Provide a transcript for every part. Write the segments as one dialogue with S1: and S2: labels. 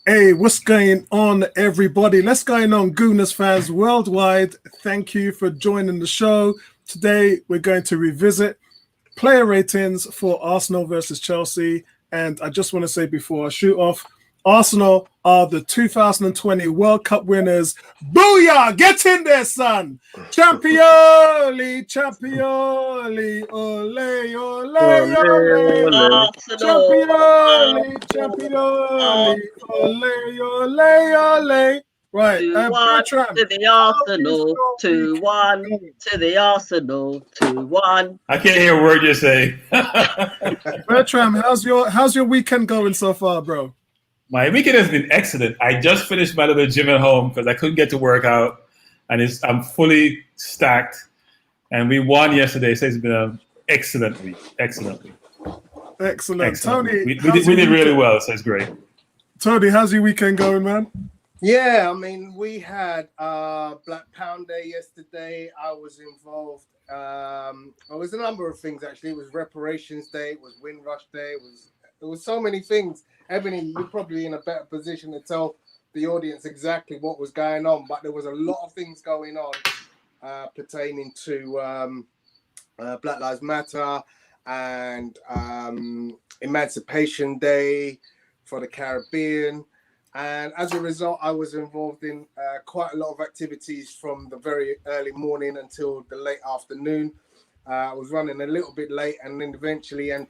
S1: Hey, what's going on, everybody? Let's go on, Gooners fans worldwide. Thank you for joining the show. Today, we're going to revisit player ratings for Arsenal versus Chelsea. And I just want to say before I shoot off, Arsenal are the 2020 World Cup winners. Booyah! Get in there, son! Champioli, Champioli, ole, ole, ole. Champioli, Champioli, ole, ole, ole. Right,
S2: 2-1
S1: Bertram.
S2: to the Arsenal, 2-1 to the Arsenal, 2-1.
S3: I can't hear a word you're saying.
S1: Bertram, how's your weekend going so far, bro?
S3: My weekend has been excellent. I just finished my little gym at home because I couldn't get to work out, and I'm fully stacked. And we won yesterday, so it's been an excellent week. Excellent. Tony, we did really well, so it's great.
S1: Tony, how's your weekend going, man?
S4: Yeah, I mean, we had Black Pound Day yesterday. I was involved. It was a number of things, actually. It was Reparations Day. It was Windrush Day. There was so many things. Ebony, you're probably in a better position to tell the audience exactly what was going on, but there was a lot of things going on pertaining to Black Lives Matter and Emancipation Day for the Caribbean. And as a result, I was involved in quite a lot of activities from the very early morning until the late afternoon. I was running a little bit late and then eventually had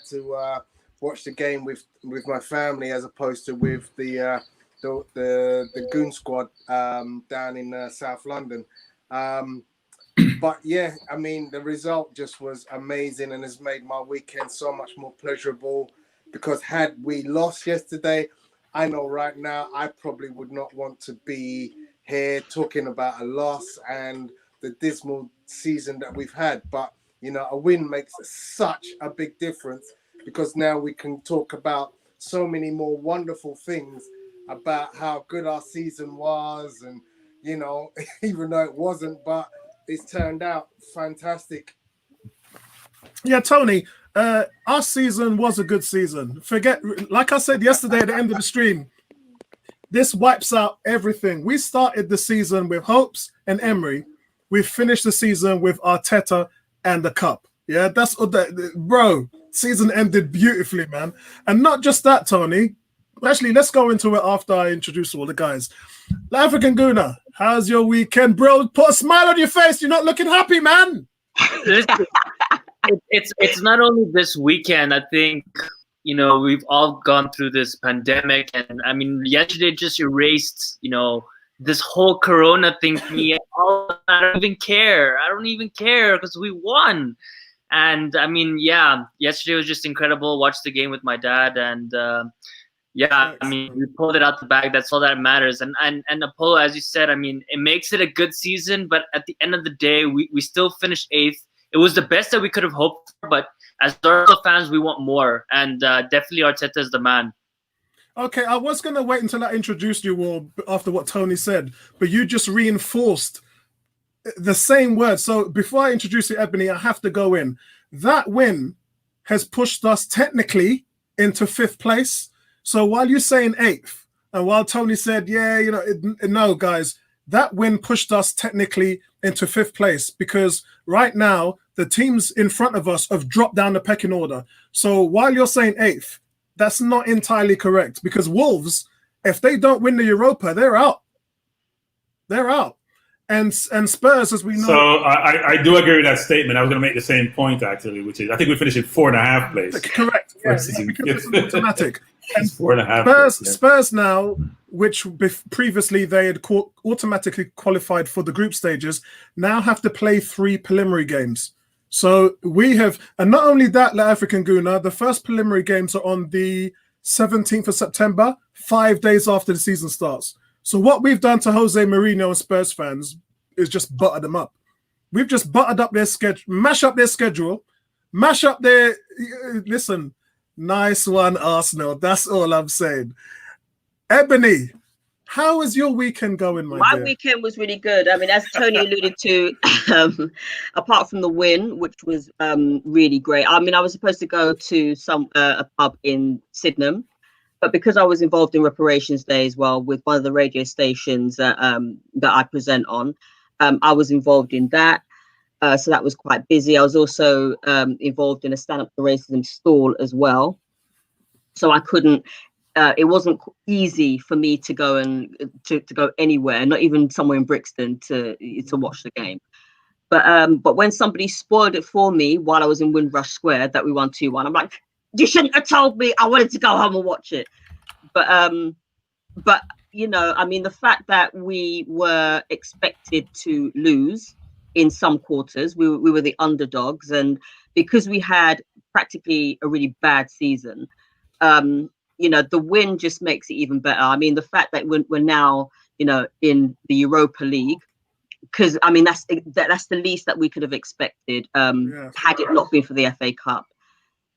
S4: to watch the game with my family as opposed to with the Goon Squad down in South London. But yeah, I mean, the result just was amazing and has made my weekend so much more pleasurable, because had we lost yesterday, I know right now I probably would not want to be here talking about a loss and the dismal season that we've had. But, you know, a win makes such a big difference, because now we can talk about so many more wonderful things about how good our season was. And, you know, even though it wasn't, but it's turned out fantastic.
S1: Yeah, Tony, our season was a good season. Like I said yesterday at the end of the stream, this wipes out everything. We started the season with hopes and Emery. We finished the season with Arteta and the cup. Yeah, that's bro. Season ended beautifully, man. And not just that, Tony. Actually, let's go into it after I introduce all the guys. The African Gooner, how's your weekend, bro? Put a smile on your face. You're not looking happy, man.
S5: It's not only this weekend. I think, you know, we've all gone through this pandemic, and I mean, yesterday just erased, you know, this whole Corona thing for me. I don't even care because we won. And I mean, yeah, yesterday was just incredible. Watched the game with my dad, and yeah, I mean, we pulled it out the bag. That's all that matters. And Apollo, as you said, I mean, it makes it a good season, but at the end of the day, we still finished 8th. It was the best that we could have hoped for, but as Arsenal fans, we want more, and definitely Arteta is the man.
S1: Okay, I was going to wait until I introduced you all after what Tony said, but you just reinforced the same word. So before I introduce you, Ebony, I have to go in. That win has pushed us technically into 5th place. So while you're saying 8th, and while Tony said, yeah, you know, no, guys, that win pushed us technically into 5th place, because right now the teams in front of us have dropped down the pecking order. So while you're saying 8th, that's not entirely correct, because Wolves, if they don't win the Europa, they're out. They're out. And Spurs, as we know.
S3: So I do agree with that statement. I was going to make the same point, actually, which is I think we finished in 4.5 place.
S1: Correct. Yeah, because it's automatic. And
S3: 4.5.
S1: Spurs now, which previously they had automatically qualified for the group stages, now have to play 3 preliminary games. So we have, and not only that, La African Guna, the first preliminary games are on the 17th of September, 5 days after the season starts. So what we've done to Jose Mourinho and Spurs fans is just butter them up. We've just buttered up their schedule, mash up their schedule, mash up their. Listen, nice one, Arsenal. That's all I'm saying. Ebony, how is your weekend going, my dear?
S2: Weekend was really good. I mean, as Tony alluded to, apart from the win, which was really great. I mean, I was supposed to go to a pub in Sydenham, but because I was involved in Reparations Day as well with one of the radio stations that I present on, I was involved in that. So that was quite busy. I was also involved in a Stand Up to Racism stall as well. So I couldn't, it wasn't easy for me to go and to go anywhere, not even somewhere in Brixton to watch the game. But when somebody spoiled it for me while I was in Windrush Square that we won 2-1, I'm like, you shouldn't have told me. I wanted to go home and watch it. But you know, I mean, the fact that we were expected to lose in some quarters, we were the underdogs, and because we had practically a really bad season, you know, the win just makes it even better. I mean, the fact that we're now, you know, in the Europa League, because I mean that's the least that we could have expected had it not been for the FA Cup.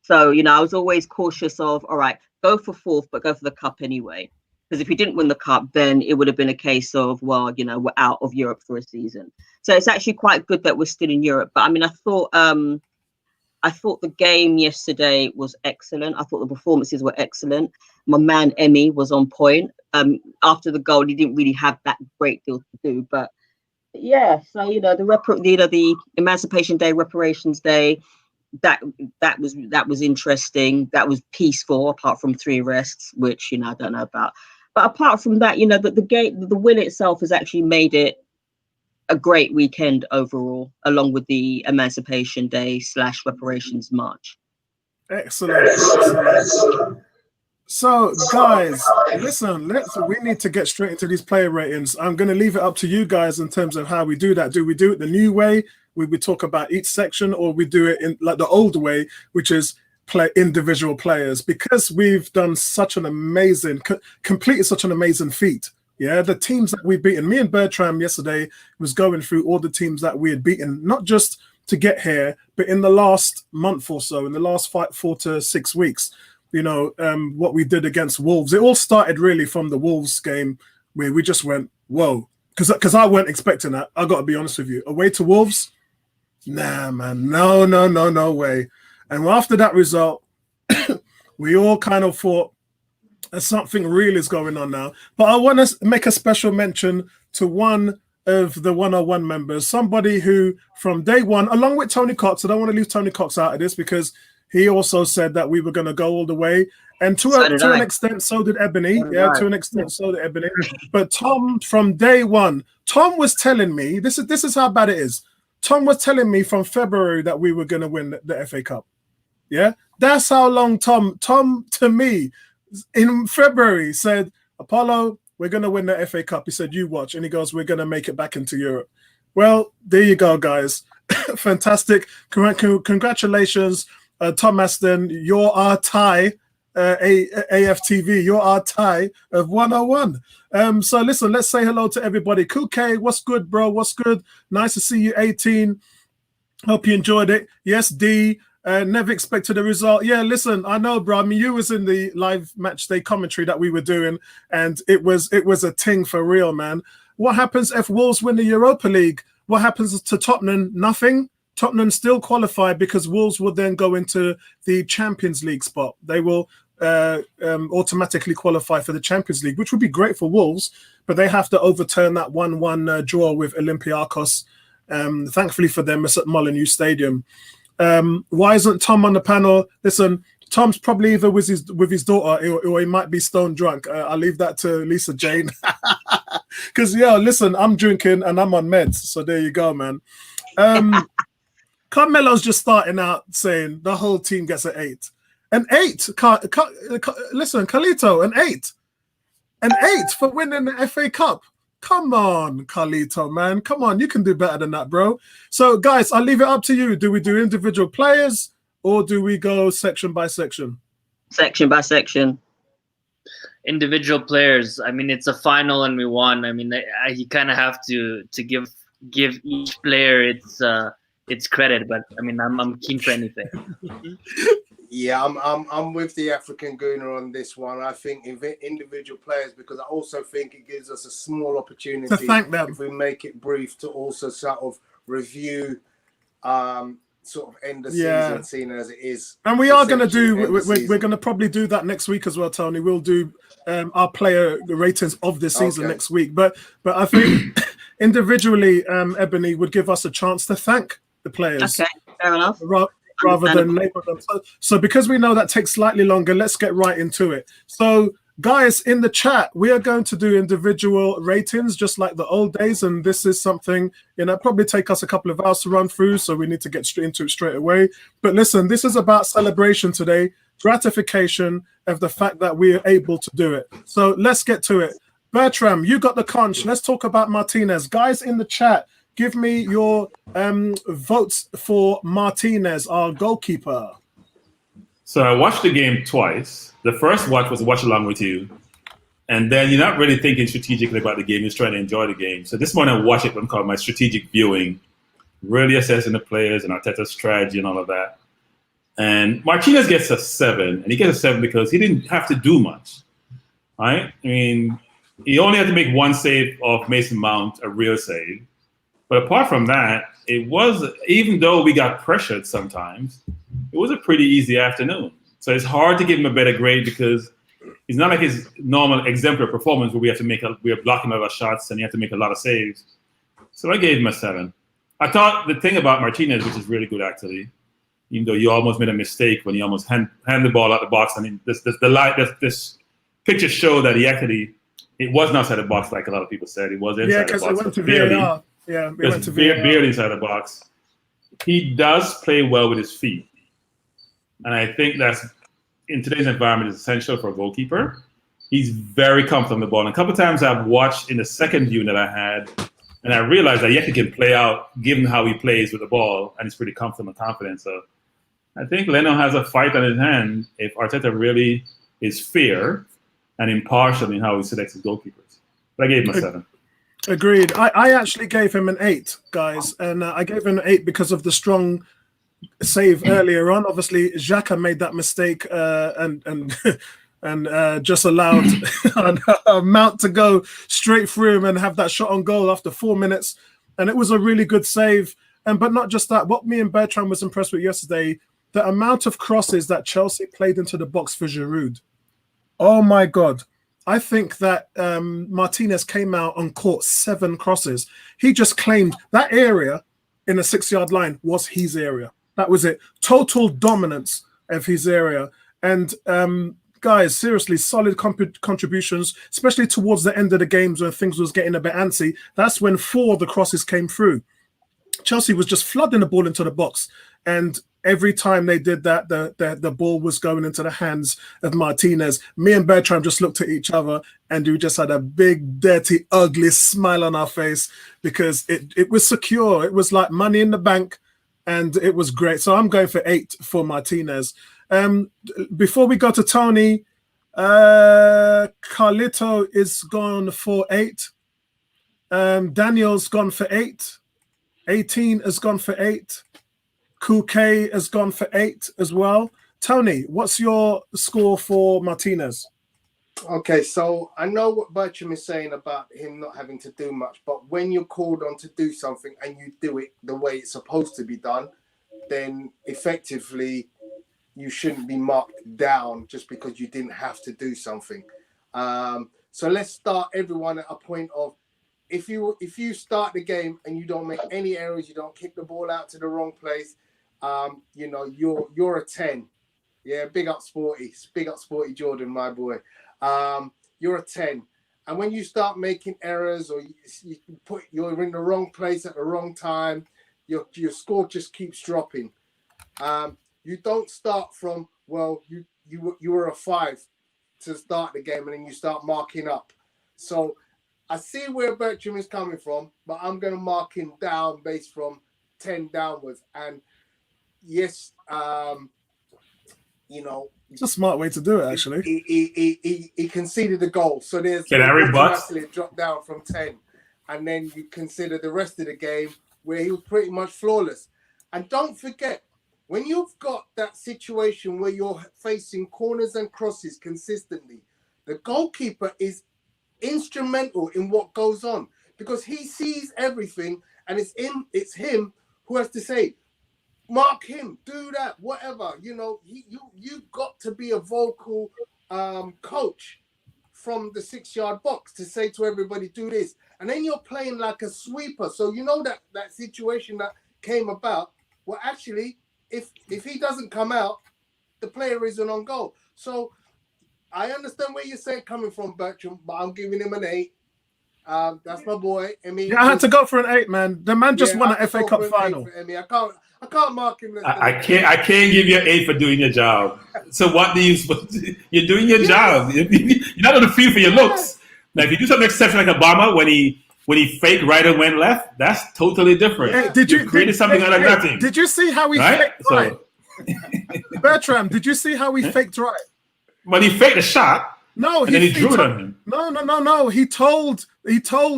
S2: So, you know, I was always cautious of, all right, go for fourth, but go for the cup anyway. Because if we didn't win the cup, then it would have been a case of, well, you know, we're out of Europe for a season. So it's actually quite good that we're still in Europe. But I mean, I thought the game yesterday was excellent. I thought the performances were excellent. My man Emmy was on point. After the goal, he didn't really have that great deal to do, but yeah. So you know, the Emancipation Day, Reparations Day, that was interesting. That was peaceful, apart from 3 arrests, which, you know, I don't know about. But apart from that, you know, the win itself has actually made it a great weekend overall, along with the Emancipation Day / Reparations March.
S1: Excellent. So, guys, listen, we need to get straight into these player ratings. I'm going to leave it up to you guys in terms of how we do that. Do we do it the new way? We talk about each section, or we do it in like the old way, which is play individual players, because we've done such an amazing, completed such an amazing feat. Yeah, the teams that we've beaten. Me and Bertram yesterday was going through all the teams that we had beaten, not just to get here, but in the last month or so, in the last 4 to 6 weeks. You know, what we did against Wolves. It all started really from the Wolves game, where we just went, whoa, because I weren't expecting that. I got to be honest with you. Away to Wolves, nah, man, no way. And after that result, we all kind of thought something real is going on now. But I want to make a special mention to one of the 101 members, somebody who from day one, along with Tony Cox, I don't want to leave Tony Cox out of this because he also said that we were going to go all the way. And to an extent, so did Ebony. To an extent, so did Ebony. But Tom, from day one, Tom was telling me, this is how bad it is. Tom was telling me from February that we were going to win the FA Cup. Yeah, that's how long Tom to me in February said, Apollo, we're going to win the FA Cup. He said, you watch. And he goes, we're going to make it back into Europe. Well, there you go, guys. Fantastic. Congratulations. Tom Aston, you're our tie, AFTV, you're our tie of 101. So listen, let's say hello to everybody. Kuke, what's good, bro? What's good? Nice to see you, 18. Hope you enjoyed it. Yes, D, never expected a result. Yeah, listen, I know, bro. I mean, you was in the live match day commentary that we were doing, and it was a ting for real, man. What happens if Wolves win the Europa League? What happens to Tottenham? Nothing. Tottenham still qualify because Wolves will then go into the Champions League spot. They will automatically qualify for the Champions League, which would be great for Wolves, but they have to overturn that 1-1 draw with Olympiacos. Thankfully for them, it's at Molineux Stadium. Why isn't Tom on the panel? Listen, Tom's probably either with his daughter or he might be stone drunk. I'll leave that to Lisa Jane. Because, yeah, listen, I'm drinking and I'm on meds. So there you go, man. Carmelo's just starting out saying the whole team gets an 8. An 8. Listen, Carlito, an 8. An 8 for winning the FA Cup. Come on, Carlito, man. Come on, you can do better than that, bro. So, guys, I'll leave it up to you. Do we do individual players or do we go section by section?
S2: Section by section.
S5: Individual players. I mean, it's a final and we won. I mean, you kind of have to give each player its credit, but I mean, I'm keen for anything.
S4: Yeah, I'm with the African Gooner on this one. I think individual players, because I also think it gives us a small opportunity
S1: to thank them
S4: if we make it brief to also sort of review sort of end the
S1: Yeah.
S4: season, seeing as it is.
S1: And we are going to
S4: essentially
S1: do,
S4: end the
S1: we're
S4: season.
S1: going to probably do that next week as well, Tony. We'll do our player ratings of the season
S4: Okay.
S1: next week. But I think individually, Ebony would give us a chance to thank the players.
S2: Okay, fair enough.
S1: Rather than label them. So because we know that takes slightly longer, let's get right into it. So guys, in the chat, we are going to do individual ratings just like the old days. And this is something, probably take us a couple of hours to run through. So we need to get straight into it straight away. But listen, this is about celebration today, gratification of the fact that we are able to do it. So let's get to it. Bertram, you got the conch. Let's talk about Martinez. Guys in the chat, give me your votes for Martinez, our goalkeeper.
S3: So I watched the game twice. The first watch was a watch along with you. And then you're not really thinking strategically about the game. You're just trying to enjoy the game. So this morning I watched it, what I'm calling my strategic viewing, really assessing the players and Arteta's strategy and all of that. And Martinez gets a 7. And he gets a 7 because he didn't have to do much. Right? I mean, he only had to make one save of Mason Mount, a real save. But apart from that, it was, even though we got pressured sometimes, it was a pretty easy afternoon. So it's hard to give him a better grade because it's not like his normal exemplary performance where we are blocking a lot of shots and you have to make a lot of saves. So I gave him a 7. I thought the thing about Martinez, which is really good actually, even though you almost made a mistake when you almost hand the ball out the box. I mean, this picture show that it wasn't outside the box like a lot of people said. It was inside the box. Yeah, because it went to VAR.
S1: Yeah, it went to VAR.
S3: Barely inside the box. He does play well with his feet. And I think that's, in today's environment, is essential for a goalkeeper. He's very comfortable on the ball. And a couple of times I've watched in the second view that I had, and I realized that he actually can play out, given how he plays with the ball, and he's pretty comfortable and confident. So I think Leno has a fight on his hand if Arteta really is fair and impartial in how he selects his goalkeepers. But I gave him a 7.
S1: Agreed. I actually gave him an 8, guys. And I gave him an 8 because of the strong save earlier on. Obviously, Xhaka made that mistake and just allowed Mount to go straight through him and have that shot on goal after 4 minutes. And it was a really good save. But not just that, what me and Bertrand was impressed with yesterday, the amount of crosses that Chelsea played into the box for Giroud. Oh my God. I think that Martinez came out and caught 7 crosses. He just claimed that area in the 6-yard line was his area. That was it. Total dominance of his area. And guys, seriously, solid contributions, especially towards the end of the games when things was getting a bit antsy. That's when 4 of the crosses came through. Chelsea was just flooding the ball into the box. And every time they did that, the ball was going into the hands of Martinez. Me and Bertram just looked at each other and we just had a big, dirty, ugly smile on our face because it was secure. It was like money in the bank and it was great. So I'm going for 8 for Martinez. Before we go to Tony, Carlito is gone for 8. Daniel's gone for 8. 18 has gone for 8. Kouke has gone for 8 as well. Tony, what's your score for Martinez?
S4: Okay, so I know what Bertram is saying about him not having to do much, but when you're called on to do something and you do it the way it's supposed to be done, then effectively you shouldn't be marked down just because you didn't have to do something. So let's start everyone at a point of, if you start the game and you don't make any errors, you don't kick the ball out to the wrong place, you're a 10. Yeah, big up Sporty Jordan, my boy. You're a 10. And when you start making errors or you're in the wrong place at the wrong time, your score just keeps dropping. You don't start from, you were a 5 to start the game and then you start marking up. So I see where Bertram is coming from, but I'm going to mark him down based from 10 downwards. And yes,
S1: it's a smart way to do it, actually.
S4: He conceded the goal. So there's
S3: automatically
S4: a drop down from 10. And then you consider the rest of the game where he was pretty much flawless. And don't forget, when you've got that situation where you're facing corners and crosses consistently, the goalkeeper is instrumental in what goes on because he sees everything and it's him who has to say, mark him, do that, whatever. You know, you've got to be a vocal coach from the 6-yard box to say to everybody, do this. And then you're playing like a sweeper. So you know that situation that came about, well, actually, if he doesn't come out, the player isn't on goal. So I understand where you're saying coming from, Bertram, but I'm giving him an 8. That's my boy. Emmy.
S1: I had to go for an 8, man. The man just won an FA Cup final.
S4: I can't mark him.
S3: I can't give you an 8 for doing your job. So what do you? You're doing your job. You're not going to feel for your looks. Now, if you do something exceptional like Obama when he faked right and went left, that's totally different.
S1: Hey,
S3: you created something out of nothing?
S1: Did you see how he faked right? Bertram, did you see how he faked right?
S3: Well, he faked a shot.
S1: No,
S3: and then he drew it on him.
S1: No. He told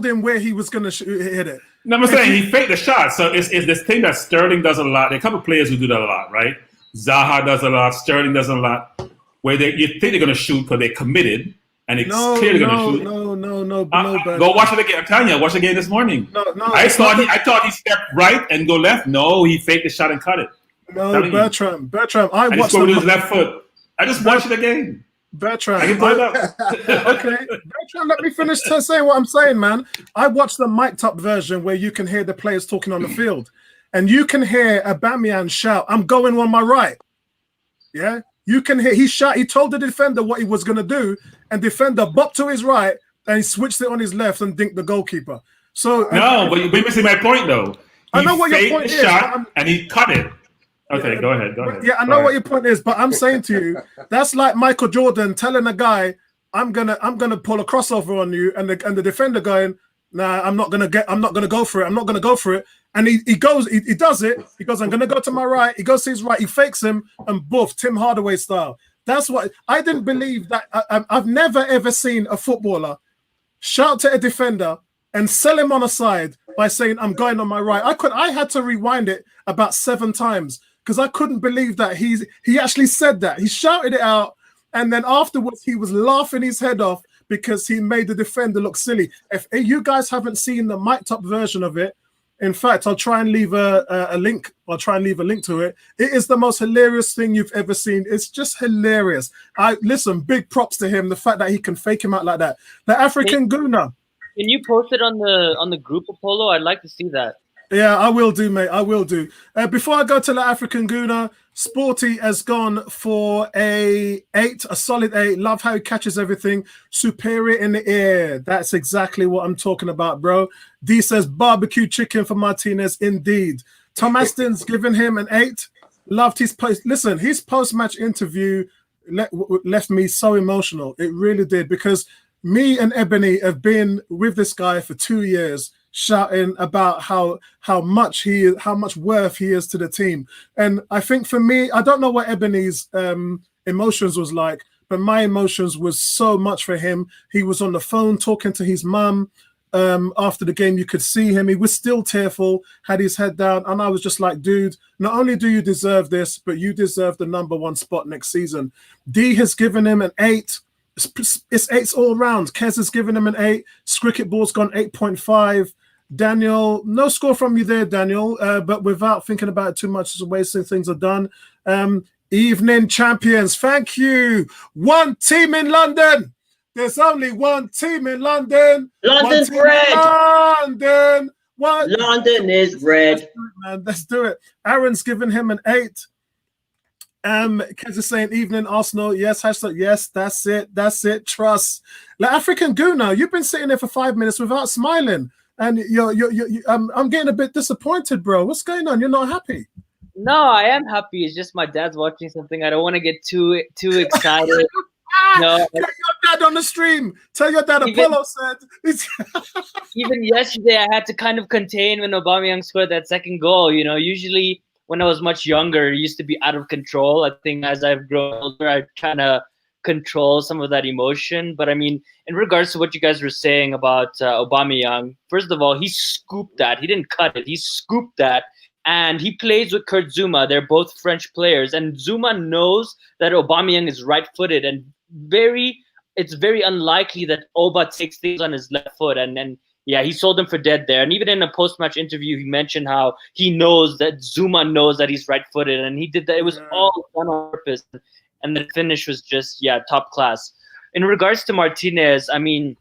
S1: him where he was going to hit it.
S3: No, I'm saying he faked the shot. So it's this thing that Sterling does a lot. There are a couple of players who do that a lot, right? Zaha does a lot. Sterling does a lot. Where you think they're going to shoot because they're committed, and it's clearly going to shoot.
S1: No.
S3: Go watch it again. I'm telling you, I watched it again this morning.
S1: No.
S3: I thought he stepped right and go left. No, he faked the shot and cut it.
S1: No, Bertram. I
S3: watched it with his left foot. I just watched it again.
S1: Bertram.
S3: I can pull it up.
S1: Okay. Bertram, let me finish saying what I'm saying, man. I watched the mic'd up version where you can hear the players talking on the field. And you can hear Aubameyang shout, I'm going on my right. Yeah? You can hear, he told the defender what he was going to do, and defender bopped to his right, and he switched it on his left and dinked the goalkeeper. So
S3: no, but you're missing my point, though.
S1: I know what your point is.
S3: Shot, and he cut it. Okay, go ahead.
S1: Yeah, I know what your point is, but I'm saying to you, that's like Michael Jordan telling a guy, I'm gonna pull a crossover on you, and the defender going, nah, I'm not gonna go for it. And he does it. He goes, I'm gonna go to my right. He goes to his right. He fakes him and boof, Tim Hardaway style. That's what I didn't believe that. I've never ever seen a footballer shout to a defender and sell him on a side by saying, I'm going on my right. I had to rewind it about 7 times because I couldn't believe that he actually said that. He shouted it out, and then afterwards he was laughing his head off because he made the defender look silly. If you guys haven't seen the mic'd up version of it, in fact, I'll try and leave a link. I'll try and leave a link to it. It is the most hilarious thing you've ever seen. It's just hilarious. Listen, big props to him. The fact that he can fake him out like that. The African Gooner.
S5: Can you post it on the group, Apollo? I'd like to see that.
S1: Yeah, I will do, mate. I will do. Before I go to the African Gooner, Sporty has gone for a solid 8. Love how he catches everything. Superior in the air. That's exactly what I'm talking about, bro. D says barbecue chicken for Martinez. Indeed. Tom Aston's given him an 8. Loved his post. Listen, his post-match interview left me so emotional. It really did, because me and Ebony have been with this guy for 2 years, shouting about how much worth he is to the team. And I think for me, I don't know what Ebony's emotions was like, but my emotions was so much for him. He was on the phone talking to his mum after the game. You could see him. He was still tearful, had his head down. And I was just like, dude, not only do you deserve this, but you deserve the #1 spot next season. D has given him an 8. It's 8s all round. Kez has given him an 8. Cricket Ball's gone 8.5. Daniel, no score from you there, Daniel, but without thinking about it too much, it's a way so things are done. Evening champions, thank you. One team in London. There's only one team in London.
S2: London's red.
S1: London. What?
S2: London is red.
S1: Let's do it. Aaron's given him an 8. Kez is saying evening Arsenal. Yes, hashtag yes. That's it. Trust. The African Gooner, you've been sitting there for 5 minutes without smiling. And I'm getting a bit disappointed, bro. What's going on? You're not happy?
S5: No, I am happy. It's just my dad's watching something. I don't want to get too excited. No.
S1: Tell your dad on the stream. Tell your dad Apollo said.
S5: Even yesterday, I had to kind of contain when Aubameyang scored that second goal. You know, usually when I was much younger, it used to be out of control. I think as I've grown older, I try to control some of that emotion. But I mean, in regards to what you guys were saying about Aubameyang, first of all, he scooped that. He didn't cut it. He scooped that. And he plays with Kurt Zouma. They're both French players. And Zouma knows that Aubameyang is right-footed. And it's very unlikely that Oba takes things on his left foot. And yeah, he sold him for dead there. And even in a post-match interview, he mentioned how he knows that Zuma knows that he's right-footed, and he did that. It was all done on purpose, and the finish was just, top class. In regards to Martinez, I mean,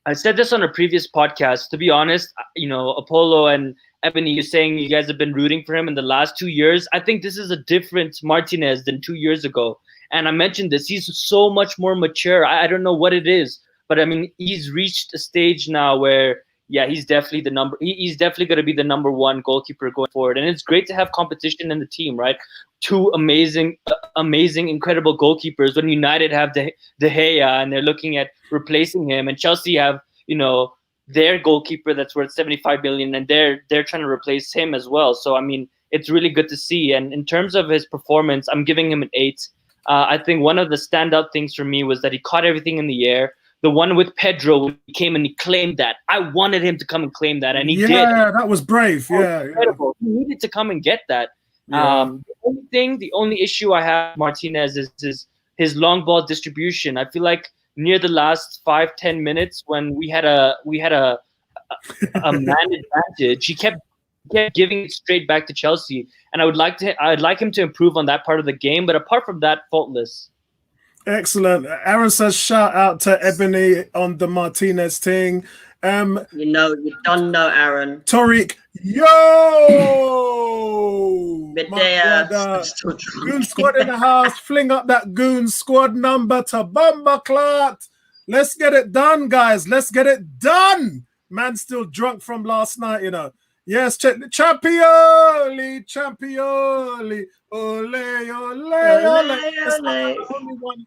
S5: I said this on a previous podcast. To be honest, Apollo and Ebony, you're saying you guys have been rooting for him in the last 2 years. I think this is a different Martinez than 2 years ago. And I mentioned this. He's so much more mature. I don't know what it is, but I mean, he's reached a stage now where, he's definitely he's definitely going to be the number one goalkeeper going forward. And it's great to have competition in the team, right? Two amazing, incredible goalkeepers. When United have De Gea and they're looking at replacing him, and Chelsea have, their goalkeeper that's worth 75 million, and they're trying to replace him as well. So I mean, it's really good to see. And in terms of his performance, I'm giving him an 8. I think one of the standout things for me was that he caught everything in the air. The one with Pedro, when he came and he claimed that. I wanted him to come and claim that, and he did.
S1: Yeah, that was brave.
S5: Incredible. He needed to come and get that.
S1: Yeah.
S5: The only issue I have with Martinez is his long ball distribution. I feel like near the last 5-10 minutes, when we had a man advantage, he kept giving it straight back to Chelsea, and I'd like him to improve on that part of the game. But apart from that, faultless.
S1: Excellent. Aaron says shout out to Ebony on the Martinez thing.
S2: You don't know Aaron.
S1: Tariq, yo! Goon squad in the house. Fling up that Goon squad number to Bumba Clot. Let's get it done, guys. Let's get it done. Man's still drunk from last night, Yes, Champioli. Ole, ole, ole. It's not the only one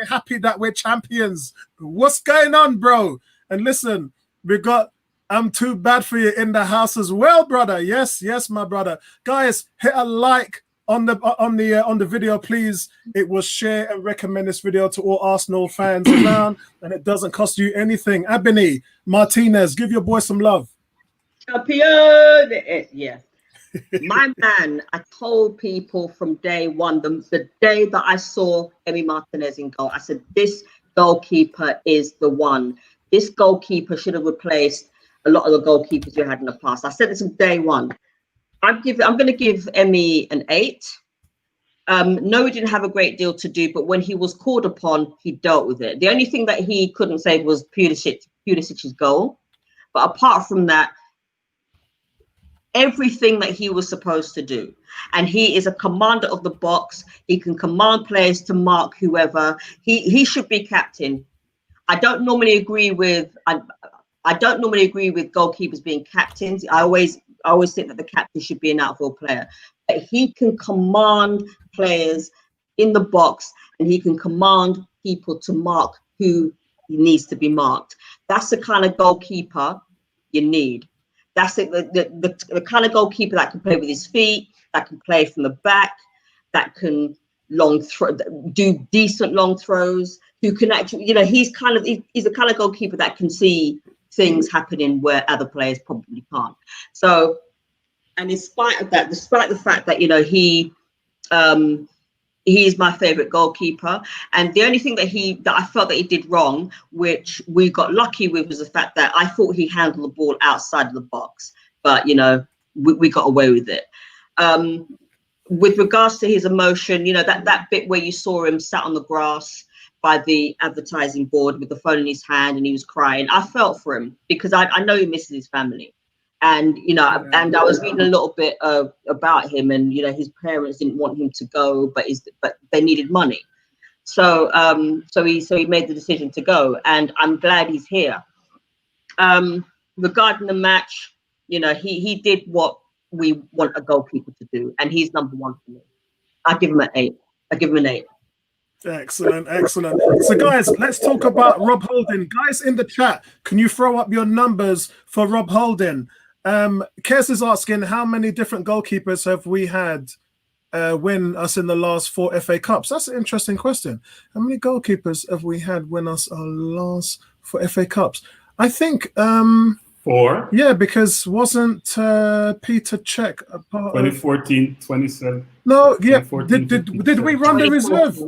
S1: happy that we're champions. What's going on, bro? And listen, we got I'm Too Bad For You in the house as well, brother. Yes, my brother. Guys, hit a like on the video, please. It will share and recommend this video to all Arsenal fans around, and it doesn't cost you anything. Ebony, Martinez, give your boy some love.
S2: Champion. Yeah. My man, I told people from day one, the day that I saw Emi Martinez in goal, I said, this goalkeeper is the one. This goalkeeper should have replaced a lot of the goalkeepers we had in the past. I said this from day one. I'm going to give Emi an 8. No, he didn't have a great deal to do, but when he was called upon, he dealt with it. The only thing that he couldn't save was Pulisic's goal. But apart from that, everything that he was supposed to do. And he is a commander of the box. He can command players to mark whoever. He should be captain. I don't normally agree with goalkeepers being captains. I always think that the captain should be an outfield player. But he can command players in the box, and he can command people to mark who needs to be marked. That's the kind of goalkeeper you need. That's it, the kind of goalkeeper that can play with his feet, that can play from the back, that can do decent long throws, who can actually, he's the kind of goalkeeper that can see things happening where other players probably can't. So, and in spite of that, despite the fact that, he is my favorite goalkeeper, and the only thing that I felt that he did wrong, which we got lucky with, was the fact that I thought he handled the ball outside of the box, but we got away with it. With regards to his emotion, that bit where you saw him sat on the grass by the advertising board with the phone in his hand and he was crying, I felt for him, because I know he misses his family. And, and I was reading a little bit about him, and, his parents didn't want him to go, but they needed money. So he made the decision to go, and I'm glad he's here. Regarding the match, he did what we want a goalkeeper to do, and he's number one for me. I give him an 8.
S1: Excellent. So, guys, let's talk about Rob Holden. Guys in the chat, can you throw up your numbers for Rob Holden? Kes is asking, how many different goalkeepers have we had win us in the last 4 FA Cups? That's an interesting question. How many goalkeepers have we had win us our last 4 FA Cups? I think
S3: 4.
S1: Yeah, because wasn't Peter Cech a part
S3: 2014, 27?
S1: No, yeah. Did we run the reserve?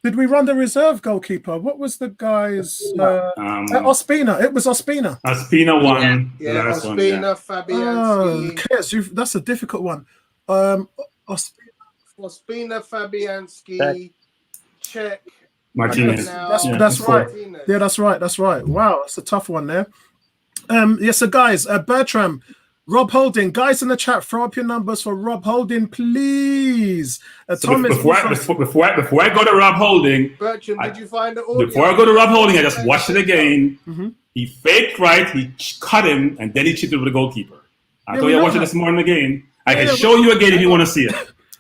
S1: Did we run the reserve goalkeeper? What was the guy's Ospina? It was Ospina.
S3: Ospina won.
S4: Yeah, Ospina, Fabianski.
S1: Yes, that's a difficult one.
S4: Ospina, Fabianski, Czech,
S3: Martinez.
S1: That's right. Yeah, that's right. That's right. Wow, that's a tough one there. Yes, so guys, Bertram, Rob Holden, guys in the chat, throw up your numbers for Rob Holden, please. Thomas,
S3: before I go to Rob Holding,
S4: Bertram, did you find the audio?
S3: Before I go to Rob Holding, I just watched it again. Mm-hmm. He faked right, he cut him, and then he chipped it with the goalkeeper. I told you I watched it this morning again. I can show you again if you want to see it.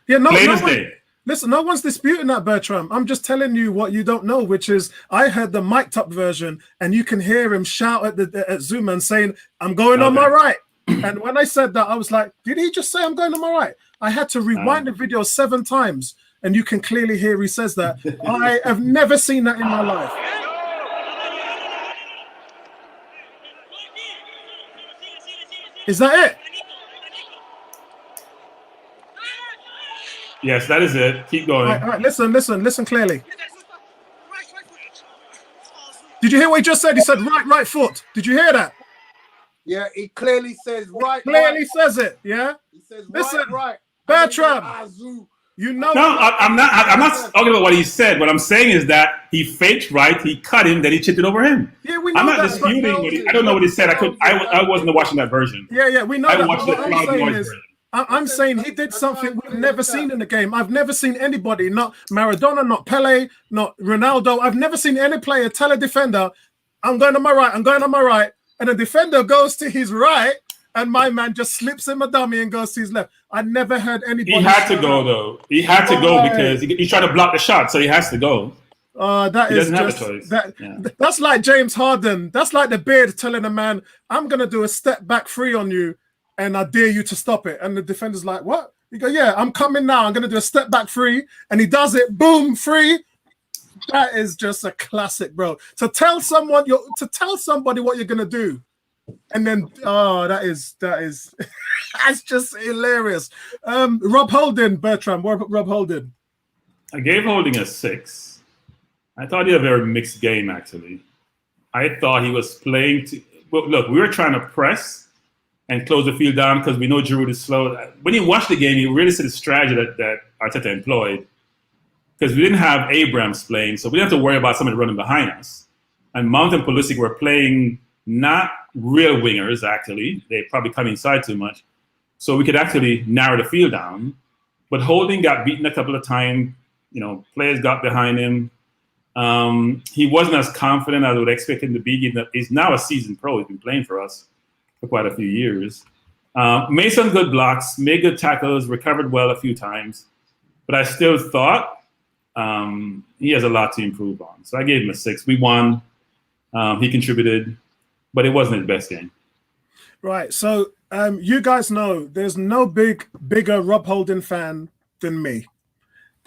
S1: Yeah, plain as day. Listen, no one's disputing that, Bertram. I'm just telling you what you don't know, which is I heard the mic'd up version, and you can hear him shout at Zuma and saying, "I'm going on my right." And when I said that, I was like, "Did he just say I'm going on my right?" I had to rewind the video 7 times, and you can clearly hear he says that. I have never seen that in my life. Is that it?
S3: Yes, that is it. Keep going.
S1: All right, listen clearly. Did you hear what he just said? He said right foot. Did you hear that?
S4: Yeah, he clearly says right.
S1: Clearly says it. Yeah.
S4: He says
S1: right. Bertram, you know.
S3: No, I'm not talking about what he said. What I'm saying is that he faked right, he cut him, then he chipped it over him.
S1: Yeah, we know.
S3: I'm not disputing what I don't know what he said. I wasn't watching that version.
S1: Yeah, we know.
S3: I watched it.
S1: I'm saying he did something we've never seen in the game. I've never seen anybody, not Maradona, not Pele, not Ronaldo. I've never seen any player tell a defender, I'm going on my right. And the defender goes to his right, and my man just slips him a dummy and goes to his left. I never heard anybody.
S3: He had to go, though. He had to go because he's trying to block the shot, so he has to go.
S1: He doesn't have a choice. That's like James Harden. That's like the beard telling a man, I'm going to do a step back free on you, and I dare you to stop it. And the defender's like, what? You go, yeah, I'm coming now. I'm going to do a step back free. And he does it. Boom, free. That is just a classic, bro. To tell somebody what you're going to do. And then, that's just hilarious. Rob Holden, Bertram, Rob Holden.
S3: I gave Holding a 6. I thought he had a very mixed game, actually. I thought he was playing look, we were trying to press and close the field down because we know Giroud is slow. When you watch the game, you really see the strategy that Arteta employed because we didn't have Abrams playing, so we didn't have to worry about somebody running behind us. And Mount and Pulisic were playing not real wingers, actually. They probably come inside too much. So we could actually narrow the field down. But Holding got beaten a couple of times. Players got behind him. He wasn't as confident as I would expect him to be. He's now a seasoned pro. He's been playing for us for quite a few years. Made some good blocks, made good tackles, recovered well a few times. But I still thought he has a lot to improve on. So I gave him a 6. We won. He contributed, but it wasn't his best game.
S1: Right. So you guys know there's no bigger Rob Holden fan than me.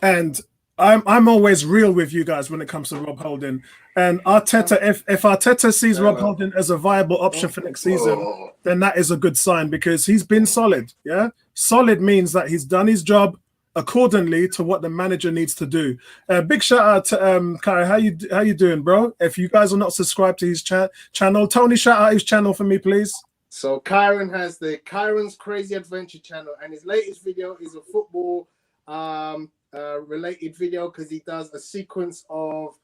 S1: And I'm always real with you guys when it comes to Rob Holden. And Arteta, if Arteta sees Rob Holden as a viable option for next season, then that is a good sign because he's been solid. Yeah, solid means that he's done his job accordingly to what the manager needs to do. Big shout out to Kai. How you doing, bro? If you guys are not subscribed to his channel, Tony, shout out his channel for me, please.
S4: So Kyron has the Kyron's Crazy Adventure channel, and his latest video is a football related video because he does a sequence of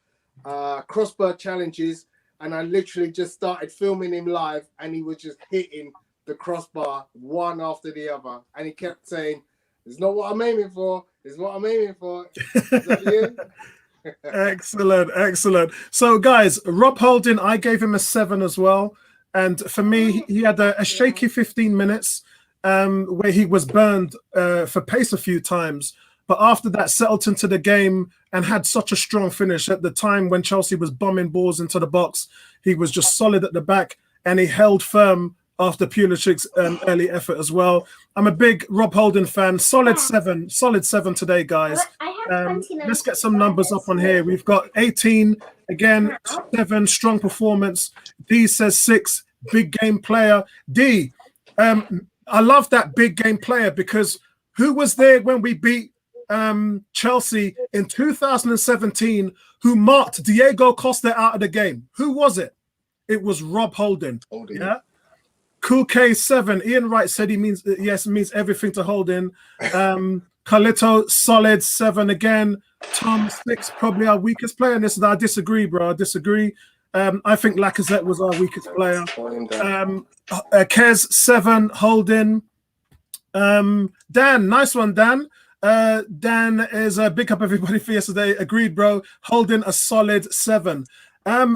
S4: crossbar challenges, and I literally just started filming him live, and he was just hitting the crossbar one after the other, and he kept saying, "It's not what I'm aiming for. It's what I'm aiming for." Is that you?
S1: Excellent. So, guys, Rob Holden, I gave him a 7 as well. And for me, he had a shaky 15 minutes where he was burned for pace a few times. But after that, settled into the game and had such a strong finish. At the time when Chelsea was bombing balls into the box, he was just solid at the back, and he held firm after Pulisic's early effort as well. I'm a big Rob Holden fan. Solid 7 today, guys. Let's get some numbers up on here. We've got 18, again, 7, strong performance. D says 6, big game player. D, I love that big game player because who was there when we beat Chelsea in 2017 who marked Diego Costa out of the game? Who was it? It was Rob Holden. Yeah. Cool K7. Ian Wright said he means everything to Holden. Carlito, solid 7 again. Tom 6, probably our weakest player. And I disagree, bro. I disagree. I think Lacazette was our weakest player. Kez 7, Holden. Dan, nice one, Dan. Dan is a big up everybody for yesterday. Agreed, bro. Holden a solid 7.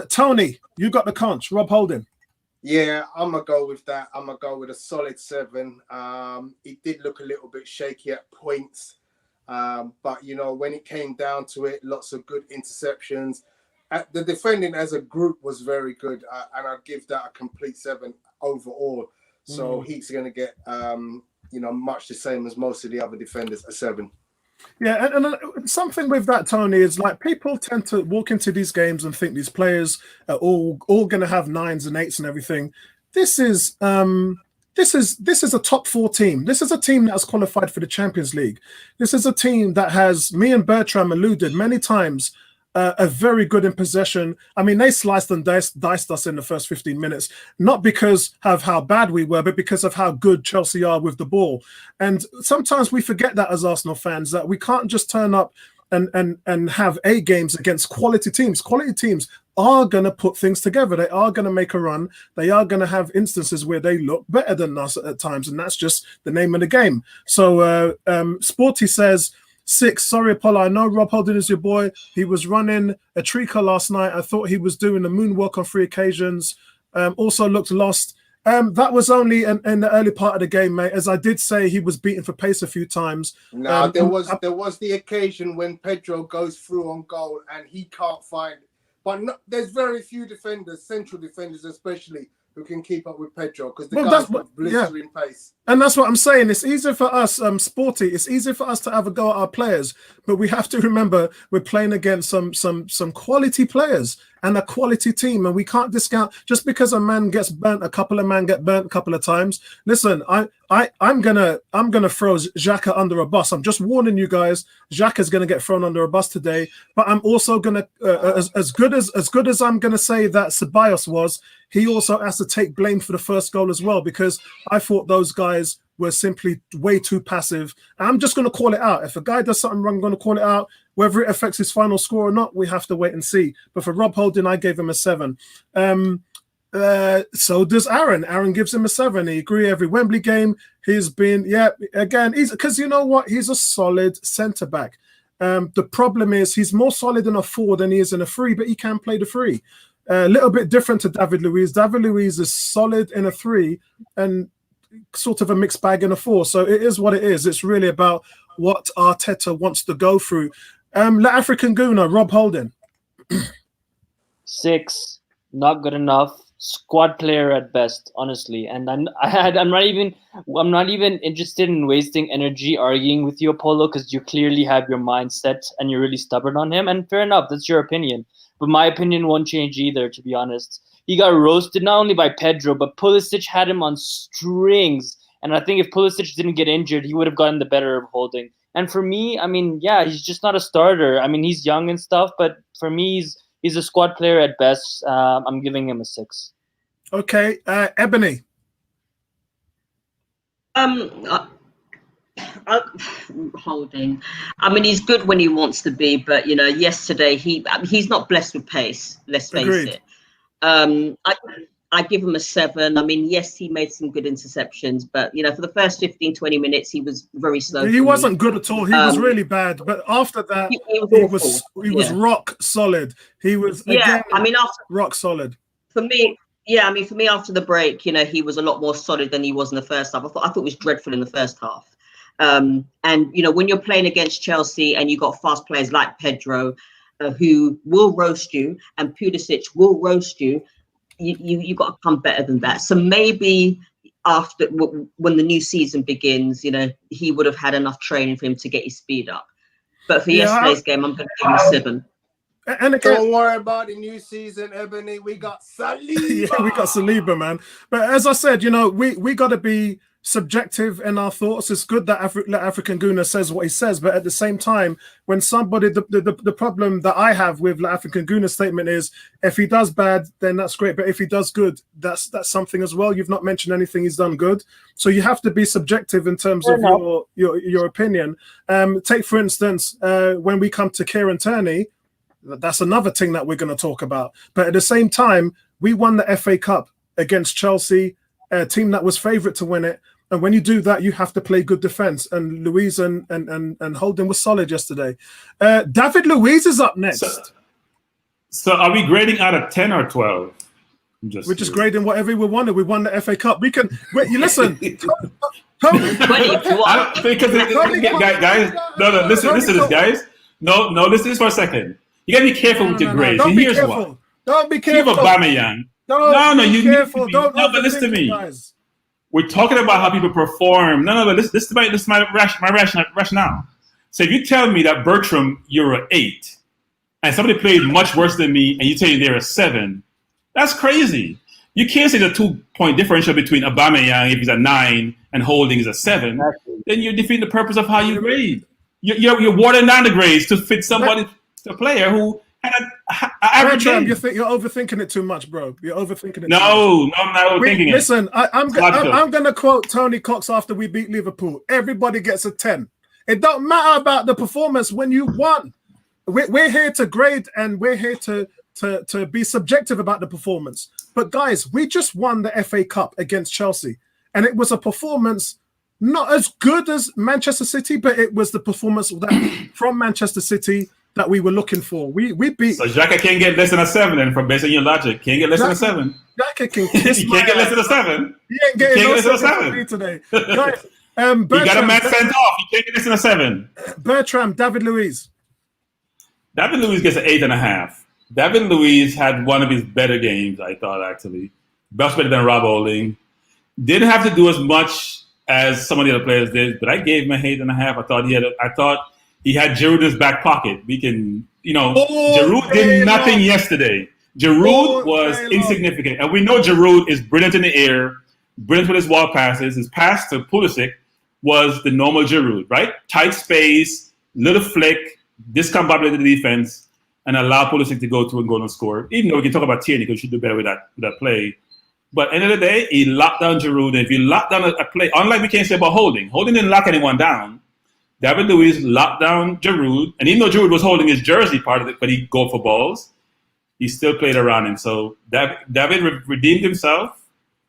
S1: Tony, you got the conch. Rob Holden.
S4: Yeah, I'm gonna go with that. I'm gonna go with a solid 7. He did look a little bit shaky at points, but you know, when it came down to it, lots of good interceptions. The defending as a group was very good, and I'd give that a complete 7 overall. So he's gonna get much the same as most of the other defenders, a 7.
S1: Yeah, and something with that, Tony, is like people tend to walk into these games and think these players are all going to have 9s and 8s and everything. This is a top 4 team. This is a team that's qualified for the Champions League. This is a team that has, me and Bertram alluded many times, are very good in possession. I mean, they sliced and diced us in the first 15 minutes, not because of how bad we were, but because of how good Chelsea are with the ball. And sometimes we forget that as Arsenal fans, that we can't just turn up and have A games against quality teams. Quality teams are going to put things together. They are going to make a run. They are going to have instances where they look better than us at times, and that's just the name of the game. So Sporty says, 6, sorry, Apollo. I know Rob Holden is your boy. He was running a Trico last night. I thought he was doing the moonwalk on 3 occasions. Also looked lost. That was only in the early part of the game, mate. As I did say, he was beaten for pace a few times.
S4: No, there was the occasion when Pedro goes through on goal and he can't find. But there's very few defenders, central defenders especially, who can keep up with Pedro because the guy's got blistering pace.
S1: And that's what I'm saying. It's easier for us, Sporty. It's easier for us to have a go at our players, but we have to remember we're playing against some quality players and a quality team, and we can't discount just because a man gets burnt. A couple of men get burnt a couple of times. Listen, I'm gonna throw Xhaka under a bus. I'm just warning you guys. Xhaka's gonna get thrown under a bus today. But I'm also gonna as good as I'm gonna say that Ceballos was. He also has to take blame for the first goal as well, because I thought those guys were simply way too passive. And I'm just going to call it out. If a guy does something wrong, I'm going to call it out. Whether it affects his final score or not, we have to wait and see. But for Rob Holden, I gave him a 7. So does Aaron. Aaron gives him a 7. He agree every Wembley game. He's been, he's because you know what? He's a solid centre-back. The problem is he's more solid in a 4 than he is in a 3, but he can play the 3. A little bit different to David Luiz. David Luiz is solid in a 3 and sort of a mixed bag in a 4. So it is what it is. It's really about what Arteta wants to go through. La African Guna, Rob Holden.
S5: 6, not good enough. Squad player at best, honestly. And I'm not even interested in wasting energy arguing with you, Apollo, because you clearly have your mindset and you're really stubborn on him. And fair enough, that's your opinion. But my opinion won't change either, to be honest. He got roasted not only by Pedro, but Pulisic had him on strings. And I think if Pulisic didn't get injured, he would have gotten the better of Holding. And for me, I mean, yeah, he's just not a starter. I mean, he's young and stuff, but for me, he's a squad player at best. I'm giving him a 6.
S1: Okay, Ebony.
S2: Holding. I mean, he's good when he wants to be, but you know, yesterday he's not blessed with pace. Let's face it. I give him a 7. I mean, yes, he made some good interceptions, but you know, for the first 15-20 minutes, he was very slow.
S1: He wasn't good at all. He was really bad. But after that, he was rock solid. He was rock solid.
S2: For me, after the break, you know, he was a lot more solid than he was in the first half. I thought it was dreadful in the first half. And you know, when you're playing against Chelsea and you got fast players like Pedro, who will roast you, and Pulisic will roast you, you got to come better than that. So maybe after when the new season begins, you know, he would have had enough training for him to get his speed up. But for yesterday's game, I'm going to give him a 7.
S1: And again,
S4: don't worry about the new season, Ebony. We got Saliba.
S1: Yeah, we got Saliba, man. But as I said, we got to be subjective in our thoughts. It's good that African Guna says what he says, but at the same time, when somebody, the problem that I have with African Guna's statement is, if he does bad, then that's great. But if he does good, that's something as well. You've not mentioned anything he's done good, so you have to be subjective in terms of your opinion. Take for instance, when we come to Kieran Tierney. That's another thing that we're going to talk about. But at the same time, we won the FA Cup against Chelsea, a team that was favourite to win it. And when you do that, you have to play good defence. And Louise and Holden was solid yesterday. David Luiz is up next.
S3: So are we grading out of 10 or 12?
S1: We're just grading whatever we wanted. We won the FA Cup. We can wait. You listen. Tony,
S3: guys. No. Listen to this, guys. No. Listen to this for a second. You gotta be careful with your grades.
S1: Don't
S3: and here's why.
S1: Don't be careful.
S3: Aubameyang.
S1: You careful. Don't
S3: but listen to me.
S1: Guys.
S3: We're talking about how people perform. No. This is my rationale. So if you tell me that Bertram, you're an 8, and somebody played much worse than me, and you tell me they're a 7, that's crazy. You can't say the 2-point differential between Aubameyang if he's a 9 and Holding is a 7. Then you're defeating the purpose of how you grade. You're watering down the grades to fit somebody. A player who had an average game.
S1: You're overthinking it too much, bro. You're overthinking it.
S3: No, I'm not overthinking it.
S1: Listen, I'm going to quote Tony Cox after we beat Liverpool. Everybody gets a 10. It don't matter about the performance when you won. We're here to grade and we're here to be subjective about the performance. But guys, we just won the FA Cup against Chelsea, and it was a performance not as good as Manchester City, but it was the performance from Manchester City that we were looking for. We beat. So
S3: Xhaka can't get less than a 7, then, from based on your logic, can't get less than a 7.
S1: Xhaka can kiss.
S3: You can't get less than a 7.
S1: He ain't getting less than a 7 today. Guys,
S3: you got a man sent off. You can't get less than a 7.
S1: Bertram, David Luiz.
S3: David Luiz gets an 8.5. David Luiz had one of his better games, I thought, actually. Much better than Rob Holding. Didn't have to do as much as some of the other players did, but I gave him an 8.5. I thought he had Giroud in his back pocket. We can, Giroud did nothing yesterday. Giroud was insignificant. And we know Giroud is brilliant in the air, brilliant with his wall passes. His pass to Pulisic was the normal Giroud, right? Tight space, little flick, discombobulate the defense, and allow Pulisic to go through and go and score. Even though we can talk about Tierney, because he should do better with that play. But end of the day, he locked down Giroud. And if you lock down a play, unlike we can't say about Holding. Holding didn't lock anyone down. David Luiz locked down Giroud. And even though Giroud was holding his jersey part of it, but he'd go for balls, he still played around him. So David redeemed himself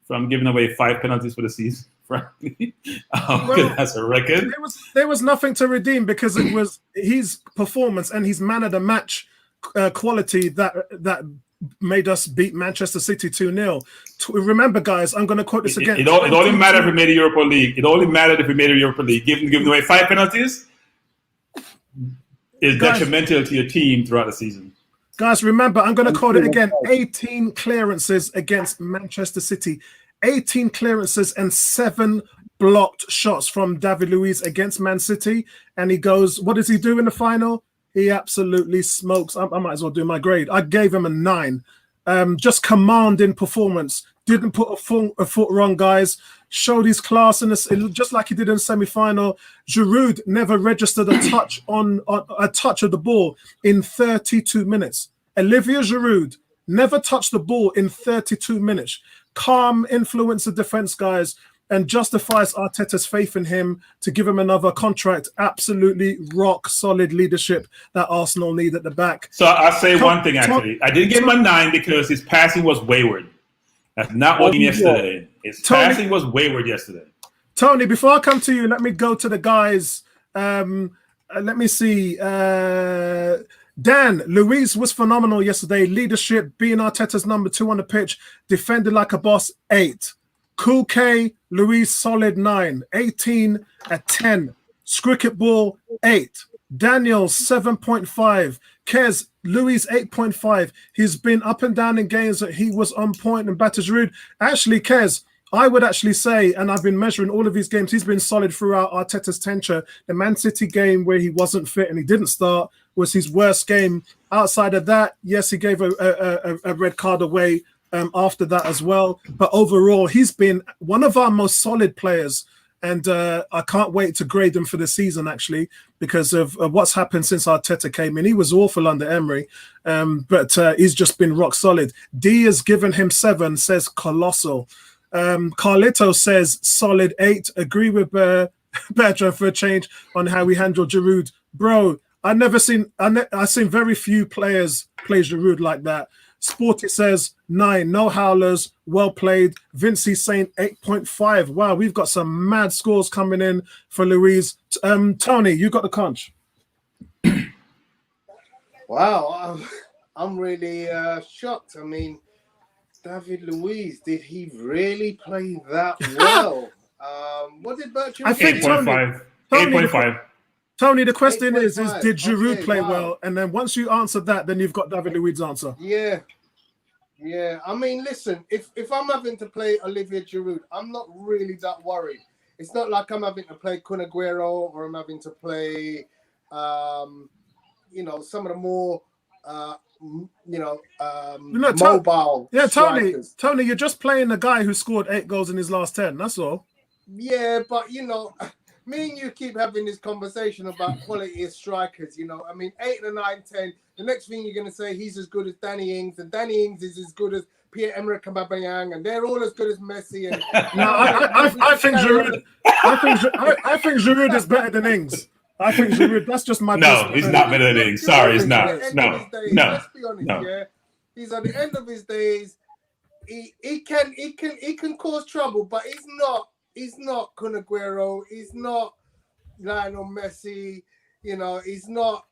S3: from giving away 5 penalties for the season. Frankly, that's a record.
S1: There was nothing to redeem because it was his performance and his man of the match quality that made us beat Manchester City 2-0. Remember, guys, I'm going to quote this again.
S3: It only mattered if we made a Europa League. It only mattered if we made a Europa League. Giving away 5 penalties is detrimental to your team throughout the season.
S1: Guys, remember, I'm going to quote it again. 18 clearances against Manchester City. 18 clearances and 7 blocked shots from David Luiz against Man City. And he goes, what does he do in the final? He absolutely smokes. I might as well do my grade. I gave him a 9. Just commanding performance. Didn't put a foot wrong, guys. Showed his class in this, just like he did in the semi-final. Giroud never registered a touch of the ball in 32 minutes. Olivier Giroud never touched the ball in 32 minutes. Calm influence of defense, guys, and justifies Arteta's faith in him to give him another contract. Absolutely rock solid leadership that Arsenal need at the back.
S3: So I'll say one thing, actually. I didn't give him a 9 because his passing was wayward. That's not working yesterday. His passing was wayward yesterday.
S1: Tony, before I come to you, let me go to the guys. Let me see. Dan, Louise was phenomenal yesterday. Leadership, being Arteta's number 2 on the pitch. Defended like a boss, 8. Cool K, Louise, solid 9. 18 at 10. Cricket Ball, 8. Daniel, 7.5. Kez, Louise, 8.5. He's been up and down in games that he was on point and battered rude. Actually, Kez, I would actually say, and I've been measuring all of his games, he's been solid throughout Arteta's tenure. The Man City game where he wasn't fit and he didn't start was his worst game. Outside of that, yes, he gave a red card away after that as well. But overall, he's been one of our most solid players. And I can't wait to grade him for the season, actually, because of what's happened since Arteta came in. He was awful under Emery, but he's just been rock solid. D has given him 7, says colossal. Carlito says solid 8. Agree with Bertrand for a change on how we handle Giroud. Bro, I've seen very few players play Giroud like that. Sporty says 9, no howlers, well played. Vincey saying 8.5. Wow, we've got some mad scores coming in for Louise. Tony, you got the conch.
S4: Wow, I'm really shocked. I mean, David Luiz, did he really play that well? What did Bertrand say?
S3: 8.5. 8.5.
S1: Tony, the question is did Giroud play
S4: wow.
S1: well? And then once you answer that, then you've got David Luiz's answer.
S4: Yeah. I mean, listen, if I'm having to play Olivier Giroud, I'm not really that worried. It's not like I'm having to play Kun Aguero or I'm having to play, some of the more, mobile.
S1: Yeah,
S4: strikers.
S1: Tony, you're just playing a guy who scored 8 goals in his last 10. That's all.
S4: Yeah, but me and you keep having this conversation about quality of strikers. I mean, 8 and 9, 10. The next thing you're going to say, he's as good as Danny Ings, and Danny Ings is as good as Pierre-Emerick Aubameyang, and they're all as good as Messi. And
S1: no, I think Giroud. I think Giroud is better than Ings. I think Giroud. That's just my.
S3: No, he's not better than Ings. Sorry, he's not. No.
S4: Let's be honest. No. Yeah, he's at the end of his days. He can cause trouble, but he's not. He's not Kun Aguero. He's not Lionel Messi. He's not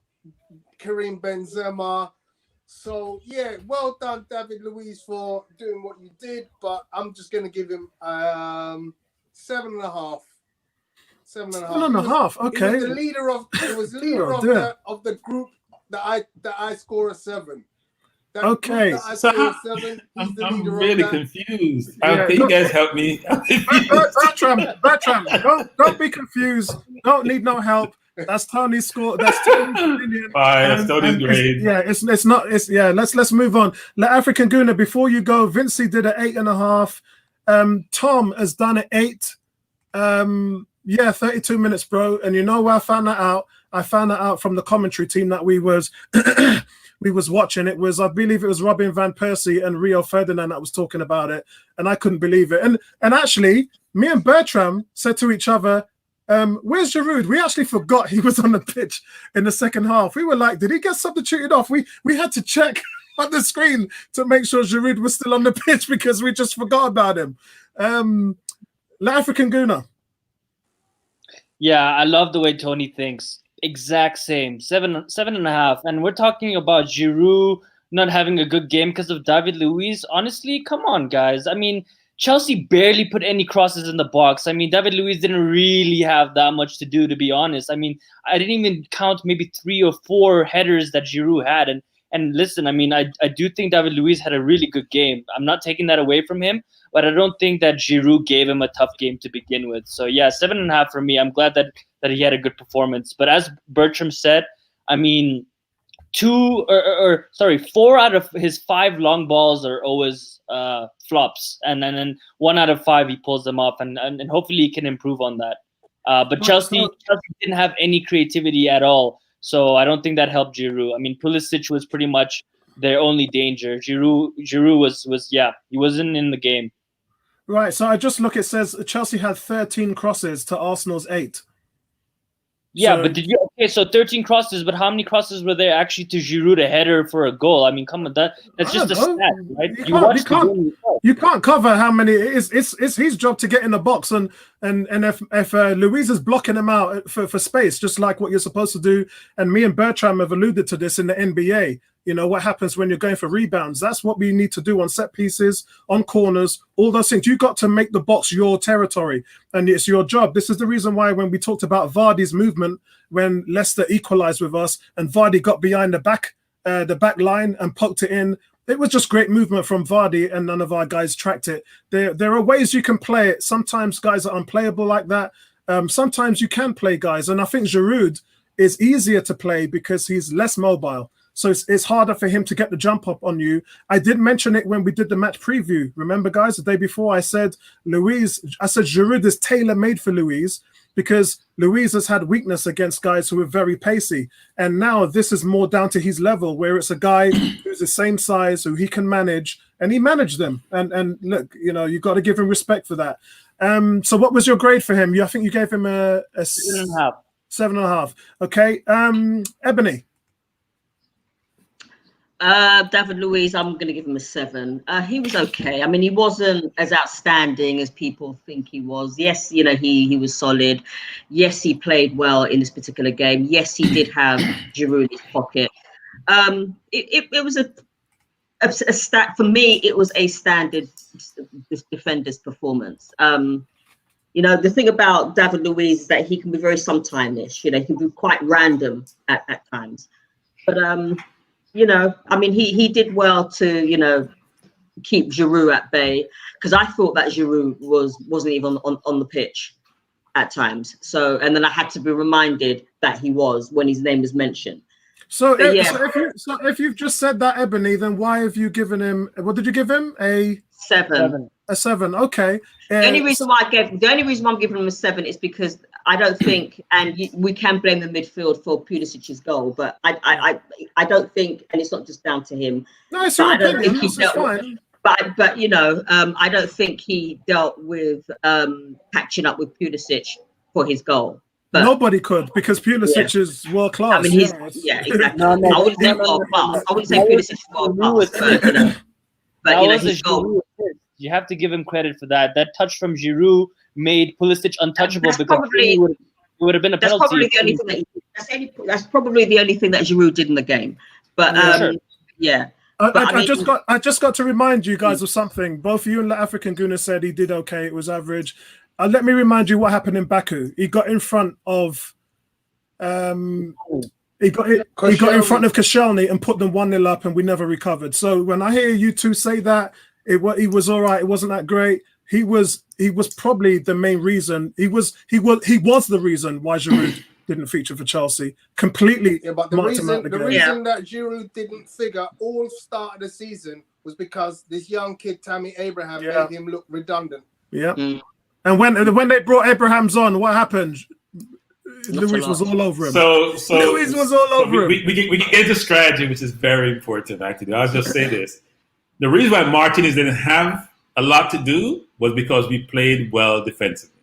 S4: Karim Benzema. So, yeah, well done, David Luiz, for doing what you did. But I'm just going to give him 7.5. 7.5.
S1: 7.5. Okay.
S4: He was the leader of. He was leader of the group that I score a 7.
S1: Okay,
S3: so I'm really confused. Can you guys help me?
S1: Bertram, don't be confused. Don't need no help. That's Tony's score. That's Tony's opinion.
S3: That's Tony's grade.
S1: It's not. Let's move on. The African Guna, before you go, Vincey did an 8.5. Tom has done an 8. 32 minutes, bro. And you know where I found that out? I found that out from the commentary team that we was watching. It was, I believe it was Robin van Persie and Rio Ferdinand that was talking about it, and I couldn't believe it. And actually, me and Bertram said to each other, where's Giroud? We actually forgot he was on the pitch in the second half. We were like, did he get substituted off? We had to check on the screen to make sure Giroud was still on the pitch because we just forgot about him. La African Guna.
S5: Yeah, I love the way Tony thinks. Exact same. 7.5. And we're talking about Giroud not having a good game because of David Luiz. Honestly, come on, guys. I mean, Chelsea barely put any crosses in the box. I mean, David Luiz didn't really have that much to do, to be honest. I mean, I didn't even count maybe 3 or 4 headers that Giroud had. And listen, I mean, I do think David Luiz had a really good game. I'm not taking that away from him, but I don't think that Giroud gave him a tough game to begin with. So yeah, 7.5 for me. I'm glad that he had a good performance. But as Bertram said, I mean, 4 out of his 5 long balls are always flops, and then 1 out of 5 he pulls them off, and hopefully he can improve on that. But Chelsea didn't have any creativity at all, so I don't think that helped Giroud. I mean, Pulisic was pretty much their only danger. Giroud was he wasn't in the game.
S1: Right. So I just look. It says Chelsea had 13 crosses to Arsenal's 8.
S5: Yeah, but so 13 crosses, but how many crosses were there actually to Giroud, a header for a goal? I mean, come on, that's just a stat, right?
S1: You can't cover how many it is. It's his job to get in the box, and if Louise is blocking him out for space, just like what you're supposed to do, and me and Bertram have alluded to this in the NBA. You know, what happens when you're going for rebounds. That's what we need to do on set pieces, on corners, all those things. You've got to make the box your territory, and it's your job. This is the reason why when we talked about Vardy's movement, when Leicester equalized with us, and Vardy got behind the back line and poked it in, it was just great movement from Vardy, and none of our guys tracked it. There are ways you can play it. Sometimes guys are unplayable like that. Sometimes you can play guys, and I think Giroud is easier to play because he's less mobile. So it's harder for him to get the jump up on you. I did mention it when we did the match preview. Remember, guys, the day before I said Giroud is tailor-made for Louise, because Luiz has had weakness against guys who are very pacey. And now this is more down to his level, where it's a guy who's the same size, who he can manage, and he managed them. And look, you got to give him respect for that. So what was your grade for him? I think you gave him a
S5: 7.5.
S1: 7.5. Okay. Ebony.
S2: David Luiz, I'm going to give him a 7. He was okay. I mean, he wasn't as outstanding as people think he was. Yes, he was solid. Yes, he played well in this particular game. Yes, he did have Giroud in his pocket. It was a stat for me. It was a standard defender's performance. The thing about David Luiz is that he can be very sometime-ish. He can be quite random at times, but I mean, he did well to, keep Giroud at bay, because I thought that Giroud wasn't even on the pitch at times. So, and then I had to be reminded that he was when his name was mentioned.
S1: So if you've just said that, Ebony, then why have you given him? What did you give him? A
S2: 7.
S1: A 7. Okay.
S2: The only reason why I'm giving him a 7 is because I don't think, and we can blame the midfield for Pulisic's goal, but I don't think, and it's not just down to him.
S1: No, it's your opinion. It's
S2: fine. But I don't think he dealt with catching up with Pulisic for his goal. But
S1: nobody could, because Pulisic is world class.
S2: I mean, exactly. I wouldn't say world class. I wouldn't say Pulisic is world class. But his goal.
S5: You have to give him credit for that. That touch from Giroud made Pulisic untouchable, because it would have been a penalty.
S2: That's probably the only thing that Giroud did in the game. But yeah.
S1: I just got to remind you guys of something. Both you and the African Guna said he did okay. It was average. Let me remind you what happened in Baku. He got in front of he got in front of Koscielny and put them 1-0 up, and we never recovered. So when I hear you two say that he was all right, it wasn't that great. He was probably the main reason. He was the reason why Giroud didn't feature for Chelsea. Completely.
S4: Yeah, but the reason that Giroud didn't figure all start of the season was because this young kid Tammy Abraham made him look redundant.
S1: Yeah. And when they brought Abrahams on, what happened? Luiz was all over him.
S3: So
S1: Luiz was all over him.
S3: We can get into strategy, which is very important, actually. I'll just say this. The reason why Martinez didn't have a lot to do was because we played well defensively.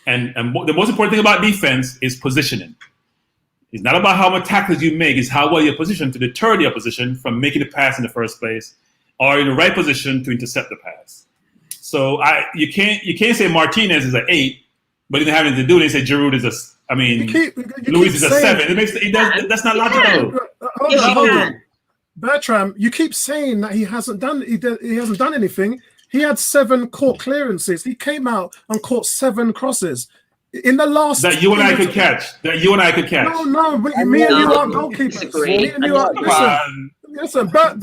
S3: And the most important thing about defense is positioning. It's not about how much tackles you make, it's how well you're positioned to deter the opposition from making the pass in the first place, or in the right position to intercept the pass. So you can't say Martinez is an 8, but he didn't have anything to do. They say Giroud is Luiz is a 7. That's not logical.
S1: Hold on. Bertram, you keep saying that he hasn't done anything. He had 7 caught clearances. He came out and caught 7 crosses in the last.
S3: That you and I could catch.
S1: No. Me and you aren't goalkeepers. Me and you aren't. Listen. Bert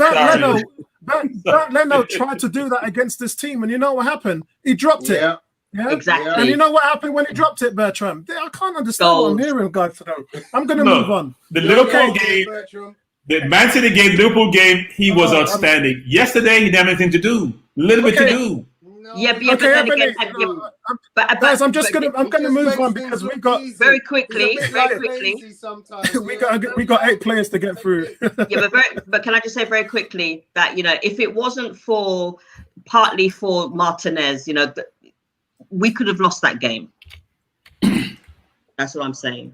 S1: Leno tried to do that against this team, and you know what happened? He dropped it. Yeah,
S2: exactly.
S1: And you know what happened when he dropped it, Bertram? I can't understand what I'm hearing, guys. I'm going to move on.
S3: The Liverpool game. The Man City game, Liverpool game, he was outstanding. Yesterday, he didn't have anything to do. A little bit to do.
S1: Guys, I'm gonna move on because we got
S2: very quickly.
S1: we got 8 players to get through.
S2: but can I just say very quickly that if it wasn't partly for Martinez, we could have lost that game. That's what I'm saying.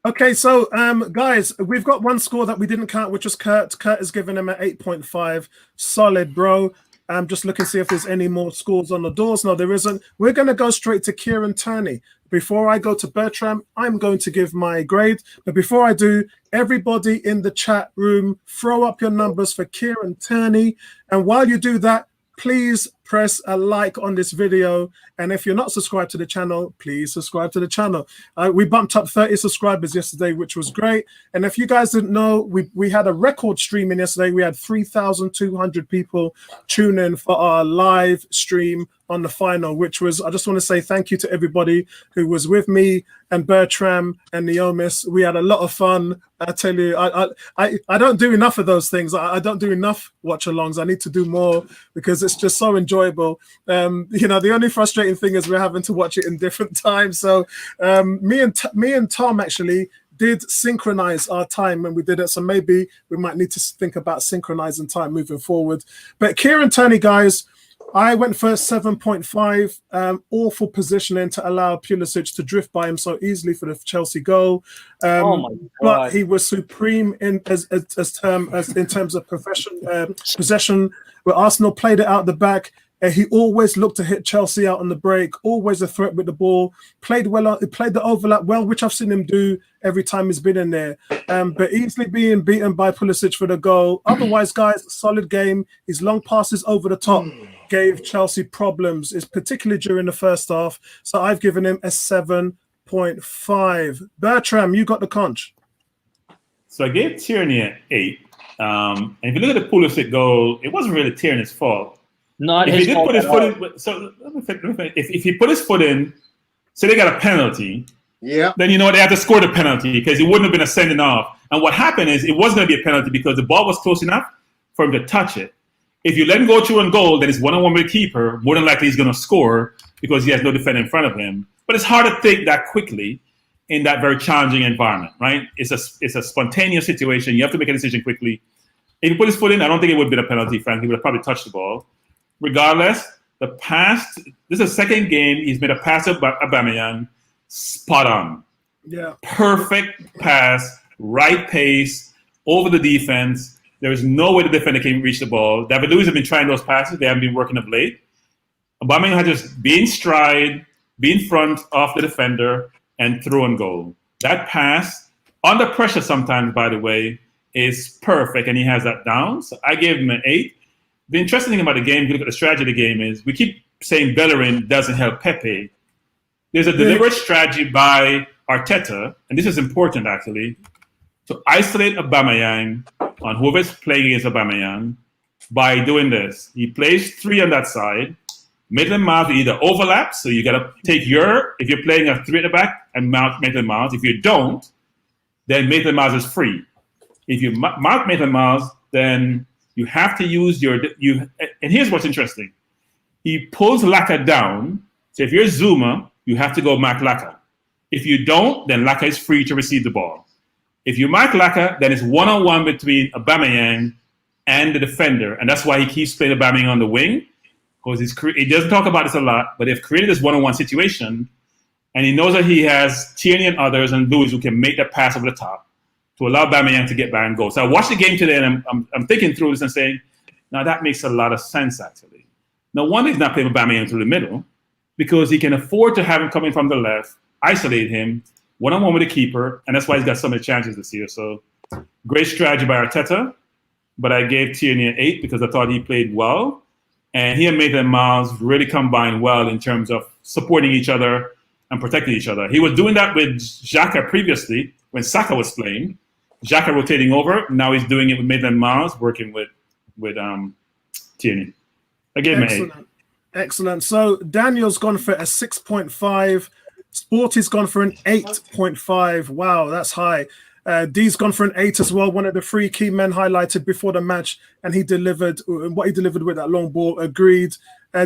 S1: Okay, so guys, we've got one score that we didn't count, which was Kurt. Kurt has given him an 8.5. Solid, bro. I'm just looking to see if there's any more scores on the doors. No, there isn't. We're going to go straight to Kieran Turney. Before I go to Bertram, I'm going to give my grade. But before I do, everybody in the chat room, throw up your numbers for Kieran Turney. And while you do that, please press a like on this video. And if you're not subscribed to the channel, please subscribe to the channel. We bumped up 30 subscribers yesterday, which was great. And if you guys didn't know, we had a record streaming yesterday. We had 3,200 people tune in for our live stream on the final, which was, I just want to say thank you to everybody who was with me and Bertram and Neomis. We had a lot of fun. I tell you, I don't do enough of those things. I don't do enough watch-alongs. I need to do more because it's just so enjoyable. You know, the only frustrating thing is we're having to watch it in different times. So me and Tom actually did synchronize our time when we did it. So maybe we might need to think about synchronizing time moving forward. But Kieran Tierney, guys, I went first 7.5, awful positioning to allow Pulisic to drift by him so easily for the Chelsea goal.
S5: Oh my God.
S1: But he was supreme in terms of possession, where Arsenal played it out the back. He always looked to hit Chelsea out on the break, always a threat with the ball, played well, played the overlap well, which I've seen him do every time he's been in there. But easily being beaten by Pulisic for the goal. Otherwise, guys, solid game. His long passes over the top gave Chelsea problems, particularly during the first half. So I've given him a 7.5. Bertram, you got the conch.
S3: So I gave Tierney an 8. And if you look at the Pulisic goal, it wasn't really Tierney's fault.
S5: Not
S3: if
S5: his
S3: he did
S5: fault
S3: put his
S5: at
S3: foot
S5: all.
S3: in, so let me think. If he put his foot in, so they got a penalty.
S4: Yeah.
S3: Then you know they had to score the penalty because it wouldn't have been a sending off. And what happened is it wasn't going to be a penalty because the ball was close enough for him to touch it. If you let him go through and goal, then it's 1-on-1 with the keeper. More than likely he's going to score because he has no defender in front of him. But it's hard to think that quickly in that very challenging environment, right? It's a spontaneous situation. You have to make a decision quickly. If he put his foot in, I don't think it would have been a penalty, frankly. He would have probably touched the ball. Regardless, the pass, this is the second game he's made a pass to Aubameyang, spot on.
S1: Yeah.
S3: Perfect pass, right pace, over the defense. There is no way the defender can reach the ball. David Luiz have been trying those passes. They haven't been working of late. Aubameyang had just be in stride, be in front of the defender, and throw and goal. That pass, under pressure sometimes, by the way, is perfect, and he has that down. So I gave him an 8. The interesting thing about the game, if you look at the strategy of the game, is we keep saying Bellerin doesn't help Pepe. There's a deliberate strategy by Arteta, and this is important actually, to isolate Aubameyang on whoever's playing against Aubameyang by doing this. He plays 3 on that side. Maitland-Niles either overlap, so you got to take if you're playing a 3 at the back and mount Maitland-Niles. If you don't, then Maitland-Niles is free. If you mount Maitland-Niles, then you have to use and here's what's interesting. He pulls Laka down. So if you're Zuma, you have to go mark Laka. If you don't, then Laka is free to receive the ball. If you mark Laka, then it's 1-on-1 between Aubameyang and the defender. And that's why he keeps playing Aubameyang on the wing. Because he doesn't talk about this a lot, but they've created this 1-on-1 situation. And he knows that he has Tierney and others and Louise who can make that pass over the top to allow Aubameyang to get back and go. So I watched the game today, and I'm thinking through this and saying, now that makes a lot of sense, actually. No wonder he's not playing Aubameyang through the middle, because he can afford to have him coming from the left, isolate him, 1-on-1 with the keeper, and that's why he's got so many chances this year. So great strategy by Arteta, but I gave Tierney an 8 because I thought he played well, and he and Maitland-Niles really combined well in terms of supporting each other and protecting each other. He was doing that with Xhaka previously when Saka was playing. Xhaka rotating over. Now he's doing it with Maitland-Niles, working with Tierney. I gave him an 8.
S1: Excellent. So Daniel's gone for a 6.5. Sporty's gone for an 8.5. Wow, that's high. D's gone for an 8 as well. One of the 3 key men highlighted before the match, and he delivered what he delivered with that long ball. Agreed.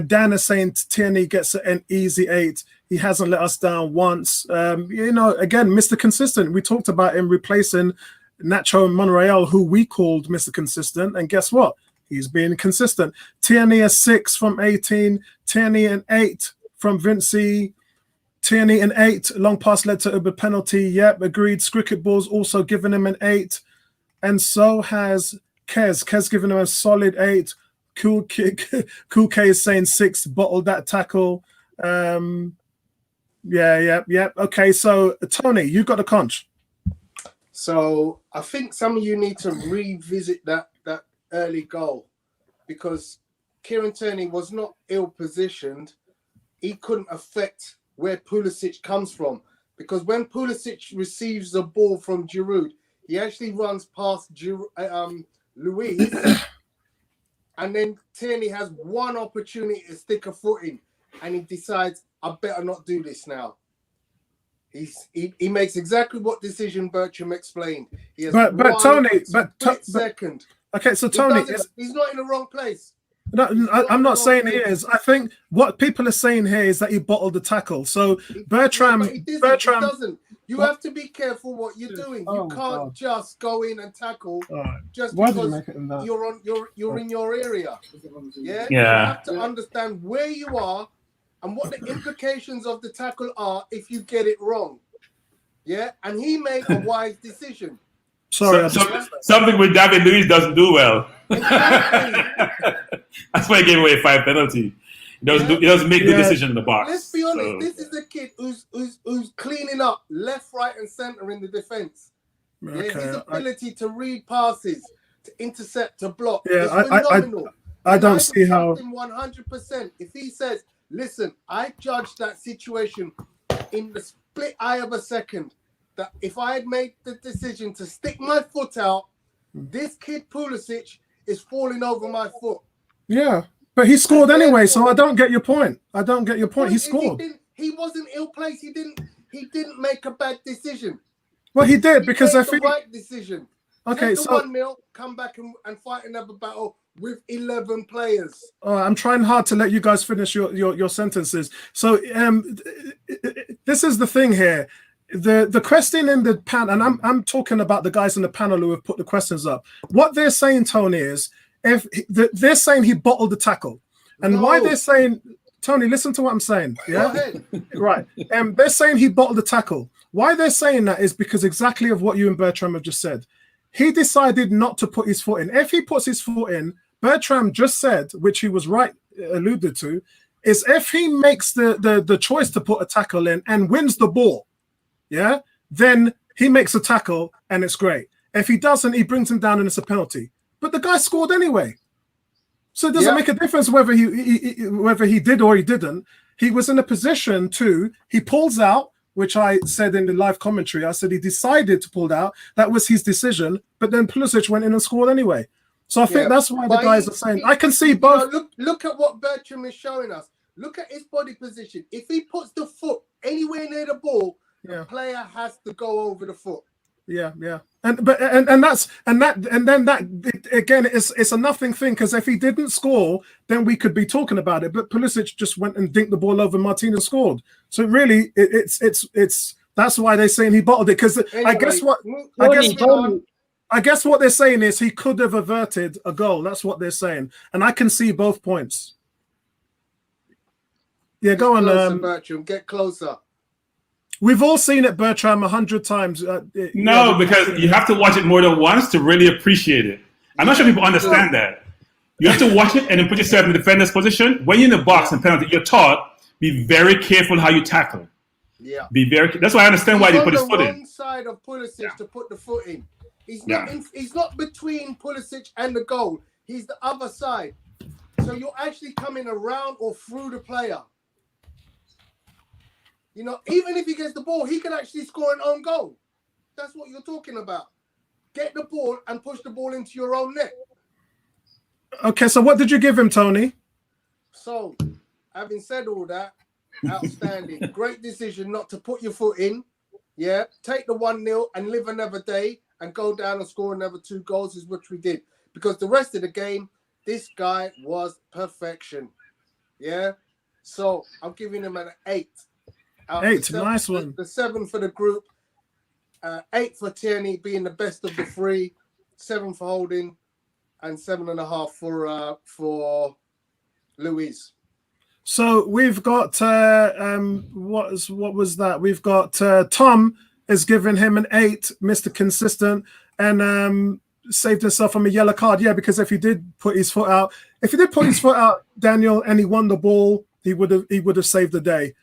S1: Dan is saying Tierney gets an easy 8. He hasn't let us down once. You know, again, Mr. Consistent. We talked about him replacing Nacho Monreal, who we called Mr. Consistent, and guess what? He's being consistent. Tierney a 6 from 18. Tierney an 8 from Vinci. Tierney an 8. Long pass led to a penalty. Yep, agreed. Cricket Balls also given him an 8. And so has Kez. Kez given him a solid 8. Cool K is saying 6. Bottled that tackle. Yeah. Okay, so Tony, you got the conch.
S4: So I think some of you need to revisit that early goal, because Kieran Tierney was not ill-positioned, he couldn't affect where Pulisic comes from. Because when Pulisic receives the ball from Giroud, he actually runs past Louise, and then Tierney has one opportunity to stick a foot in, and he decides, I better not do this now. He makes exactly what decision Bertram explained. He has
S1: but Tony,
S4: second.
S1: Okay, so Tony,
S4: he's not in the wrong place.
S1: No, I'm not saying he is. I think what people are saying here is that he bottled the tackle. So Bertram,
S4: He doesn't. You have to be careful what you're doing. You can't just go in and tackle just because you're in your area. Yeah. You have to understand where you are and what the implications of the tackle are if you get it wrong. Yeah, and he made a wise decision.
S1: Sorry,
S3: something with David Luiz doesn't do well.
S4: Exactly.
S3: That's why he gave away a 5 penalty. He doesn't make the decision in the box.
S4: Let's be honest. This is a kid who's cleaning up left, right, and center in the defense. Okay, yeah, his ability to read passes, to intercept, to block is phenomenal.
S1: I don't see how.
S4: 100%. If he says, "Listen, I judged that situation in the split eye of a second. That if I had made the decision to stick my foot out, this kid Pulisic is falling over my foot."
S1: Yeah, but he scored anyway, so I don't get your point. He scored.
S4: He wasn't ill-placed. He didn't make a bad decision.
S1: Well, he did because I think
S4: the right decision.
S1: Okay,
S4: take the 1-0, come back and fight another battle with 11 players.
S1: I'm trying hard to let you guys finish your sentences. So this is the thing here. The question in the panel, and I'm talking about the guys in the panel who have put the questions up. What they're saying, Tony, is they're saying he bottled the tackle, and why they're saying, Tony, listen to what I'm saying. Yeah,
S4: go ahead.
S1: Right. They're saying he bottled the tackle. Why they're saying that is because exactly of what you and Bertram have just said. He decided not to put his foot in. If he puts his foot in, Bertram just said, which he was right alluded to, is if he makes the choice to put a tackle in and wins the ball. Yeah, then he makes a tackle and it's great. If he doesn't, he brings him down and it's a penalty. But the guy scored anyway, so it doesn't make a difference whether he did or he didn't. He was in a position to. He pulls out, which I said in the live commentary. I said he decided to pull out. That was his decision. But then Pulisic went in and scored anyway. So I think that's why the guys are saying. I can see both.
S4: Look at what Bertram is showing us. Look at his body position. If he puts the foot anywhere near the ball, the player has to go over the foot.
S1: Yeah. And then again, it's a nothing thing because if he didn't score, then we could be talking about it. But Pulisic just went and dinked the ball over Martin and scored. So really, it's that's why they're saying he bottled it. Because
S4: anyway,
S1: I guess what they're saying is he could have averted a goal. That's what they're saying, and I can see both points. Yeah, go on,
S4: Bertram. Get closer.
S1: We've all seen it, Bertram, 100 times.
S3: No, because you have to watch it more than once to really appreciate it. I'm not sure people understand that. You have to watch it and then put yourself in the defender's position. When you're in the box and penalty, you're taught, be very careful how you tackle.
S4: Yeah.
S3: That's why I understand why they put his foot in.
S4: He's on the wrong side of Pulisic to put the foot in. He's not between Pulisic and the goal. He's the other side. So you're actually coming around or through the player. You know, even if he gets the ball, he can actually score an own goal. That's what you're talking about. Get the ball and push the ball into your own net.
S1: Okay, so what did you give him, Tony?
S4: So, having said all that, outstanding. Great decision not to put your foot in. Yeah, take the 1-0 and live another day and go down and score another 2 goals is what we did. Because the rest of the game, this guy was perfection. Yeah, so I'm giving him an 8.
S1: 8, nice one.
S4: The 7 for the group, 8 for Tierney being the best of the 3, 7 for Holden, and 7.5 for Louise.
S1: So we've got what was that? We've got Tom is giving him an 8, Mr. Consistent, and saved himself from a yellow card. Yeah, because if he did put his foot out, Daniel, and he won the ball, he would have saved the day.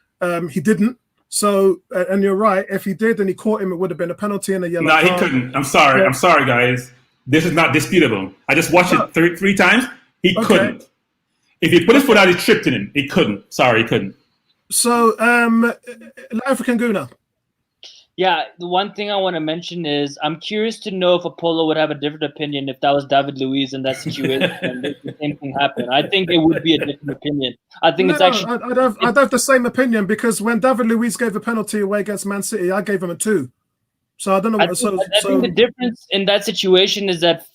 S1: He didn't. So, and you're right. If he did and he caught him, it would have been a penalty and a yellow card.
S3: No, he couldn't. I'm sorry.
S1: Yeah.
S3: I'm sorry, guys. This is not disputable. I just watched it three times. He couldn't. If he put his foot out, he tripped in him. He couldn't. Sorry, he couldn't.
S1: So, African Guna.
S5: Yeah, the one thing I want to mention is I'm curious to know if Apollo would have a different opinion if that was David Luiz in that situation and if the same thing happened. I think it would be a different opinion. I think it's actually...
S1: I'd have the same opinion because when David Luiz gave a penalty away against Man City, I gave him a 2. So I don't know. I think
S5: the difference in that situation is that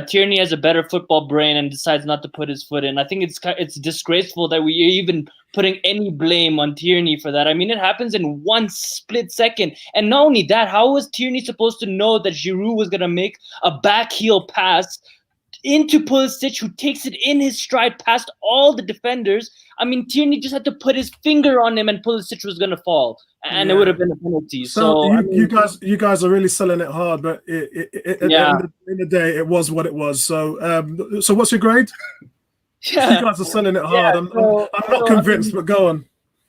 S5: Tierney has a better football brain and decides not to put his foot in. I think it's disgraceful that we're even putting any blame on Tierney for that. I mean, it happens in one split second. And not only that, how was Tierney supposed to know that Giroud was going to make a back heel pass into Pulisic, who takes it in his stride past all the defenders? I mean, Tierney just had to put his finger on him and Pulisic was going to it would have been a penalty. So
S1: you guys are really selling it hard, but at the end of the day, it was what it was. So so what's your grade?
S5: Yeah.
S1: You guys are selling it hard. I'm not convinced, but go on.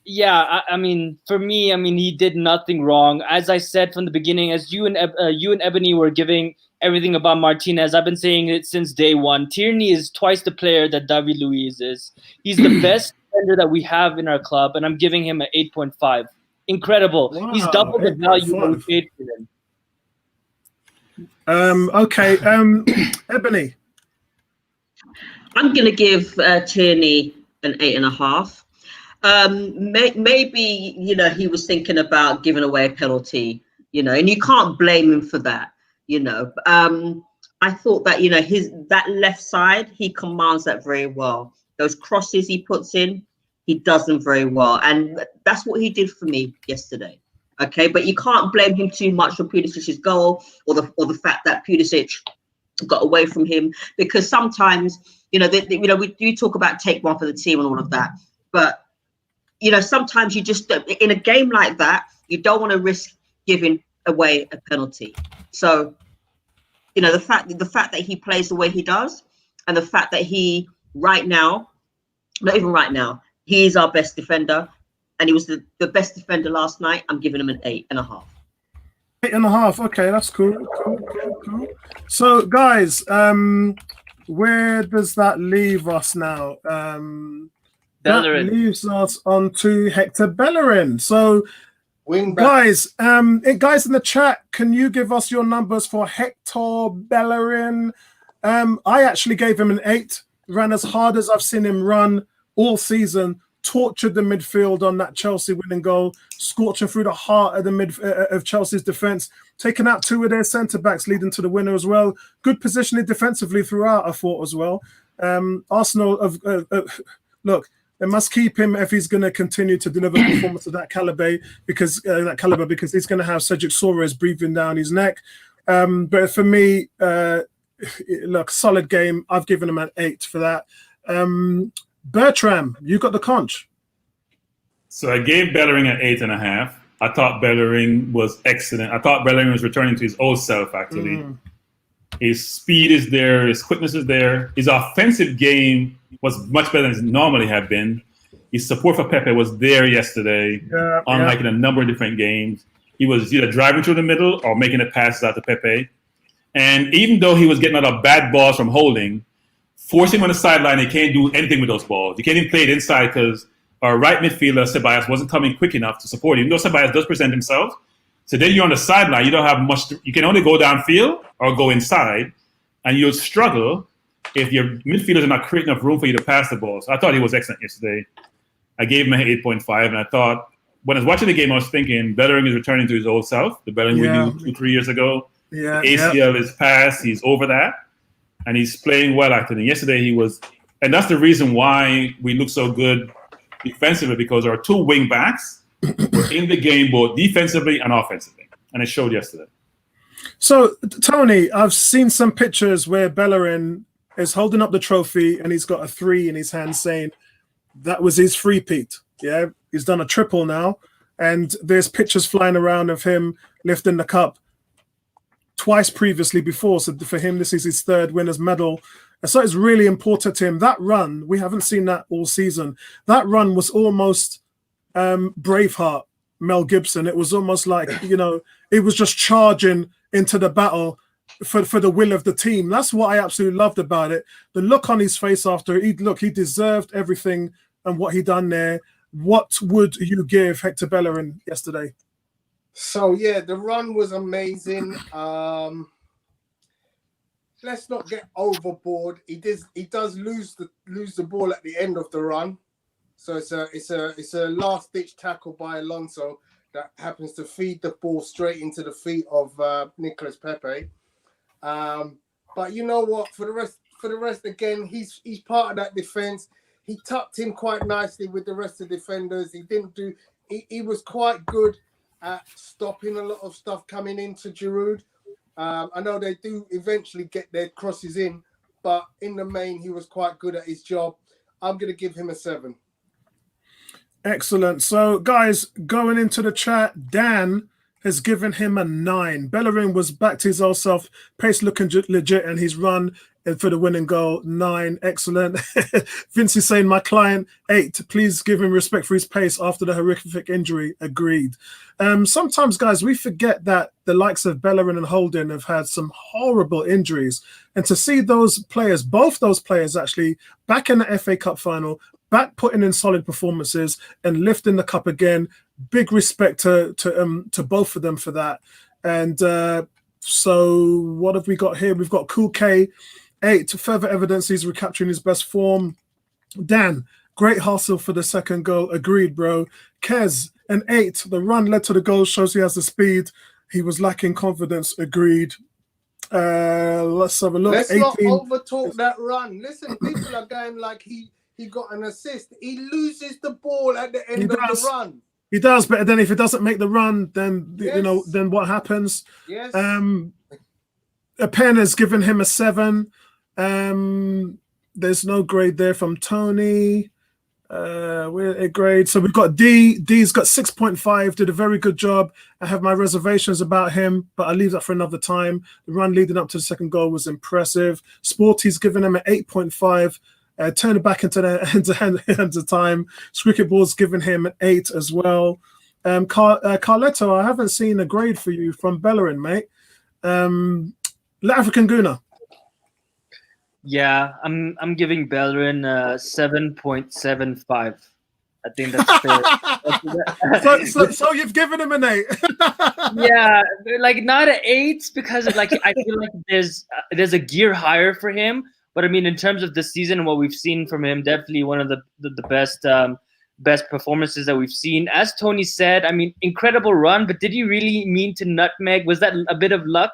S5: Yeah, I mean, for me, he did nothing wrong. As I said from the beginning, as you and Ebony were giving everything about Martinez, I've been saying it since day one. Tierney is twice the player that David Luiz is. He's the best defender that we have in our club, and I'm giving him an 8.5. Incredible. Wow, he's double the value that we paid for him.
S1: Okay. Ebony.
S2: I'm going to give Tierney an 8.5. Maybe, he was thinking about giving away a penalty, and you can't blame him for that, I thought that, that left side, he commands that very well. Those crosses he puts in, he does them very well. And that's what he did for me yesterday. Okay, but you can't blame him too much for Pulisic's goal or the fact that Pulisic got away from him, because sometimes, we do talk about take one for the team and all of that. But, sometimes you just, in a game like that, you don't want to risk giving away a penalty. So, the fact that he plays the way he does, and the fact that he he is our best defender, and he was the best defender last night. I'm giving him an 8.5.
S1: 8.5. Okay, that's cool. So, guys, where does that leave us now?
S5: Bellerin.
S1: That leaves us on to Hector Bellerin. So,
S4: wing back.
S1: Guys in the chat, can you give us your numbers for Hector Bellerin? I actually gave him an 8. Ran as hard as I've seen him run all season. Tortured the midfield on that Chelsea winning goal, scorching through the heart of of Chelsea's defense, taking out 2 of their centre backs, leading to the winner as well. Good positioning defensively throughout, I thought as well. Arsenal look. They must keep him if he's going to continue to deliver performance of that caliber, because he's going to have Cedric Soares breathing down his neck. But for me, look, solid game. I've given him an 8 for that. Bertram, you got the conch.
S3: So I gave Bellerin an 8.5. I thought Bellerin was excellent. I thought Bellerin was returning to his old self, actually. His speed is there. His quickness is there. His offensive game was much better than it normally had been. His support for Pepe was there yesterday, unlike in a number of different games. He was either driving through the middle or making the passes out to Pepe. And even though he was getting a lot of bad balls from Holding, forcing him on the sideline, he can't do anything with those balls. You can't even play it inside because our right midfielder, Ceballos, wasn't coming quick enough to support him. Even though Ceballos does present himself. So then you're on the sideline. You don't have much. You can only go downfield or go inside. And you'll struggle if your midfielders are not creating enough room for you to pass the ball. So I thought he was excellent yesterday. I gave him an 8.5. And I thought, when I was watching the game, I was thinking Bellerin is returning to his old self. The Bellerin we knew 2-3 years ago.
S1: Yeah,
S3: ACL is past. He's over that. And he's playing well, actually. Yesterday he was, and that's the reason why we look so good defensively, because our 2 wing backs were in the game both defensively and offensively, and it showed yesterday. So,
S1: Tony, I've seen some pictures where Bellerin is holding up the trophy and he's got a 3 in his hand, saying that was his three-peat. Yeah, he's done a triple now, and there's pictures flying around of him lifting the cup twice previously before. So for him, this is his 3rd winner's medal. And so it's really important to him. That run, we haven't seen that all season. That run was almost Braveheart, Mel Gibson. It was almost like, it was just charging into the battle for the will of the team. That's what I absolutely loved about it. The look on his face after he deserved everything and what he done there. What would you give Hector Bellerin yesterday?
S4: So yeah, the run was amazing. Let's not get overboard. He does lose the ball at the end of the run. So it's a last ditch tackle by Alonso that happens to feed the ball straight into the feet of Nicolas Pepe. But you know what? For the rest again, he's part of that defense. He tucked in quite nicely with the rest of the defenders. He was quite good at stopping a lot of stuff coming into Giroud. I know they do eventually get their crosses in, but in the main, he was quite good at his job. I'm going to give him a 7.
S1: Excellent. So, guys, going into the chat, Dan has given him a 9. Bellerin was back to his old self, pace looking legit, and he's run for the winning goal. 9. Excellent. Vince is saying, my client, 8. Please give him respect for his pace after the horrific injury. Agreed. Sometimes, guys, we forget that the likes of Bellerin and Holden have had some horrible injuries. And to see those players, both those players actually, back in the FA Cup final, back putting in solid performances and lifting the cup again, big respect to both of them for that. And so what have we got here? We've got Cool K, 8. Further evidence he's recapturing his best form. Dan, great hustle for the second goal. Agreed, bro. Kez, an 8. The run led to the goal, shows he has the speed. He was lacking confidence. Agreed. Let's have a look.
S4: Let's
S1: 18.
S4: not overtalk that run. Listen, people are going like he got an assist. He loses the ball at the end of the run.
S1: He does, but then if he doesn't make the run, then
S4: Yes.
S1: then what happens?
S4: Yes.
S1: A pen has given him a 7. There's no grade there from Tony. We're a grade. So we've got D. D's got 6.5. Did a very good job. I have my reservations about him, but I'll leave that for another time. The run leading up to the second goal was impressive. Sporty's given him an 8.5. Turn it back into the end of time. Cricket Ball's given him an 8 as well. Carletto, I haven't seen a grade for you from Bellerin, mate. African Guna.
S5: Yeah, I'm giving Bellerin 7.75. I think that's fair.
S1: so you've given him an 8.
S5: Yeah, like not an 8 because I feel like there's a gear higher for him. But I mean, in terms of this season and what we've seen from him, definitely one of the best performances that we've seen. As Tony said, I mean, incredible run, but did he really mean to nutmeg? Was that a bit of luck?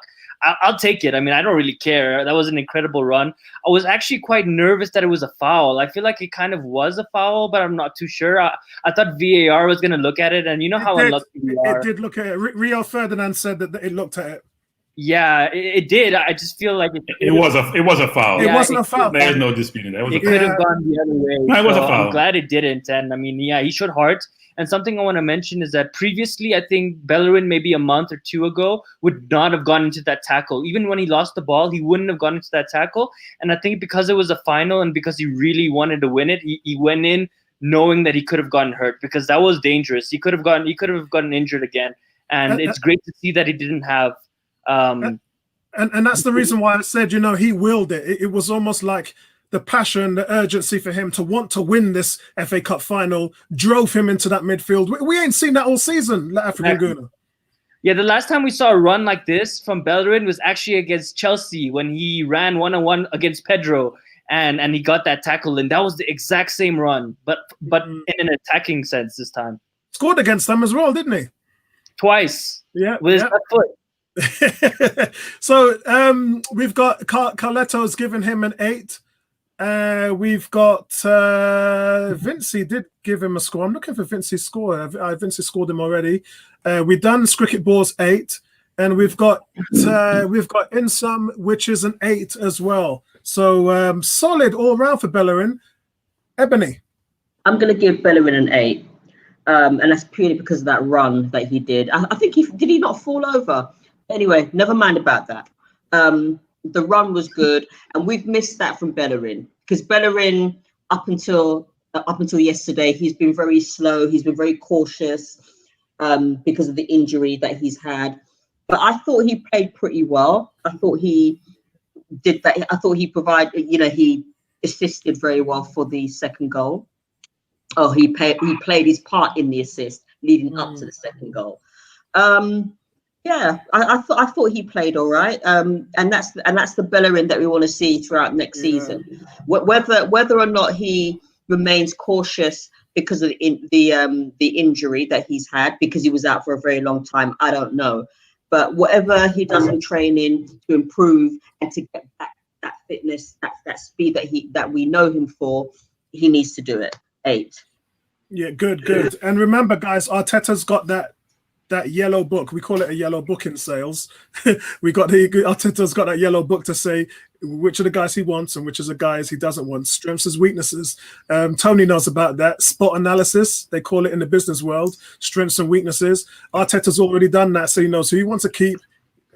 S5: I'll take it. I mean, I don't really care. That was an incredible run. I was actually quite nervous that it was a foul. I feel like it kind of was a foul, but I'm not too sure. I thought VAR was going to look at it, and you know how unlucky we are.
S1: It did look at it. Rio Ferdinand said that it looked at it.
S5: Yeah, it did. I just feel like
S3: it was a foul.
S1: It wasn't a foul.
S3: There's no disputing that.
S5: It could have gone the other way.
S3: No, it was a foul.
S5: I'm glad it didn't. And I mean, yeah, he showed heart. And something I want to mention is that previously, I think Bellerin maybe a month or 2 ago would not have gone into that tackle. Even when he lost the ball, he wouldn't have gone into that tackle. And I think because it was a final and because he really wanted to win it, he went in knowing that he could have gotten hurt because that was dangerous. He could have gotten injured again. And it's great to see that he didn't have.
S1: And that's the reason why I said, he willed it. It was almost like the passion, the urgency for him to want to win this FA Cup final drove him into that midfield. We ain't seen that all season, African Guna.
S5: Yeah, the last time we saw a run like this from Bellerin was actually against Chelsea when he ran 1-on-1 against Pedro and he got that tackle, and that was the exact same run, but in an attacking sense this time. Scored
S1: against them as well, didn't he?
S5: Twice.
S1: Yeah.
S5: With his left foot.
S1: So we've got Carletto's given him an 8. We've got Vincey did give him a score. I'm looking for Vincey's score. Vincey scored him already. We've done Cricket Ball's 8, and we've got Insum, which is an 8 as well. So solid all round for Bellerin. Ebony.
S2: I'm going to give Bellerin an 8, and that's purely because of that run that he did. I think did he not fall over? Anyway, never mind about that. The run was good, and we've missed that from Bellerin because Bellerin, up until yesterday, he's been very slow. He's been very cautious because of the injury that he's had. but I thought he played pretty well. I thought he did that. I thought he provided, he assisted very well for the second goal. Oh, he played his part in the assist leading up to the second goal. Yeah, I thought he played all right. And that's the Bellerin that we want to see throughout next season. Whether or not he remains cautious because of the injury that he's had, because he was out for a very long time, I don't know. But whatever he does in training to improve and to get that fitness, that speed that we know him for, he needs to do it. 8.
S1: Yeah, good. And remember, guys, Arteta's got that yellow book. We call it a yellow book in sales. Arteta's got that yellow book to say which are the guys he wants and which are the guys he doesn't want. Strengths and weaknesses. Tony knows about that. Spot analysis, they call it in the business world. Strengths and weaknesses. Arteta's already done that, so he knows who he wants to keep,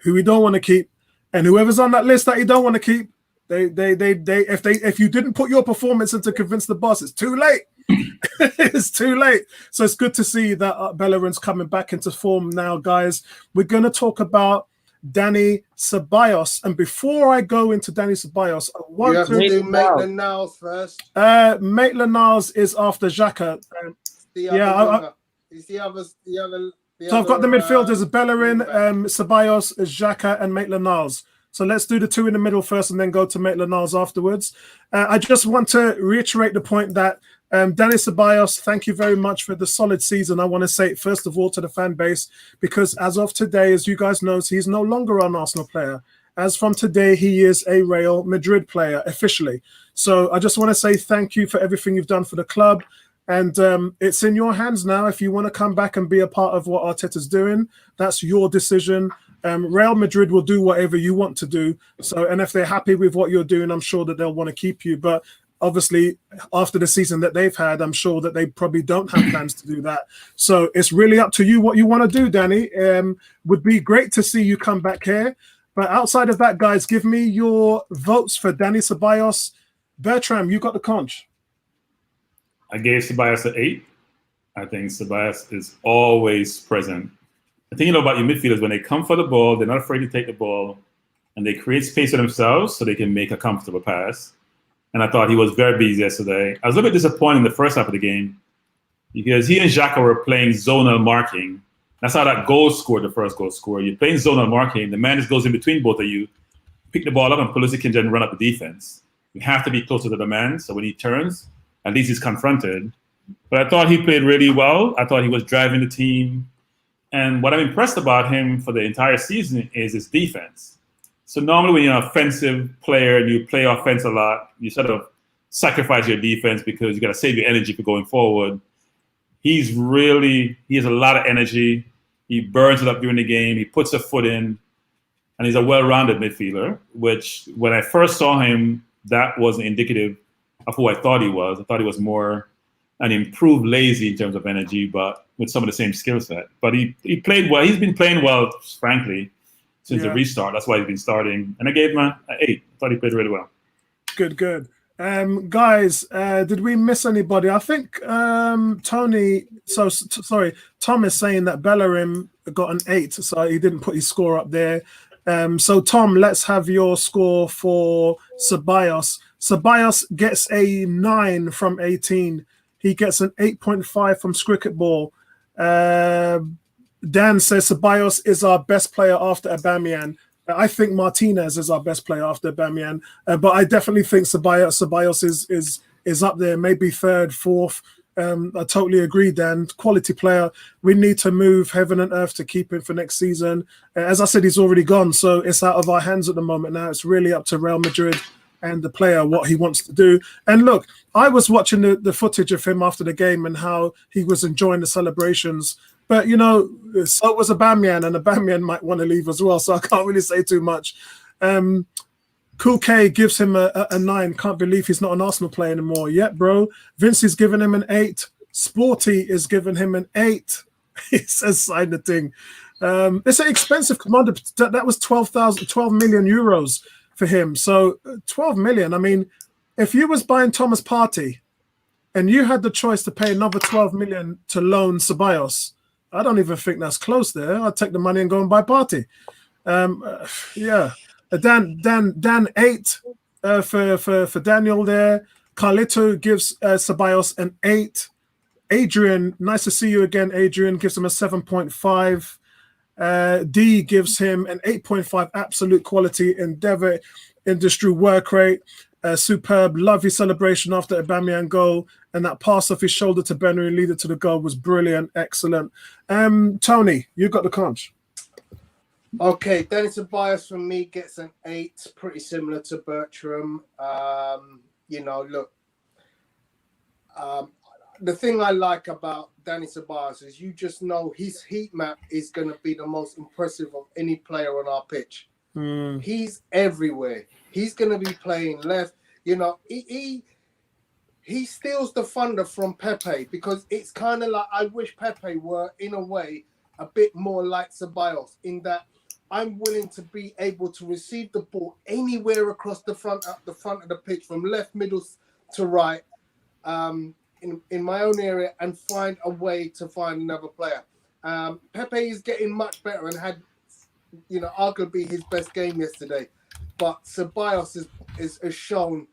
S1: who he don't want to keep, and whoever's on that list that he don't want to keep. If you didn't put your performance in to convince the boss, it's too late. It's too late. So it's good to see that Bellerin's coming back into form now, guys. We're going to talk about Dani Ceballos. And before I go into Dani Ceballos, I want to
S4: do Maitland-Niles first.
S1: Maitland-Niles is after Xhaka.
S4: He's the other.
S1: So I've got the midfielders: Bellerin, Ceballos, Xhaka, and Maitland-Niles. So let's do the two in the middle first and then go to Maitland-Niles afterwards. I just want to reiterate the point that Dani Ceballos, thank you very much for the solid season. I want to say it first of all to the fan base, because as of today, as you guys know, he's no longer an Arsenal player. As from today, he is a Real Madrid player officially. So I just want to say thank you for everything you've done for the club. And it's in your hands now. If you want to come back and be a part of what Arteta's doing, that's your decision. Real Madrid will do whatever you want to do. So, and if they're happy with what you're doing, I'm sure that they'll want to keep you. But obviously, after the season that they've had, I'm sure that they probably don't have plans to do that. So it's really up to you what you want to do, Danny. Would be great to see you come back here. But outside of that, guys, give me your votes for Dani Ceballos. Bertram, you got the conch.
S3: I gave Tobias an 8. I think Tobias is always present. The thing about your midfielders, when they come for the ball, they're not afraid to take the ball, and they create space for themselves so they can make a comfortable pass. And I thought he was very busy yesterday. I was a little bit disappointed in the first half of the game because he and Xhaka were playing zonal marking. That's how that goal scored, the first goal scored. You're playing zonal marking. The man just goes in between both of you, pick the ball up, and Pulisic can then run up the defense. You have to be closer to the man, so when he turns, at least he's confronted. But I thought he played really well. I thought he was driving the team. And what I'm impressed about him for the entire season is his defense. So normally when you're an offensive player and you play offense a lot, you sort of sacrifice your defense because you got to save your energy for going forward. He has a lot of energy. He burns it up during the game. He puts a foot in. And he's a well-rounded midfielder, which when I first saw him, that wasn't indicative of who I thought he was. I thought he was more an improved lazy in terms of energy, but with some of the same skill set. But he played well. He's been playing well, frankly, since the restart. That's why he's been starting. And I gave him an 8. I thought he played really well.
S1: Good. Guys, did we miss anybody? I think Tony, Tom is saying that Bellerin got an 8, so he didn't put his score up there. So Tom, let's have your score for Ceballos. Ceballos gets a 9 from 18. He gets an 8.5 from Cricket Ball. Dan says Ceballos is our best player after Aubameyang. I think Martinez is our best player after Aubameyang, but I definitely think Ceballos is up there, maybe 3rd, 4th. I totally agree, Dan. Quality player. We need to move heaven and earth to keep him for next season. As I said, he's already gone, so it's out of our hands at the moment now. It's really up to Real Madrid and the player what he wants to do. And look, I was watching the footage of him after the game and how he was enjoying the celebrations. But, you know, so was Aubameyang, and Aubameyang might want to leave as well, so I can't really say too much. Cool K gives him a 9. Can't believe he's not an Arsenal player anymore. Yep, bro. Vince is giving him an 8. Sporty is giving him an 8. He says, sign the thing. It's an expensive commander. That was 12 million euros for him. So 12 million. I mean, if you was buying Thomas Partey and you had the choice to pay another 12 million to loan Ceballos, I don't even think that's close there. I'll take the money and go and buy Party. Yeah. Dan 8 for Daniel there. Carlito gives Ceballos an 8. Adrian, nice to see you again. Adrian gives him a 7.5. D gives him an 8.5. Absolute quality, endeavor, industry work rate. Superb, lovely celebration after Aubameyang goal, and that pass off his shoulder to Bellerin leading to the goal was brilliant, excellent. Tony, you got the conch.
S4: Okay, Dennis Tobias from me gets an 8, pretty similar to Bertram. Look, the thing I like about Danny Ceballos is you just know his heat map is going to be the most impressive of any player on our pitch. He's everywhere. He's going to be playing left. He steals the thunder from Pepe, because it's kind of like, I wish Pepe were, in a way, a bit more like Ceballos, in that I'm willing to be able to receive the ball anywhere across the front of the pitch, from left, middle to right, in my own area, and find a way to find another player. Pepe is getting much better and had, arguably his best game yesterday. But Ceballos has shown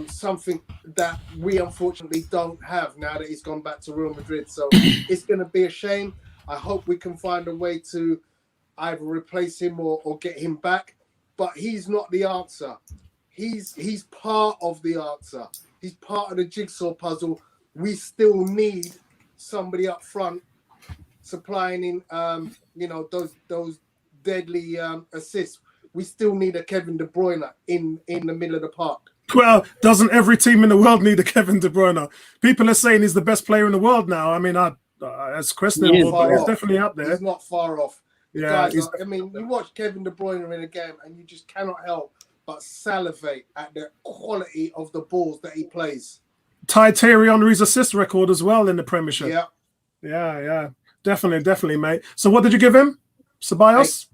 S4: something that we unfortunately don't have now that he's gone back to Real Madrid. So it's going to be a shame. I hope we can find a way to either replace him or get him back. But he's not the answer. He's part of the answer. He's part of the jigsaw puzzle. We still need somebody up front supplying in, those deadly assists. We still need a Kevin De Bruyne in the middle of the park.
S1: Well, doesn't every team in the world need a Kevin De Bruyne? People are saying he's the best player in the world now. I mean, it's questionable, but he's definitely up there.
S4: He's not far off.
S1: Yeah,
S4: you watch Kevin De Bruyne in a game and you just cannot help but salivate at the quality of the balls that he plays.
S1: Tied Thierry Henry's assist record as well in the Premiership.
S4: Yeah.
S1: Definitely, mate. So what did you give him? Ceballos?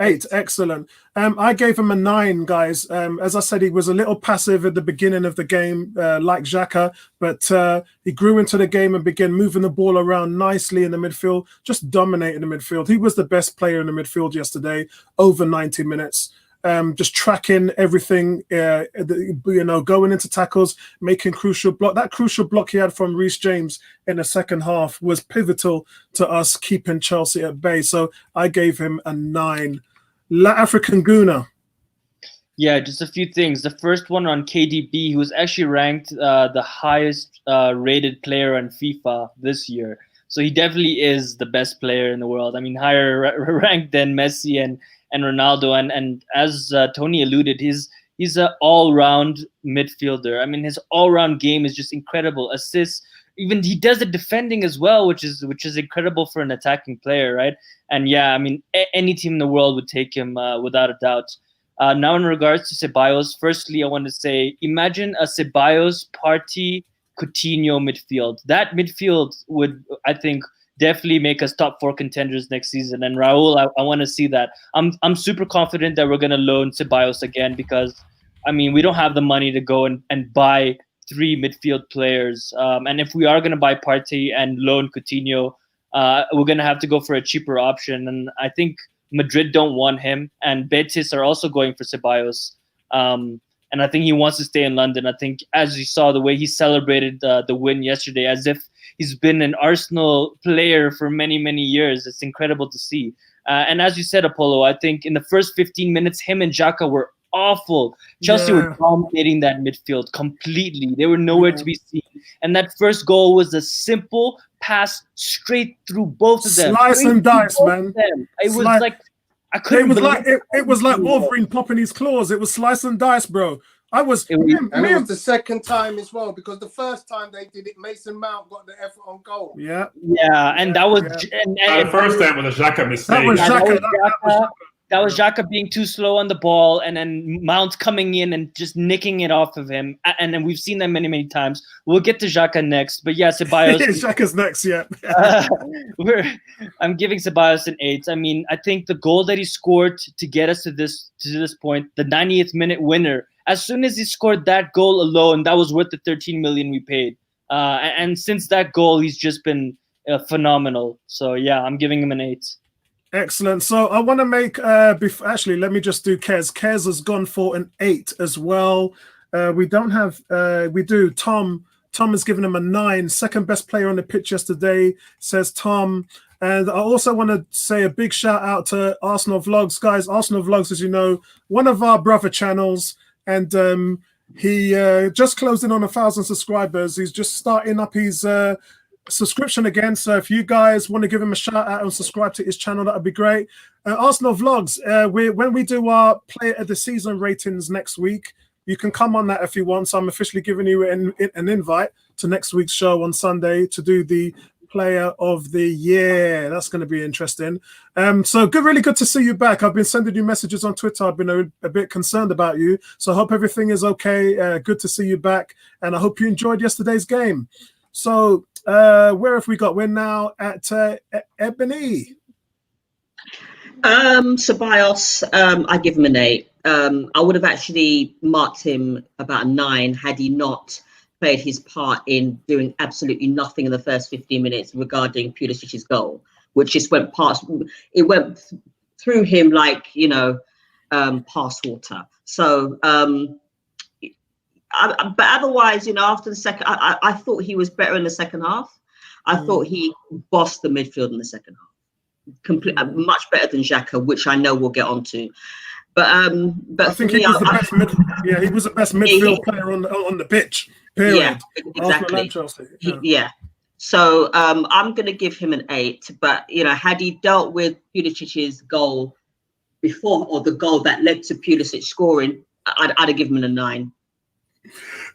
S1: 8. Excellent. I gave him a 9, guys. As I said, he was a little passive at the beginning of the game, like Xhaka, but he grew into the game and began moving the ball around nicely in the midfield, just dominating the midfield. He was the best player in the midfield yesterday, over 90 minutes. Just tracking everything, going into tackles, making crucial block. That crucial block he had from Reece James in the second half was pivotal to us keeping Chelsea at bay. So I gave him a 9. La African Guna.
S5: Yeah, just a few things. The first one on KDB, who was actually ranked the highest rated player on FIFA this year. So he definitely is the best player in the world. I mean, higher ranked than Messi and Ronaldo. And as Tony alluded, he's an all-round midfielder. I mean, his all-round game is just incredible. Assists, even he does the defending as well, which is incredible for an attacking player, right? And yeah, I mean, any team in the world would take him without a doubt. Now, in regards to Ceballos, firstly, I want to say, imagine a Ceballos, Partey, Coutinho midfield. That midfield would, I think, definitely make us top 4 contenders next season. And Raul, I want to see that. I'm super confident that we're going to loan Ceballos again, because, I mean, we don't have the money to go and buy 3 midfield players. And if we are going to buy Partey and loan Coutinho, we're going to have to go for a cheaper option. And I think Madrid don't want him, and Betis are also going for Ceballos. And I think he wants to stay in London. I think, as you saw, the way he celebrated the win yesterday, as if he's been an Arsenal player for many, many years. It's incredible to see. And as you said, Apollo, I think in the first 15 minutes, him and Xhaka were awful. Chelsea were dominating that midfield completely. They were nowhere to be seen. And that first goal was a simple pass straight through both of them.
S1: Slice and dice, man.
S5: It was like I couldn't.
S1: It was like Wolverine popping his claws. It was slice and dice, bro. It was
S4: the second time as well, because the first time they did it, Mason Mount got the effort on goal.
S5: Yeah, and that was and
S3: the first time was a Xhaka mistake.
S5: That was Xhaka being too slow on the ball, and then Mount coming in and just nicking it off of him. And then we've seen that many, many times. We'll get to Xhaka next, but yeah, Ceballos.
S1: Xhaka's next, yeah.
S5: I'm giving Ceballos an 8. I mean, I think the goal that he scored to get us to this point, the 90th minute winner. As soon as he scored that goal alone, that was worth the 13 million we paid. And since that goal, he's just been phenomenal. So yeah, I'm giving him an 8.
S1: Excellent. So I want to make actually, let me just do Kez. Kez has gone for an 8 as well. We don't have we do Tom. Tom has given him a 9. Second best player on the pitch yesterday, says Tom. And I also want to say a big shout out to Arsenal Vlogs. Guys, Arsenal Vlogs, as you know, one of our brother channels. And he just closed in on 1,000 subscribers. He's just starting up his subscription again. So if you guys want to give him a shout out and subscribe to his channel, that would be great. Arsenal Vlogs, when we do our player of the season ratings next week, you can come on that if you want. So I'm officially giving you an invite to next week's show on Sunday to do the player of the year. That's going to be interesting. So good, really good to see you back. I've been sending you messages on Twitter. I've been a bit concerned about you. So I hope everything is okay. Good to see you back. And I hope you enjoyed yesterday's game. So where have we got? We're now at Ebony.
S2: Ceballos, I give him an 8. I would have actually marked him about a 9 had he not played his part in doing absolutely nothing in the first 15 minutes regarding Pulisic's goal, which just went past. It went through him like, past water. So, but otherwise, after the second, I thought he was better in the second half. I thought he bossed the midfield in the second half. Much better than Xhaka, which I know we'll get onto. But
S1: I think he was the best he was the best midfield player on the pitch. Period.
S2: Yeah, exactly. Yeah. So I'm going to give him an 8. But had he dealt with Pulisic's goal before, or the goal that led to Pulisic scoring, I'd have given him a 9.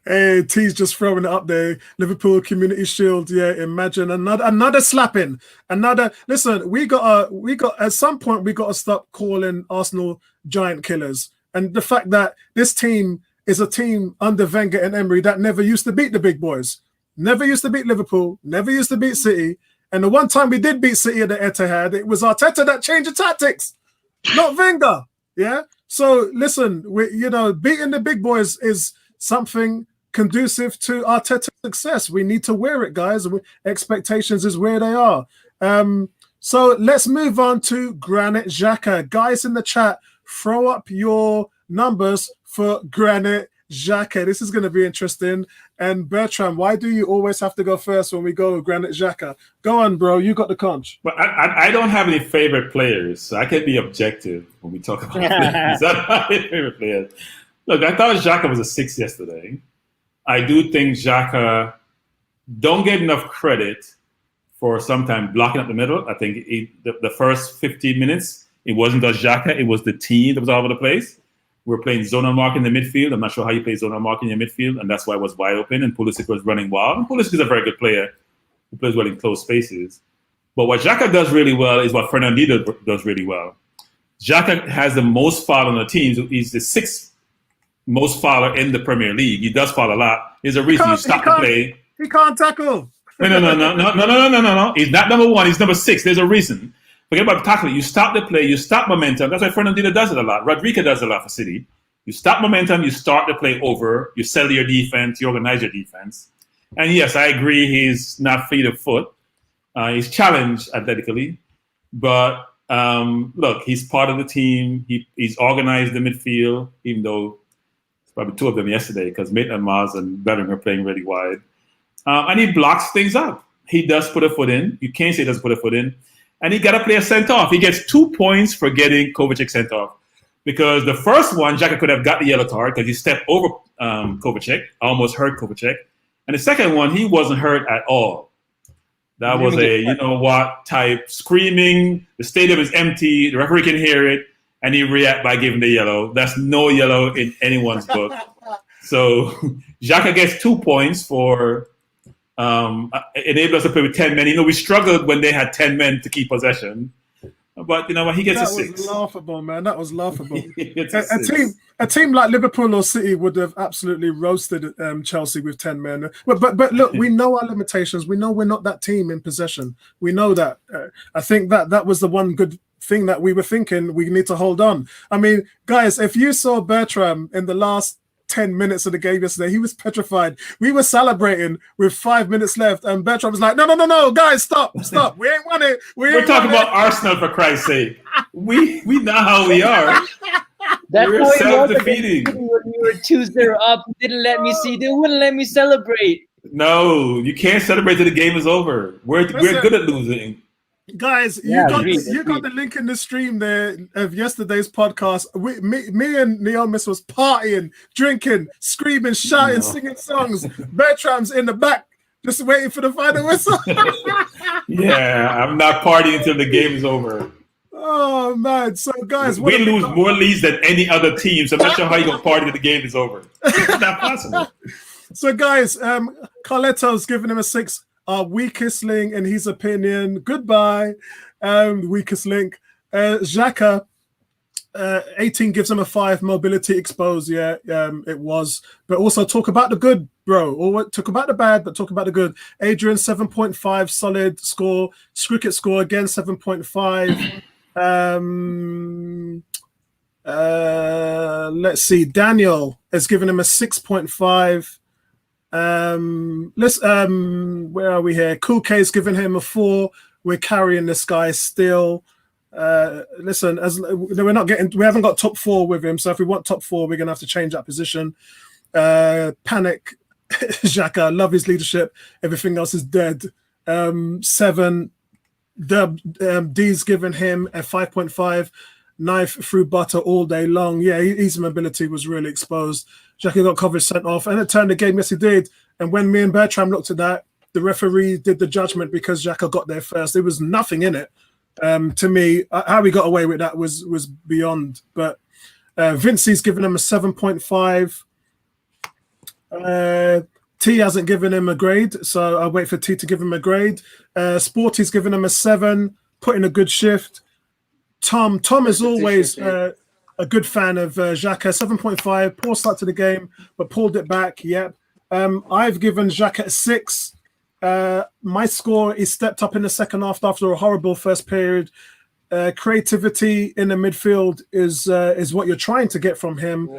S1: Hey, T's just throwing it up there. Liverpool Community Shield. Yeah, imagine another slapping. Listen, we got at some point we got to stop calling Arsenal giant killers. And the fact that this team is a team under Wenger and Emery that never used to beat the big boys, never used to beat Liverpool, never used to beat City. And the one time we did beat City at the Etihad, it was Arteta that changed the tactics, not Wenger. Yeah. So listen, beating the big boys is something conducive to Arteta's success. We need to wear it, guys. Expectations is where they are. So let's move on to Granit Xhaka. Guys in the chat, throw up your numbers for Granit Xhaka. This is going to be interesting. And Bertram, why do you always have to go first when we go with Granit Xhaka? Go on, bro. You got the conch.
S3: Well, I don't have any favorite players, so I can be objective when we talk about players. I don't have any favorite players. Look, I thought Xhaka was a 6 yesterday. I do think Xhaka don't get enough credit for sometimes blocking up the middle. I think the first 15 minutes, it wasn't just Xhaka, it was the team that was all over the place. We were playing zonal marking in the midfield. I'm not sure how you play zonal marking in your midfield, and that's why it was wide open, and Pulisic was running wild. And Pulisic is a very good player who plays well in close spaces. But what Xhaka does really well is what Fernandinho does really well. Xhaka has the most foul on the team. So he's the 6th most fouler in the Premier League. He does foul a lot. There's a reason you stop the play.
S1: He can't tackle.
S3: No. He's not number 1. He's number 6. There's a reason. Forget about tackling. You stop the play. You stop momentum. That's why Fernandinho does it a lot. Rodrigo does it a lot for City. You stop momentum. You start the play over. You settle your defense. You organize your defense. And yes, I agree. He's not fleet of foot. He's challenged athletically, but look, he's part of the team. He's organized the midfield, even though it's probably 2 of them yesterday because Maitland-Niles and Bellerin are playing really wide. And he blocks things up. He does put a foot in. You can't say he doesn't put a foot in. And he got a player sent off. He gets 2 points for getting Kovacic sent off. Because the first one, Xhaka could have got the yellow card because he stepped over Kovacic, almost hurt Kovacic. And the second one, he wasn't hurt at all. That was a, type screaming. The stadium is empty. The referee can hear it. And he react by giving the yellow. That's no yellow in anyone's book. So Xhaka gets 2 points for enable us to play with 10 men. We struggled when they had 10 men to keep possession. But you know what? He gets a 6.
S1: That was laughable, man. That was laughable. A team like Liverpool or City would have absolutely roasted Chelsea with 10 men. But look, we know our limitations. We know we're not that team in possession. We know that. I think that was the one good thing that we were thinking we need to hold on. I mean, guys, if you saw Bertram in the last 10 minutes of the game yesterday. He was petrified. We were celebrating with 5 minutes left, and Bertrand was like, no, guys, stop. We ain't won it.
S3: We're talking about Arsenal, for Christ's sake. We know how we are.
S5: That's
S3: we're
S5: how
S3: self-defeating.
S5: When we were 2-0 up, they wouldn't let me celebrate.
S3: No, you can't celebrate till the game is over. We're good at losing.
S1: Guys, you got the link in the stream there of yesterday's podcast. Me and Neomis was partying, drinking, screaming, shouting, singing songs. Bertram's in the back, just waiting for the final whistle.
S3: Yeah, I'm not partying until the game is over.
S1: Oh man! So guys,
S3: we lose more leads than any other team. So I'm not sure how you gonna party till the game is over. It's not possible.
S1: So guys, Carletto's giving him a 6. Our weakest link, in his opinion. Goodbye, weakest link. Xhaka, 18 gives him a 5. Mobility exposed, it was. But also talk about the good, bro. Or talk about the bad, but talk about the good. Adrian, 7.5, solid score. Cricket score again, 7.5. Let's see. Daniel has given him a 6.5. Where are we here? Cool K's giving him a 4. We're carrying this guy still. Listen, we haven't got top 4 with him, so if we want top 4, we're gonna have to change that position. Panic Xhaka, love his leadership, everything else is dead. 7. D's giving him a 5.5. Knife through butter all day long. Yeah, his mobility was really exposed. Xhaka got coverage sent off, and it turned the game. Yes, he did. And when me and Bertram looked at that, the referee did the judgment because Xhaka got there first. There was nothing in it. To me, how we got away with that was beyond. But Vincey's given him a 7.5. T hasn't given him a grade, so I'll wait for T to give him a grade. Sporty's given him a 7, put in a good shift. Tom is always a good fan of Xhaka. 7.5, poor start to the game, but pulled it back. Yep. I've given Xhaka a 6. My score is stepped up in the second half after a horrible first period. Creativity in the midfield is what you're trying to get from him,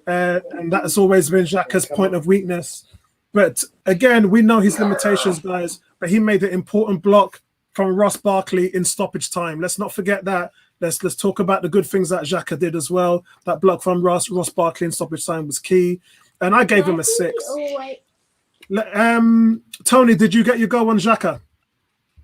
S1: and that has always been Xhaka's point of weakness. But again, we know his limitations, guys. But he made an important block from Ross Barkley in stoppage time. Let's not forget that. Let's talk about the good things that Xhaka did as well. That block from Ross Barkley in stoppage time was key, and I gave him a 6. Tony, did you get your go on Xhaka?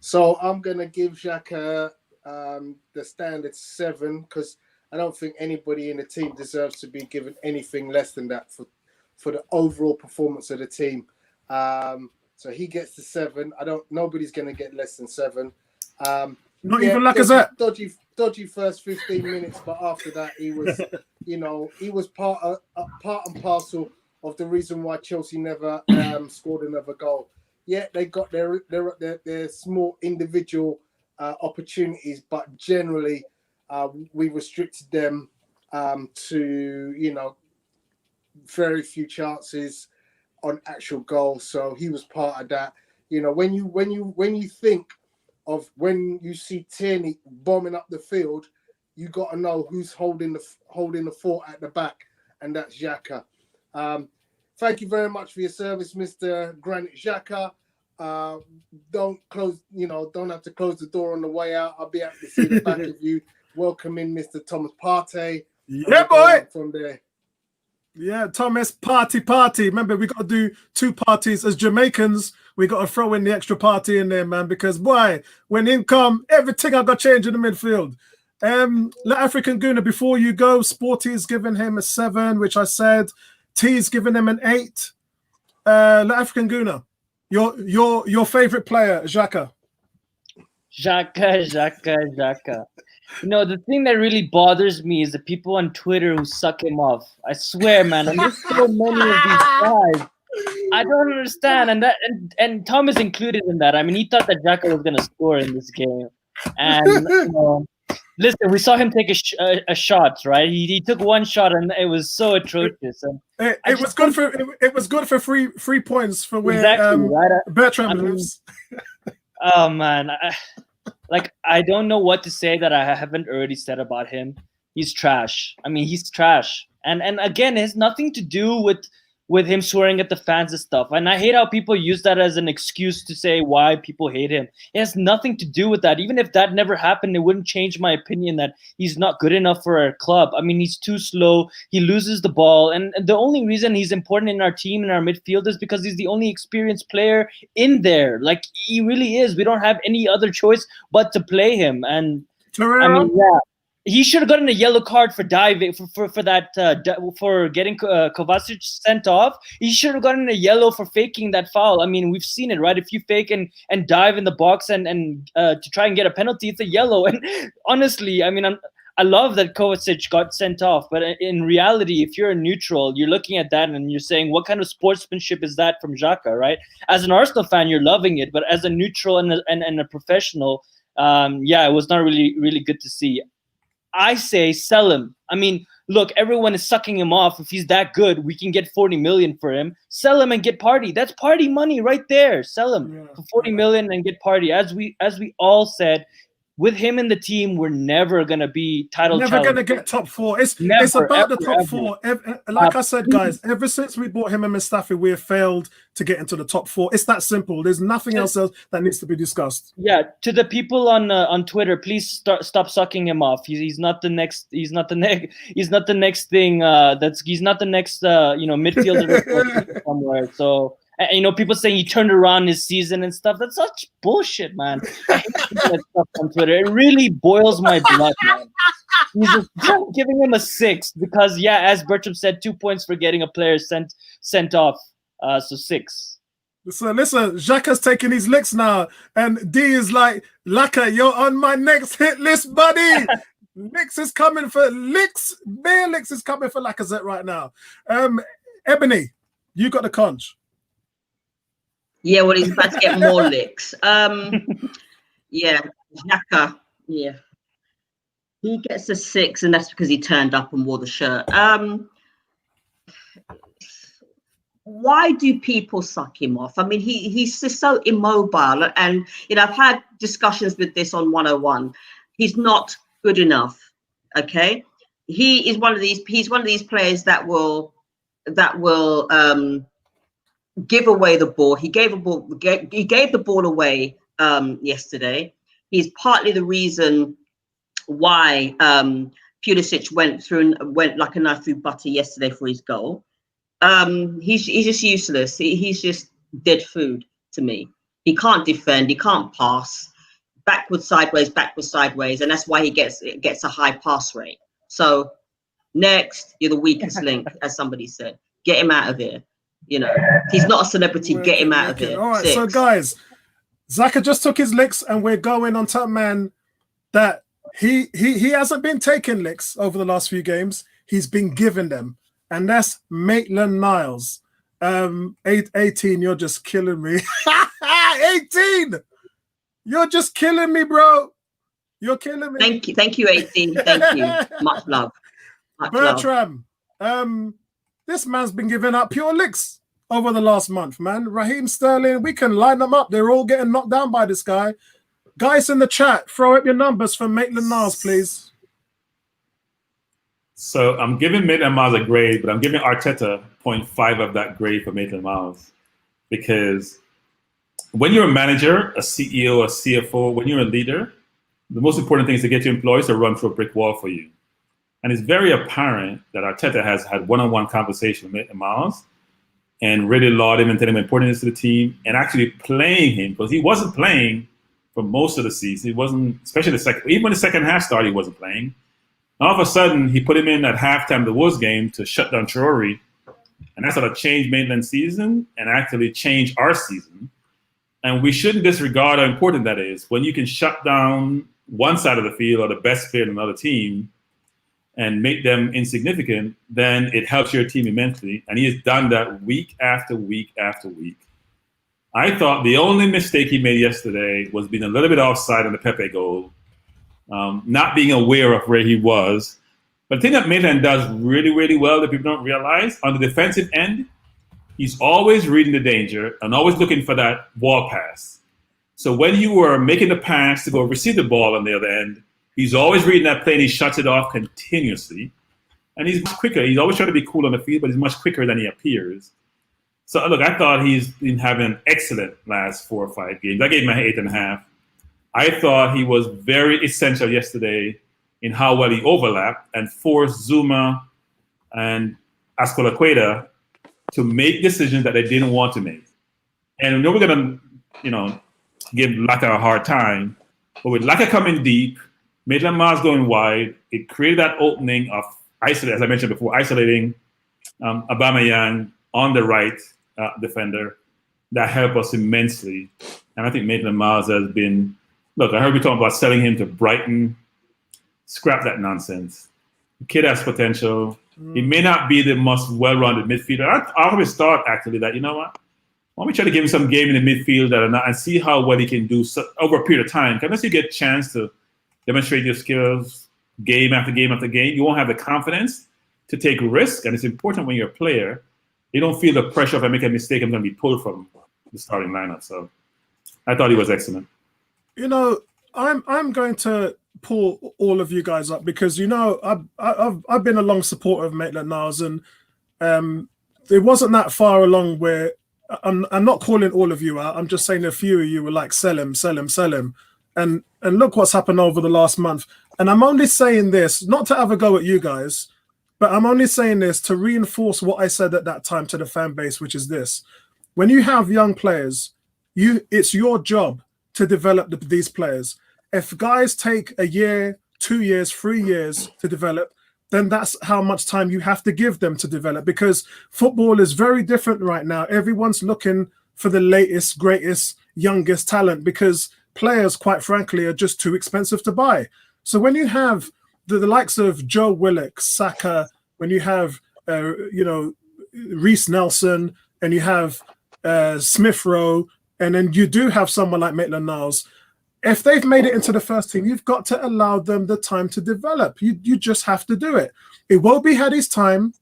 S4: So I'm gonna give Xhaka the standard 7 because I don't think anybody in the team deserves to be given anything less than that for the overall performance of the team. So he gets the 7. Nobody's gonna get less than 7.
S1: Not even Lacazette.
S4: Dodgy first 15 minutes, but after that he was, he was part and parcel of the reason why Chelsea never scored another goal. Yeah, they got their small individual opportunities, but generally we restricted them to very few chances on actual goals. So he was part of that. When you think of when you see Tierney bombing up the field, you got to know who's holding the fort at the back, and that's Xhaka. Thank you very much for your service, Mr. Granit Xhaka. Don't have to close the door on the way out. I'll be happy to see the back of you. Welcome in, Mr. Thomas Partey.
S1: Yeah, boy.
S4: From there.
S1: Yeah, Thomas, party. Remember, we got to do 2 parties as Jamaicans. We got to throw in the extra party in there, man, because, boy, when in come, everything I got changed in the midfield. Let African Guna, before you go, Sporty is giving him a 7, which I said. T's giving him an 8. Let African Guna, your favorite player, Xhaka.
S5: Xhaka. The thing that really bothers me is the people on Twitter who suck him off. I swear, man, and there's so many of these guys. I don't understand, and Tom is included in that. I mean, he thought that Xhaka was gonna score in this game, and listen, we saw him take a shot, right? He took 1 shot, and it was so atrocious. And
S1: it was good for 3 points for where
S5: right?
S1: Bertram lives.
S5: Oh man, I don't know what to say that I haven't already said about him. He's trash. I mean, he's trash.
S6: And again, it has nothing to do with him swearing at the fans and stuff. And I hate how people use that as an excuse to say why people hate him. It has nothing to do with that. Even if that never happened, it wouldn't change my opinion that he's not good enough for our club. I mean, he's too slow. He loses the ball. And the only reason he's important in our team, in our midfield, is because he's the only experienced player in there. Like, he really is. We don't have any other choice but to play him. And I mean, yeah. He should have gotten a yellow card for diving for getting Kovacic sent off. He should have gotten a yellow for faking that foul. I mean, we've seen it, right? If you fake and dive in the box and to try and get a penalty, it's a yellow. And honestly, I mean, I love that Kovacic got sent off, but in reality, if you're a neutral, you're looking at that and you're saying, what kind of sportsmanship is that from Xhaka, right? As an Arsenal fan, you're loving it, but as a neutral and a professional, it was not really good to see. I say sell him. I mean, look, everyone is sucking him off. If he's that good, we can get 40 million for him. Sell him and get Party. That's Party money right there. Sell him for 40 million and get Party. As we all said, with him in the team, we're never going to be title challengers.
S1: Never going to get top four. It's about the top four. Like I said, guys, ever since we bought him and Mustafi, we have failed to get into the top four. It's that simple. There's nothing else that needs to be discussed. Yeah,
S6: to the people on Twitter, please stop sucking him off. He's not the next. He's not the next thing. He's not the next midfielder somewhere. So. And, people saying he turned around his season and stuff. That's such bullshit, man. I hate that stuff on Twitter. It really boils my blood, man. He's just giving him a 6 because, as Bertram said, 2 points for getting a player sent off. So 6.
S1: So listen, Xhaka's taking his licks now. And D is like, Laka, you're on my next hit list, buddy. Licks is coming for Licks. Bare Licks is coming for Lacazette right now. Ebony, you got the conch.
S2: Yeah, well, he's about to get more licks. Xhaka, he gets a 6, and that's because he turned up and wore the shirt. Why do people suck him off? I mean, he's just so immobile, and I've had discussions with this on 101. He's not good enough. Okay, he is one of these. He's one of these players that will give away the ball. He gave the ball away yesterday. He's partly the reason why Pulisic went like a knife through butter yesterday for his goal. He's just useless. He's just dead food to me. He can't defend. He can't pass. Backwards, sideways, and that's why he gets a high pass rate. So next, you're the weakest link, as somebody said. Get him out of here. He's not a celebrity. Get him out of here.
S1: All right, 6. So guys, Xhaka just took his licks, and we're going on to a man that he hasn't been taking licks over the last few games. He's been given them, and that's Maitland-Niles. 18, you're just killing me. 18, you're just killing me, bro. You're killing me.
S2: Thank you, 18. Thank you. Much love.
S1: Bertram, this man's been giving out pure licks over the last month, man. Raheem Sterling, we can line them up. They're all getting knocked down by this guy. Guys in the chat, throw up your numbers for Maitland-Niles, please.
S3: So I'm giving Maitland-Niles a grade, but I'm giving Arteta 0.5 of that grade for Maitland-Niles. Because when you're a manager, a CEO, a CFO, when you're a leader, the most important thing is to get your employees to run through a brick wall for you. And it's very apparent that Arteta has had one-on-one conversation with Maitland-Niles and really laud him and tell him importance to the team and actually playing him, because he wasn't playing for most of the season. He wasn't, especially even when the second half started, he wasn't playing. And all of a sudden, he put him in at halftime of the Wolves game to shut down Traore. And that sort of changed Maitland's season and actually changed our season. And we shouldn't disregard how important that is. When you can shut down one side of the field or the best player in another team and make them insignificant, then it helps your team immensely. And he has done that week after week after week. I thought the only mistake he made yesterday was being a little bit offside on the Pepe goal, not being aware of where he was. But the thing that Maitland does really, really well that people don't realize, on the defensive end, he's always reading the danger and always looking for that wall pass. So when you were making the pass to go receive the ball on the other end, he's always reading that play and he shuts it off continuously. And he's much quicker. He's always trying to be cool on the field, but he's much quicker than he appears. So, look, I thought he's been having an excellent last 4 or 5 games. I gave him an 8.5. I thought he was very essential yesterday in how well he overlapped and forced Zuma and Azpilicueta to make decisions that they didn't want to make. And we know we're going to, give Xhaka a hard time. But with Xhaka coming deep, Maitland-Niles going wide, it created that opening of isolating, as I mentioned before, isolating Aubameyang on the right defender. That helped us immensely. And I think Maitland-Niles has been, look, I heard we talking about selling him to Brighton. Scrap that nonsense. The kid has potential. He may not be the most well-rounded midfielder. I always thought, actually, that, you know what? Why don't we try to give him some game in the midfield and see how well he can do over a period of time. Because unless you get a chance to demonstrate your skills game after game after game, you won't have the confidence to take risk. And it's important when you're a player, you don't feel the pressure of, if I make a mistake, I'm going to be pulled from the starting lineup. So I thought he was excellent.
S1: I'm going to pull all of you guys up because I've been a long supporter of Maitland-Niles, and it wasn't that far along where I'm not calling all of you out. I'm just saying a few of you were like, sell him, and look what's happened over the last month. And I'm only saying this not to have a go at you guys, but I'm only saying this to reinforce what I said at that time to the fan base, which is this: when you have young players, it's your job to develop these players. If guys take a year, 2 years, 3 years to develop, then that's how much time you have to give them to develop, because football is very different right now. Everyone's looking for the latest, greatest, youngest talent because players, quite frankly, are just too expensive to buy. So when you have the likes of Joe Willock, Saka, when you have, Reece Nelson, and you have Smith Rowe, and then you do have someone like Maitland-Niles, if they've made it into the first team, you've got to allow them the time to develop. You just have to do it. It won't be had his time.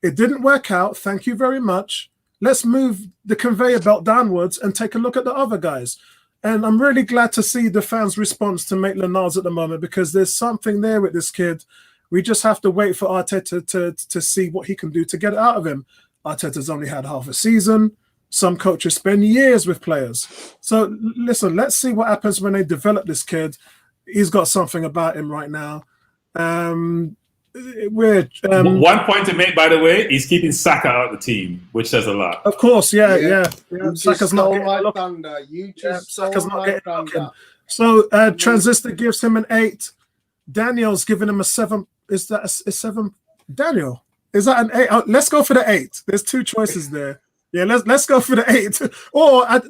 S1: It didn't work out. Thank you very much. Let's move the conveyor belt downwards and take a look at the other guys. And I'm really glad to see the fans' response to Maitland-Niles at the moment, because there's something there with this kid. We just have to wait for Arteta to see what he can do to get it out of him. Arteta's only had half a season. Some coaches spend years with players. So listen, let's see what happens when they develop this kid. He's got something about him right now.
S3: One point to make, by the way, he's keeping Saka out of the team, which says a lot.
S1: Of course, yeah.
S4: Saka's not getting thunder. Saka's not getting thunder.
S1: So Transistor gives him an 8. Daniel's giving him a 7. Is that a 7? Daniel, is that an 8? Oh, let's go for the 8. There's 2 choices there. Yeah, let's go for the 8. Or I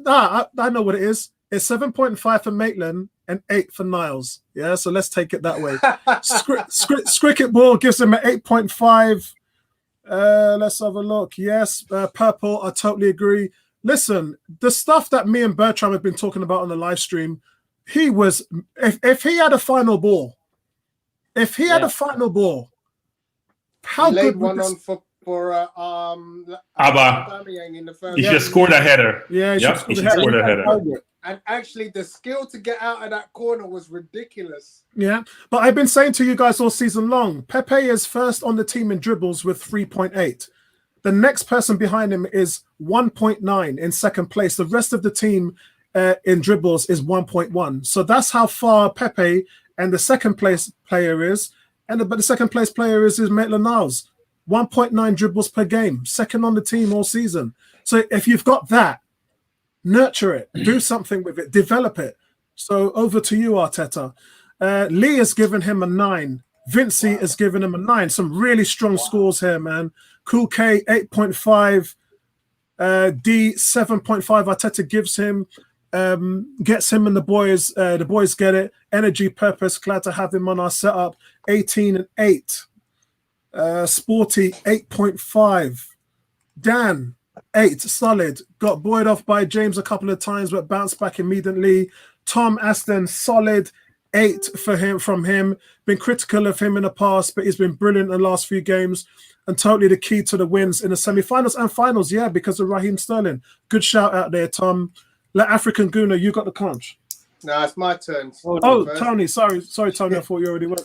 S1: know what it is. It's 7.5 for Maitland and 8 for Niles. Yeah, so let's take it that way. Scricket Ball gives him an 8.5. Let's have a look. Yes, Purple, I totally agree. Listen, the stuff that me and Bertram have been talking about on the live stream, he was, if he had a final ball, how
S4: he
S1: good
S4: would
S1: would
S4: this... for
S3: Abba.
S4: in the first.
S3: He should have scored a header.
S1: Yeah,
S3: he should have scored a header.
S4: And actually, the skill to get out of that corner was ridiculous.
S1: Yeah, but I've been saying to you guys all season long, Pepe is first on the team in dribbles with 3.8. The next person behind him is 1.9 in second place. The rest of the team in dribbles is 1.1. So that's how far Pepe and the second place player is. But the second place player is Maitland-Niles. 1.9 dribbles per game, second on the team all season. So if you've got that, nurture it, do something with it, develop it. So over to you, Arteta. Lee has given him a 9. Vincey has given him a 9. Some really strong scores here, man. Cool K, 8.5. D, 7.5. Arteta gives him, gets him and the boys get it. Energy, purpose, glad to have him on our setup. 18 and 8. Sporty, 8.5. Dan, 8, solid. Got buoyed off by James a couple of times, but bounced back immediately. Tom Aston, solid, 8 from him. Been critical of him in the past, but he's been brilliant in the last few games and totally the key to the wins in the semi-finals and finals, yeah, because of Raheem Sterling. Good shout out there, Tom. Let African Guna, you got the conch.
S4: No, it's my turn.
S1: Oh, Tony, sorry, Tony, I thought you already went.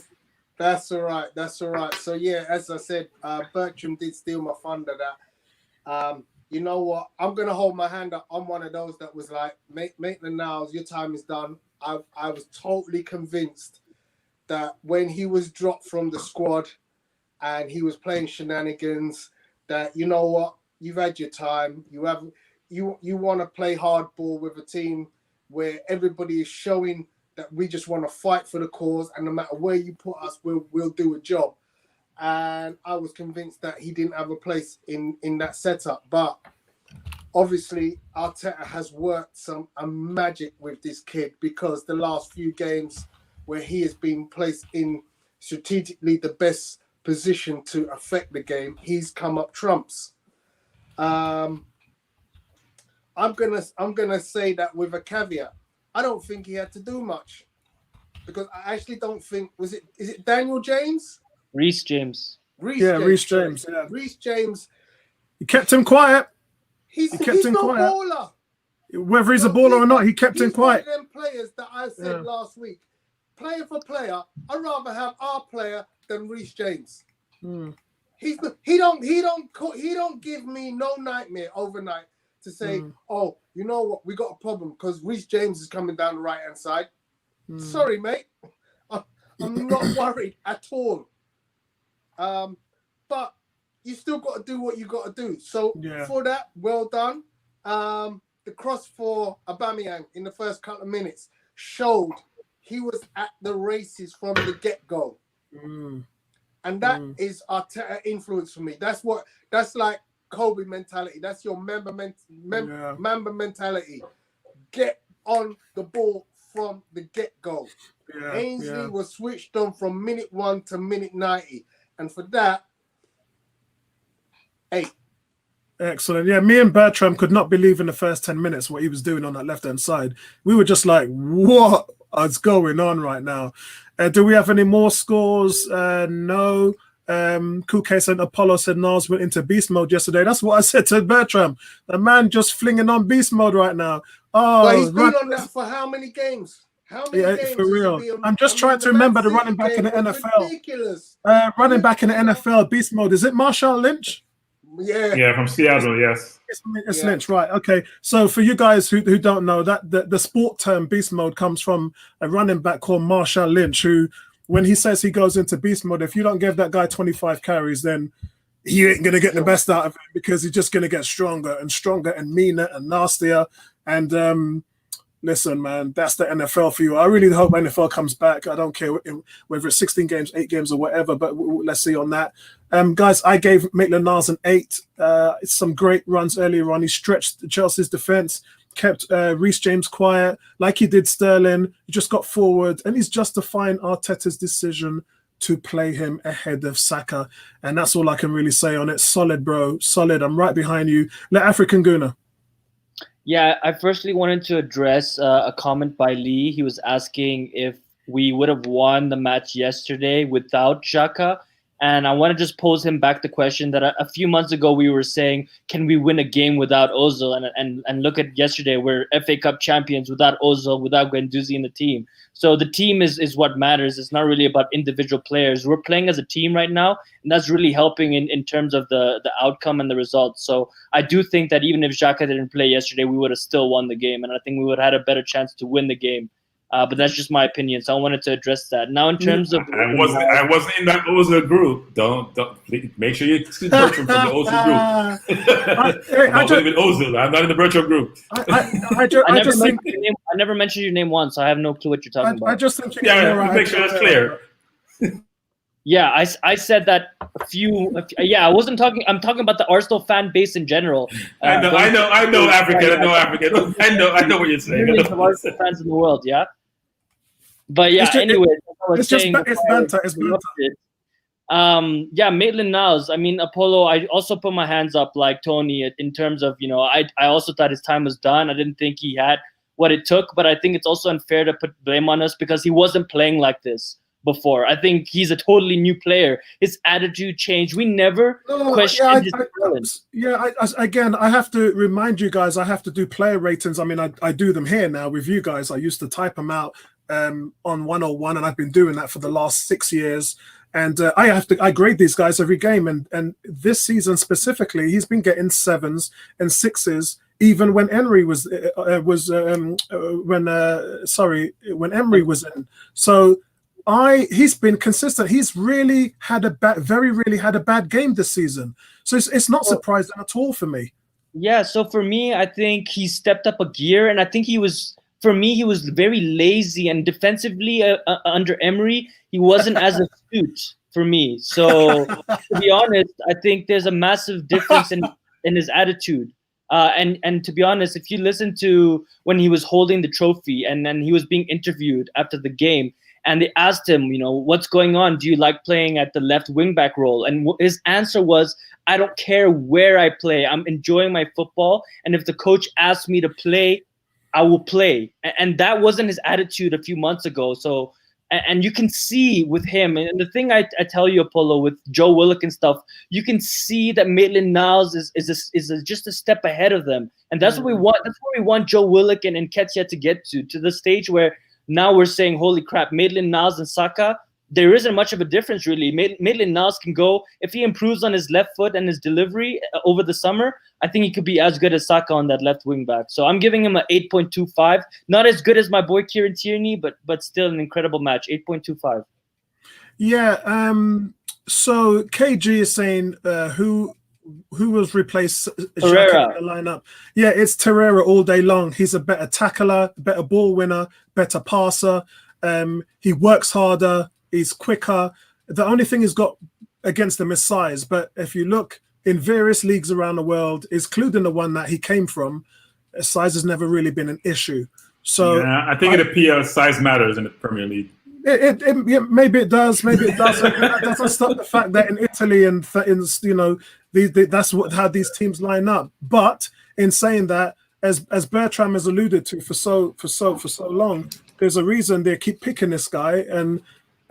S4: That's all right. That's all right. So yeah, as I said, Bertram did steal my thunder. That you know what? I'm gonna hold my hand up. I'm one of those that was like, Maitland-Niles, your time is done. I was totally convinced that when he was dropped from the squad and he was playing shenanigans, that you know what, you've had your time. You want to play hardball with a team where everybody is showing that we just want to fight for the cause, and no matter where you put us, we'll do a job. And I was convinced that he didn't have a place in that setup. But obviously, Arteta has worked a magic with this kid, because the last few games where he has been placed in strategically the best position to affect the game, he's come up trumps. I'm gonna say that with a caveat. I don't think he had to do much, because I actually don't think is it Daniel James?
S6: Reece James.
S1: Reece James. Yeah.
S4: Reece James.
S1: He kept him quiet.
S4: He's no baller.
S1: Whether he's a baller or not, he kept him quiet.
S4: One of them players that I said last week, player for player, I'd rather have our player than Reece James. He don't give me no nightmare overnight to say, oh, you know what, we got a problem because Reece James is coming down the right-hand side. Sorry, mate. I'm not worried at all. But you still got to do what you got to do. So for that, well done. The cross for Aubameyang in the first couple of minutes showed he was at the races from the get-go. And that is Arteta influence for me. That's like Kobe mentality. That's your member mentality. Get on the ball from the get-go. Ainsley was switched on from minute 1 to minute 90. And for that, 8.
S1: Excellent. Yeah, me and Bertram could not believe in the first 10 minutes what he was doing on that left-hand side. We were just like, what is going on right now? Do we have any more scores? No. Kuke said Apollo said Niles went into beast mode yesterday. That's what I said to Bertram. The man just flinging on beast mode right now. Oh,
S4: but he's been on that for how many games? How many games
S1: for real. I'm just trying to remember the running back in the NFL.
S4: Ridiculous.
S1: Running back in the NFL beast mode. Is it Marshawn Lynch?
S3: Yeah, from Seattle, yes.
S1: It's Lynch, right. Okay. So for you guys who don't know, that the sport term beast mode comes from a running back called Marshawn Lynch, who, when he says he goes into beast mode, if you don't give that guy 25 carries, then he ain't going to get the best out of it, because he's just going to get stronger and meaner and nastier. And listen, man, that's the NFL for you. I really hope NFL comes back. I don't care whether it's 16 games, 8 games or whatever, but let's see on that. Guys, I gave Maitland-Niles an 8. It's some great runs earlier on. He stretched Chelsea's defense, kept Reece James quiet like he did Sterling. He just got forward, and he's justifying Arteta's decision to play him ahead of Saka. And that's all I can really say on it. Solid, bro. Solid. I'm right behind you. Let African Guna.
S6: Yeah, I firstly wanted to address a comment by Lee. He was asking if we would have won the match yesterday without Xhaka. And I want to just pose him back the question that a few months ago we were saying, can we win a game without Ozil? And look at yesterday, we're FA Cup champions without Ozil, without Guendouzi in the team. So the team is what matters. It's not really about individual players. We're playing as a team right now, and that's really helping in terms of the outcome and the results. So I do think that even if Xhaka didn't play yesterday, we would have still won the game, and I think we would have had a better chance to win the game. But that's just my opinion, so I wanted to address that. Now, in terms of,
S3: I wasn't in that Ozil group. Don't please, make sure you exclude Bertram from the Ozil group. I'm not with Ozil. I'm not in the Bertram group.
S6: I never mentioned your name once, so I have no clue what you're talking about.
S1: I just think
S3: make sure that's clear.
S6: Yeah, I said that I wasn't talking. I'm talking about the Arsenal fan base in general.
S3: I know African. I know what you're saying.
S6: Millions of Arsenal fans in the world, yeah. But yeah, anyway,
S1: it's banter.
S6: Yeah, Maitland-Niles. I mean, Apollo, I also put my hands up like Tony in terms of, I also thought his time was done. I didn't think he had what it took, but I think it's also unfair to put blame on us because he wasn't playing like this before. I think he's a totally new player. His attitude changed. We never questioned his talent.
S1: Again, I have to remind you guys, I have to do player ratings. I mean, I do them here now with you guys. I used to type them out on 101, and I've been doing that for the last 6 years. And I grade these guys every game, and this season specifically, he's been getting 7s and 6s, even when Emery was in. So he's been consistent. He's really had really had a bad game this season. So it's not surprising at all for me.
S6: Yeah. So for me, I think he stepped up a gear, and I think he was very lazy, and defensively under Emery, he wasn't as astute for me. So to be honest, I think there's a massive difference in his attitude. And to be honest, if you listen to when he was holding the trophy and then he was being interviewed after the game, and they asked him, what's going on? Do you like playing at the left wing back role? And his answer was, I don't care where I play. I'm enjoying my football. And if the coach asks me to play, I will play. And that wasn't his attitude a few months ago. So, and you can see with him, and the thing I tell you, Apollo, with Joe Willock and stuff, you can see that Maitland-Niles is just a step ahead of them. And that's what we want. That's what we want Joe Willock and Nketiah to get to the stage where now we're saying, holy crap, Maitland-Niles and Xhaka, there isn't much of a difference, really. Maitland-Niles can go, if he improves on his left foot and his delivery over the summer, I think he could be as good as Xhaka on that left wing back. So I'm giving him an 8.25. Not as good as my boy Kieran Tierney, but still an incredible match, 8.25.
S1: Yeah, so KG is saying who was replaced Xhaka in the lineup. Yeah, it's Torreira all day long. He's a better tackler, better ball winner, better passer. He works harder. He's quicker. The only thing he's got against him is size. But if you look in various leagues around the world, including the one that he came from, size has never really been an issue. So
S3: yeah, I think it appears size matters in the Premier League.
S1: Yeah, maybe it does, maybe it doesn't. That doesn't stop the fact that in Italy and that's how these teams line up. But in saying that, as Bertram has alluded to for so long, there's a reason they keep picking this guy, and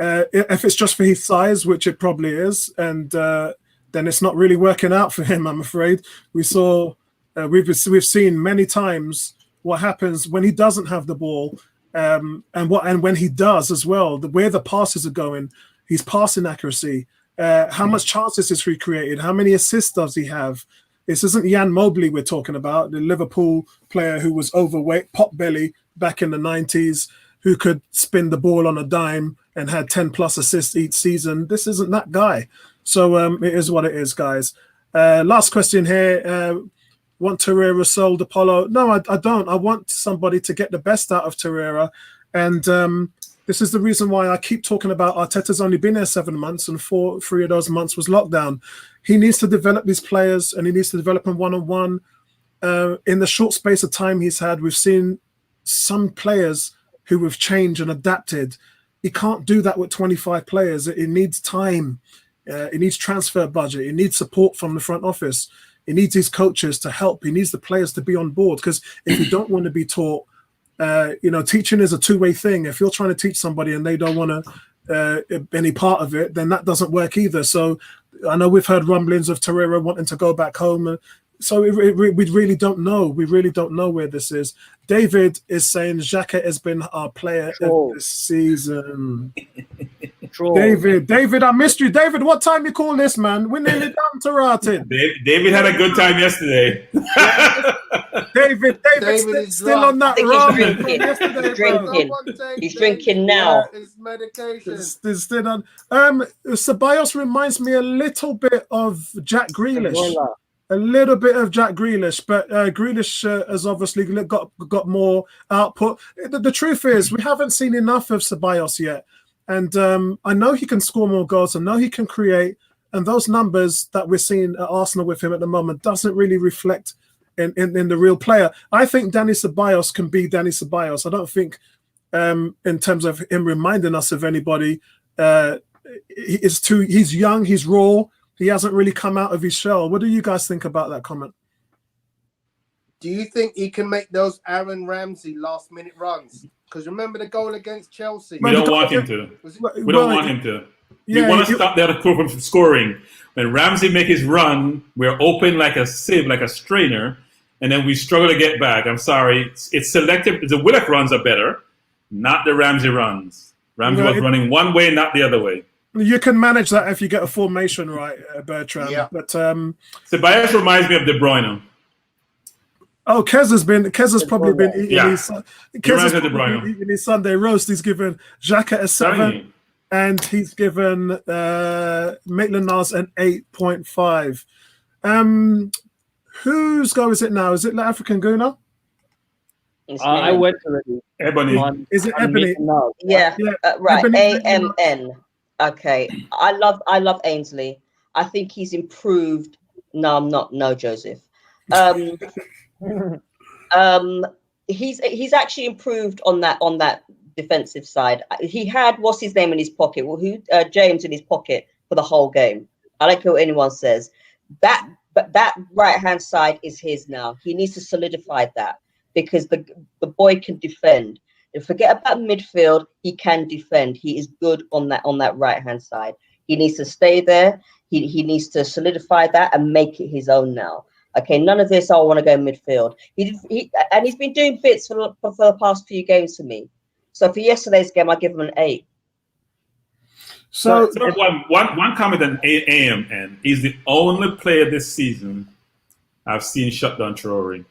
S1: if it's just for his size, which it probably is, and then it's not really working out for him. I'm afraid we've seen many times what happens when he doesn't have the ball. And when he does as well, where the passes are going, his passing accuracy, how much chances has he created, how many assists does he have? This isn't Jan Mobley we're talking about, the Liverpool player who was overweight, pot belly back in the 90s, who could spin the ball on a dime and had 10 plus assists each season. This isn't that guy. So it is what it is, guys. Last question here. Want Torreira sold, Apollo? No, I don't. I want somebody to get the best out of Torreira. And this is the reason why I keep talking about Arteta's only been there 7 months and 3 of those months was lockdown. He needs to develop these players, and he needs to develop them one-on-one. In the short space of time he's had, we've seen some players who have changed and adapted. He can't do that with 25 players. It needs time. It needs transfer budget. It needs support from the front office. He needs his coaches to help. He needs the players to be on board, because if you don't want to be taught, teaching is a two-way thing. If you're trying to teach somebody and they don't want to any part of it, then that doesn't work either. So I know we've heard rumblings of Torreira wanting to go back home. So we really don't know. We really don't know where this is. David is saying Xhaka has been our player this season. David, I missed you. David, what time you call this, man? We're nearly done to rotting.
S3: David had a good time yesterday.
S1: David is still on that
S2: run. He's drinking now.
S4: It's medication.
S1: It's still on. Ceballos reminds me a little bit of Jack Grealish. A little bit of Jack Grealish, but Grealish has obviously got more output. The truth is, we haven't seen enough of Ceballos yet. And I know he can score more goals. I know he can create. And those numbers that we're seeing at Arsenal with him at the moment doesn't really reflect in the real player. I think Dani Ceballos can be Dani Ceballos. I don't think in terms of him reminding us of anybody, he's young, he's raw. He hasn't really come out of his shell. What do you guys think about that comment?
S4: Do you think he can make those Aaron Ramsey last-minute runs? Because remember the goal against Chelsea?
S3: We don't want him to. We don't want him to. We want to stop the other crew from scoring. When Ramsey make his run, we're open like a sieve, like a strainer, and then we struggle to get back. I'm sorry. It's selective. The Willock runs are better, not the Ramsey runs. Ramsey was running one way, not the other way.
S1: You can manage that if you get a formation right, Bertrand.
S4: Yeah.
S1: But
S3: Ceballos reminds me of De Bruyne.
S1: oh, Kez has probably been eating his Sunday roast. He's given Xhaka a 7, and he's given Maitland-Niles an 8.5. Whose go is it now? Is it the African Gooner?
S6: I went already.
S3: Ebony.
S1: Is it Ebony?
S2: Yeah, right. AMN. Okay, I love Ainsley. I think he's improved. No, I'm not. No, Joseph. He's actually improved on that defensive side. He had what's his name in his pocket? Well, James in his pocket for the whole game. I don't care what anyone says. But that right hand side is his now. He needs to solidify that because the boy can defend. And forget about midfield. He can defend. He is good on that right hand side. He needs to stay there. He needs to solidify that and make it his own now. Okay, none of this. I want to go midfield. He's been doing bits for the past few games for me. So for yesterday's game, I give him an 8.
S3: So one comment on AMN. He's the only player this season I've seen shut down Traore.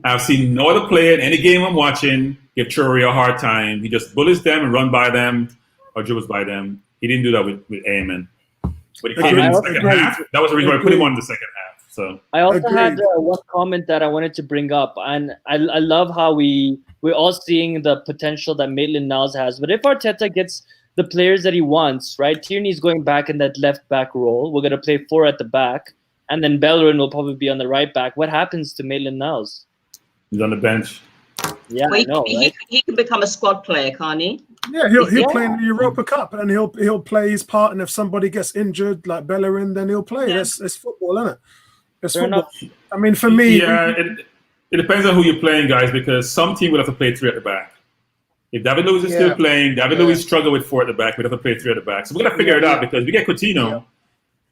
S3: I've seen no other player in any game I'm watching give Traore a hard time. He just bullies them and run by them or dribbles by them. He didn't do that with AMN. But he came in the second half. That was the reason why I put him on in the second half. So
S6: I also had one comment that I wanted to bring up, and I love how we're all seeing the potential that Maitland-Niles has. But if Arteta gets the players that he wants, right? Tierney's going back in that left back role. We're going to play 4 at the back, and then Bellerin will probably be on the right back. What happens to Maitland-Niles?
S3: He's on the bench.
S6: Yeah,
S2: well,
S6: I know, right?
S2: He can become a squad player, can't he?
S1: Yeah, he'll play in the Europa Cup, and he'll play his part. And if somebody gets injured, like Bellerin, then he'll play. Yeah. It's football, isn't it? It's
S6: Fair
S1: football.
S6: enough.
S1: I mean, for me,
S3: it depends on who you're playing, guys, because some team will have to play 3 at the back. If David Luiz is still playing, David Luiz struggle with 4 at the back. We'd have to play 3 at the back. So we're gonna figure it out because we get Coutinho.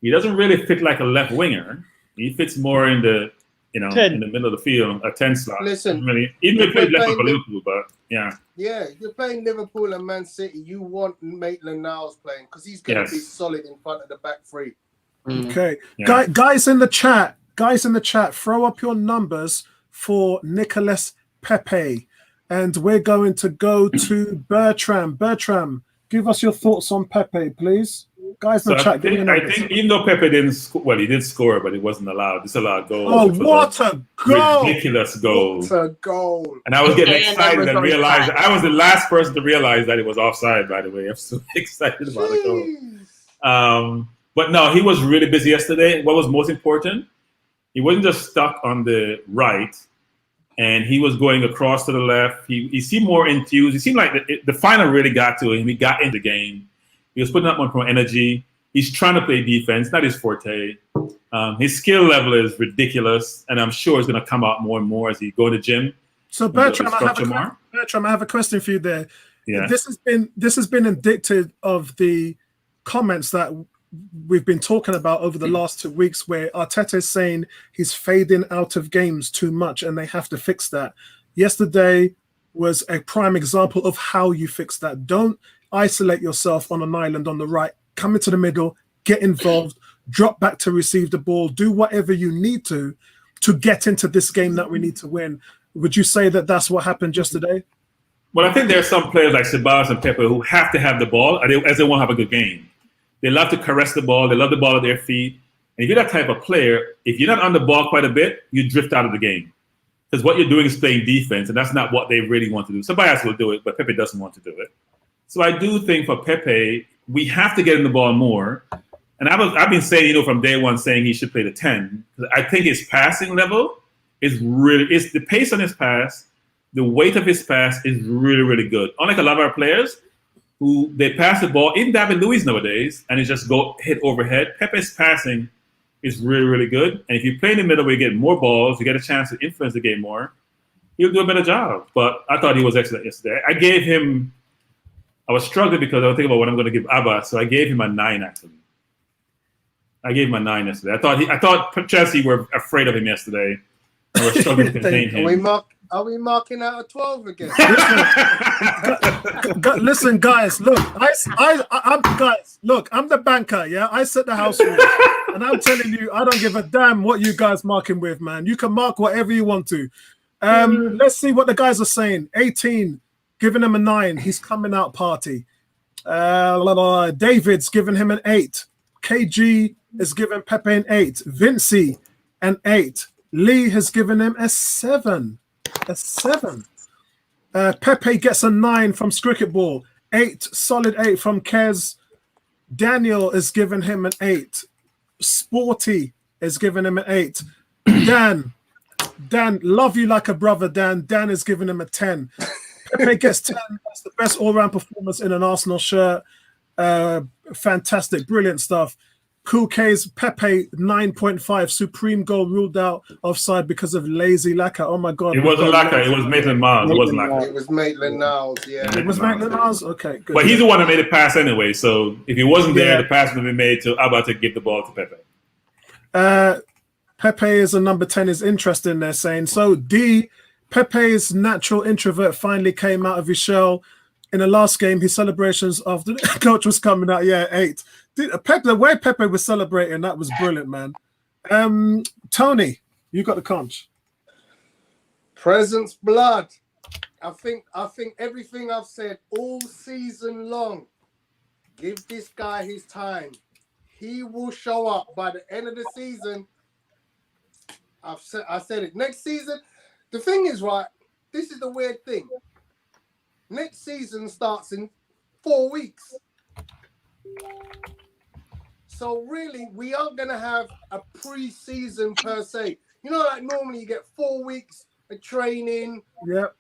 S3: He doesn't really fit like a left winger. He fits more in the in the middle of the field, a 10 slot.
S4: Listen,
S3: really, even if he played left for Liverpool, but yeah.
S4: Yeah, if you're playing Liverpool and Man City, you want Maitland-Niles playing because he's going to be solid in front of the back 3.
S1: Okay, guys in the chat, throw up your numbers for Nicolas Pepe, and we're going to go to Bertram. Bertram, give us your thoughts on Pepe, please. Guys in the chat,
S3: I think even though Pepe didn't score, well, he did score, but it wasn't allowed. Disallowed goal.
S1: Oh, what a goal!
S3: Ridiculous goal!
S4: What a goal!
S3: And I was getting excited and realized I was the last person to realize that it was offside. By the way, I'm so excited about the goal. But no, he was really busy yesterday. What was most important, he wasn't just stuck on the right, and he was going across to the left. He seemed more enthused. He seemed like the final really got to him. He got into the game. He was putting up more energy. He's trying to play defense, not his forte. His skill level is ridiculous, and I'm sure it's going to come out more and more as he go to the gym.
S1: So Bertram, I have a question for you there.
S3: Yeah.
S1: This has been indicative of the comments that we've been talking about over the last 2 weeks, where Arteta is saying he's fading out of games too much, and they have to fix that. Yesterday was a prime example of how you fix that. Don't isolate yourself on an island on the right. Come into the middle, get involved, drop back to receive the ball, do whatever you need to get into this game that we need to win. Would you say that that's what happened yesterday?
S3: Well, I think there are some players like Ceballos and Pepe who have to have the ball as they want to have a good game. They love to caress the ball. They love the ball at their feet. And if you're that type of player, if you're not on the ball quite a bit, you drift out of the game. Because what you're doing is playing defense, and that's not what they really want to do. Somebody else will do it, but Pepe doesn't want to do it. So I do think for Pepe, we have to get him the ball more. And I've been saying, from day one, saying he should play the 10. I think his passing level is the pace on his pass, the weight of his pass is really, really good. Unlike a lot of our players who they pass the ball, even David Luiz nowadays, and it just go hit overhead. Pepe's passing is really, really good. And if you play in the middle where you get more balls, you get a chance to influence the game more, he'll do a better job. But I thought he was excellent yesterday. I was struggling because I was thinking about what I'm going to give Abba, so I gave him a 9 actually. I gave him a 9 yesterday. I thought Chelsea were afraid of him yesterday. And were struggling to contain him.
S4: Are we marking out a 12 again?
S1: Listen, guys. Look, I'm the banker. Yeah, I set the house rules, and I'm telling you, I don't give a damn what you guys marking with, man. You can mark whatever you want to. Let's see what the guys are saying. 18, giving him a 9. He's coming out party. David's giving him an 8. KG is giving Pepe an 8. Vincey an 8. Lee has given him a 7. A 7. Pepe gets a 9 from Cricket Ball. 8, solid 8 from Kez. Daniel is giving him an 8. Sporty is giving him an 8. Dan, love you like a brother, Dan. Dan is giving him a 10. Pepe gets 10. That's the best all-round performance in an Arsenal shirt. Fantastic, brilliant stuff. Cool K's Pepe 9.5. Supreme goal ruled out offside because of lazy lacquer. Oh my God!
S3: It wasn't lacquer. It was Maitland-Niles. It wasn't lacquer.
S4: It was Maitland-Niles. Yeah.
S1: It was Maitland-Niles. Okay, good.
S3: But he's the one that made the pass anyway. So if he wasn't there, the pass would have been made to Abba to give the ball to Pepe.
S1: Pepe is a number 10 is interesting. They're saying so. D. Pepe's natural introvert finally came out of his shell. In the last game, his celebrations after the coach was coming out. Yeah, 8. The way Pepe was celebrating, that was brilliant, man. Tony, you got the conch.
S4: Presence blood. I think everything I've said all season long. Give this guy his time. He will show up by the end of the season. I said it. Next season, the thing is, right, this is the weird thing. Next season starts in 4 weeks. So really, we aren't going to have a pre-season per se. You know, like normally you get 4 weeks of training,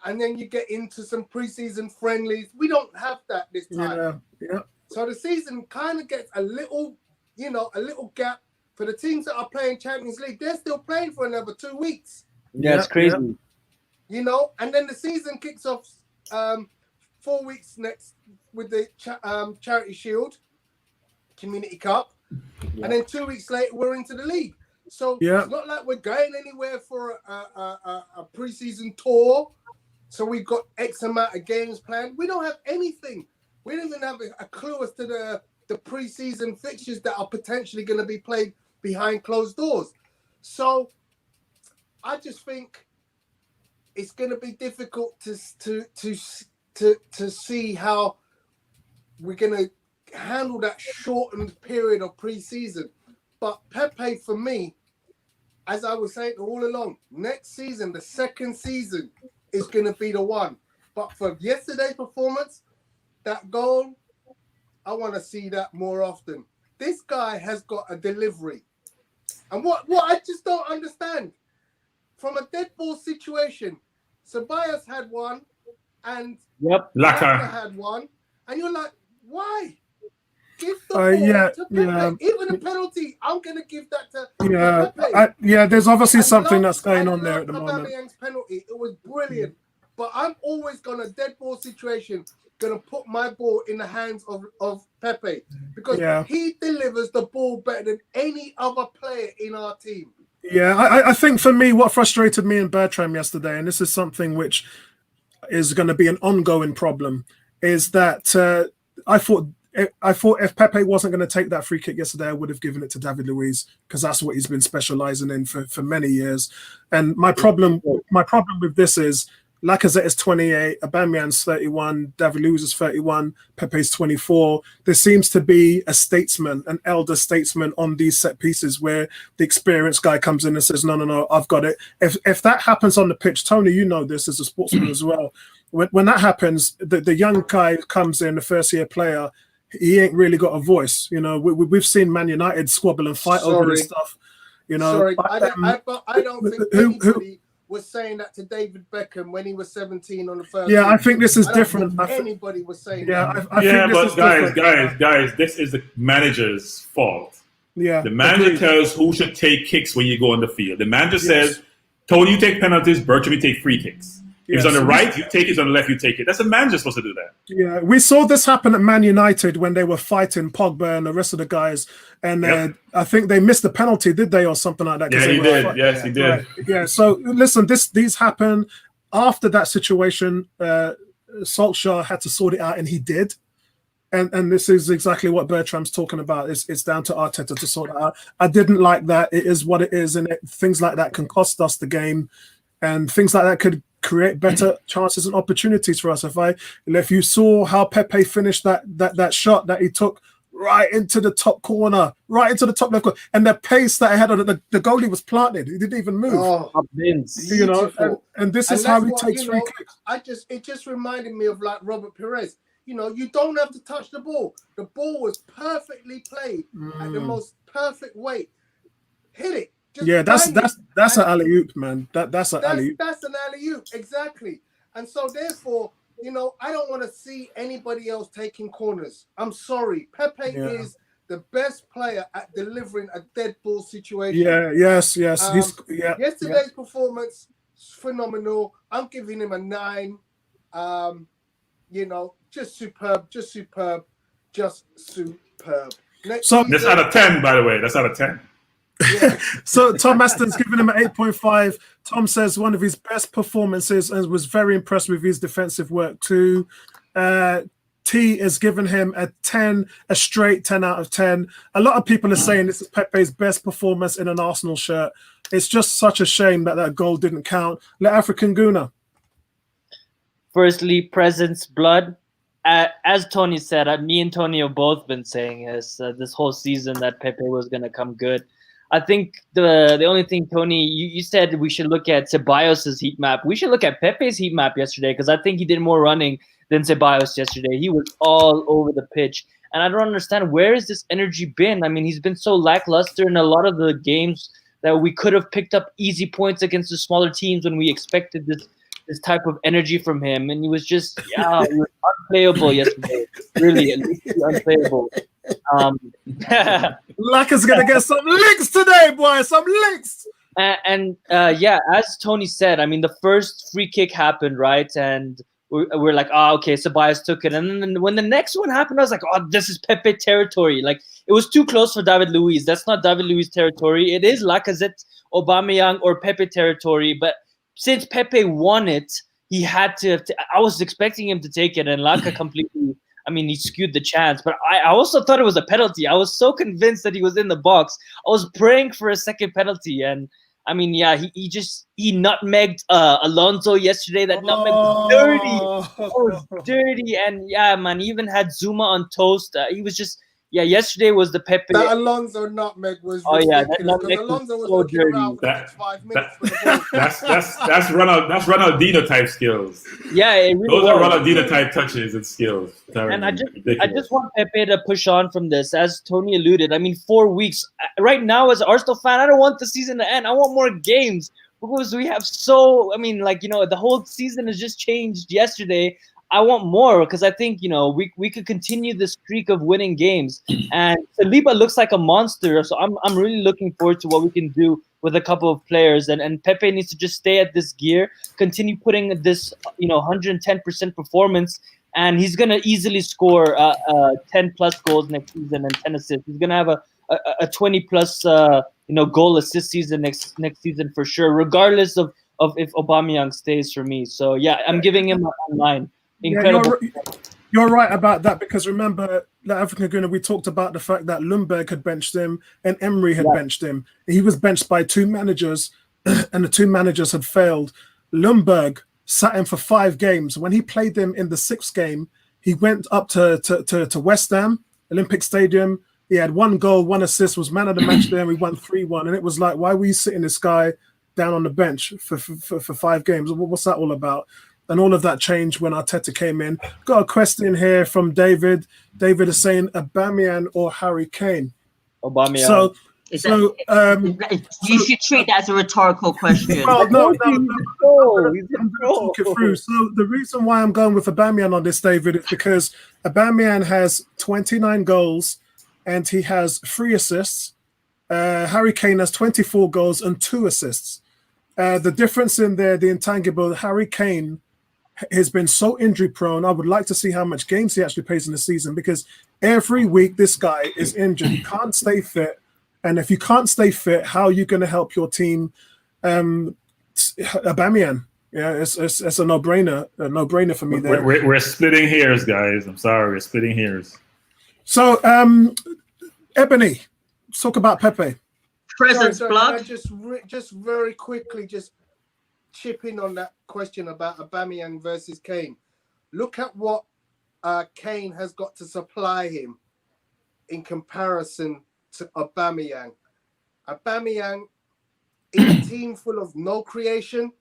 S4: and then you get into some pre-season friendlies. We don't have that this time.
S1: Yeah.
S4: So the season kind of gets a little, a little gap. For the teams that are playing Champions League, they're still playing for another 2 weeks.
S6: Yeah, it's crazy.
S4: And then the season kicks off 4 weeks next with the Charity Shield, Community Cup, and then 2 weeks later we're into the league. So it's not like we're going anywhere for a pre-season tour. So we've got X amount of games planned. We don't have anything. We don't even have a clue as to the pre-season fixtures that are potentially going to be played behind closed doors. So I just think it's going to be difficult to see how we're going to handle that shortened period of pre-season. But Pepe, for me, as I was saying all along, next season, the second season, is going to be the one. But for yesterday's performance, that goal, I want to see that more often. This guy has got a delivery. And what I just don't understand, from a dead ball situation, Ceballos had one, and
S3: Lacquer
S4: had one, and you're like, why? Give the ball to Pepe. Even a penalty, I'm going to give that to Pepe.
S1: There's obviously something that's going on there at the moment.
S4: Aubameyang's penalty, it was brilliant. But I'm always going to dead ball situation, going to put my ball in the hands of Pepe, because he delivers the ball better than any other player in our team.
S1: Yeah, I think for me, what frustrated me and Bertram yesterday, and this is something which is going to be an ongoing problem, is that I thought if Pepe wasn't going to take that free kick yesterday, I would have given it to David Luiz, because that's what he's been specialising in for many years. And my problem with this is Lacazette is 28, Aubameyang's 31, David Luiz is 31, Pepe's 24. There seems to be a statesman, an elder statesman on these set pieces where the experienced guy comes in and says, no, I've got it. If that happens on the pitch, Tony, you know this as a sportsman as well. When that happens, the young guy comes in, the first-year player, he ain't really got a voice. We've seen Man United squabble and fight over this stuff.
S4: I don't think anybody was saying that to David Beckham when he was 17 on the first.
S1: Yeah, I think this is different.
S4: Anybody was saying
S1: that.
S3: Guys, this is the manager's fault.
S1: Yeah,
S3: the manager tells who should take kicks when you go on the field. The manager says, Tony, you take penalties, Bertram, you take free kicks. If it's on the right, you take it. On the left, you take it. That's the manager supposed to do that.
S1: Yeah, we saw this happen at Man United when they were fighting Pogba and the rest of the guys, and I think they missed the penalty, did they, or something like that?
S3: Yeah, he did. Yes, he did.
S1: Right. Yeah. So listen, these happen after that situation. Solskjaer had to sort it out, and he did. And this is exactly what Bertram's talking about. It's down to Arteta to sort it out. I didn't like that. It is what it is, and things like that can cost us the game, and things like that could create better chances and opportunities for us. If you saw how Pepe finished that shot that he took right into the top corner, right into the top left corner, and the pace that I had on it, the goalie was planted. He didn't even move.
S4: Oh,
S1: you know, and this is how he takes free kicks.
S4: It just reminded me of like Robert Perez. You know, you don't have to touch the ball. The ball was perfectly played at the most perfect weight. Hit it. That's an alley-oop, man. That's an alley-oop. That's an alley-oop, exactly. And so therefore, you know, I don't want to see anybody else taking corners. I'm sorry. Pepe is the best player at delivering a dead ball situation.
S1: Yes.
S4: Yesterday's performance, phenomenal. I'm giving him a 9. You know, just superb.
S1: So
S3: that's out of 10, by the way. That's out of 10.
S4: Yeah.
S1: So Tom Aston's giving him an 8.5. Tom says one of his best performances and was very impressed with his defensive work too. T is giving him a 10, a straight 10 out of 10. A lot of people are saying this is Pepe's best performance in an Arsenal shirt. It's just such a shame that goal didn't count. Let African Guna.
S6: Firstly, presence, blood. As Tony said, me and Tony have both been saying this whole season that Pepe was going to come good. I think the only thing, Tony, you said we should look at Ceballos' heat map. We should look at Pepe's heat map yesterday because I think he did more running than Ceballos yesterday. He was all over the pitch. And I don't understand, where has this energy been? I mean, he's been so lackluster in a lot of the games that we could have picked up easy points against the smaller teams when we expected this type of energy from him, and he was just he was unplayable yesterday. Really, unplayable.
S1: Laka's gonna get some links today, boy. Some links.
S6: And as Tony said, I mean, the first free kick happened, right? And we're like, okay, Tobias took it. And then when the next one happened, I was like, this is Pepe territory. Like, it was too close for David Luiz. That's not David Luiz territory. It is Lacazette, Aubameyang, or Pepe territory. But since Pepe won it, he had to. I was expecting him to take it, and Laka completely. I mean, he skewed the chance. But I also thought it was a penalty. I was so convinced that he was in the box. I was praying for a second penalty, and I mean, he nutmegged Alonso yesterday. That nutmeg was dirty. It was dirty, and man, he even had Zuma on toast. He was just. Yeah, yesterday was the Pepe.
S4: That Alonso nutmeg was ridiculous.
S6: That nutmeg
S4: Alonso was
S6: so
S4: looking
S6: dirty.
S4: around for 5 minutes for the ball.
S3: That's Ronaldinho type skills.
S6: Yeah, it really
S3: Those are
S6: was.
S3: Ronaldinho type touches and skills.
S6: And I just want Pepe to push on from this, as Tony alluded. I mean, 4 weeks. Right now, as an Arsenal fan, I don't want the season to end. I want more games because we have the whole season has just changed yesterday. I want more because I think, we could continue the streak of winning games. And Saliba looks like a monster. So I'm really looking forward to what we can do with a couple of players. And Pepe needs to just stay at this gear, continue putting this, 110% performance. And he's going to easily score 10 plus goals next season and 10 assists. He's going to have a 20 plus, goal assist season next season for sure, regardless of if Aubameyang stays for me. So, I'm giving him a 9. Incredible.
S1: You're right about that because remember, African Guna, we talked about the fact that Ljungberg had benched him and Emery had benched him. He was benched by 2 managers and the 2 managers had failed. Ljungberg sat him for 5 games. When he played them in the 6th game, he went up to West Ham, Olympic Stadium. He had 1 goal, 1 assist, was man of the match there, and we won 3-1. And it was like, why were you sitting this guy down on the bench for 5 games? What's that all about? And all of that changed when Arteta came in. Got a question here from David. David is saying Aubameyang or Harry Kane.
S6: Aubameyang.
S2: You should treat that as a rhetorical question.
S1: Well, no. I'm talk it through. So the reason why I'm going with Aubameyang on this, David, is because Aubameyang has 29 goals and he has 3 assists. Harry Kane has 24 goals and 2 assists. The difference in there, the intangible, Harry Kane has been so injury prone. I would like to see how much games he actually plays in the season because every week this guy is injured. He can't stay fit. And if you can't stay fit, how are you going to help your team? Aubameyang. Yeah, it's a no-brainer for me there.
S3: We're splitting hairs, guys. I'm sorry, we're splitting hairs.
S1: So, Ebony, let's talk about Pepe.
S2: Presence,
S4: Sorry,
S2: blood.
S4: can I just very quickly just chip in on that question about Aubameyang versus Kane. Look at what Kane has got to supply him in comparison to Aubameyang. Aubameyang is a team full of no creation,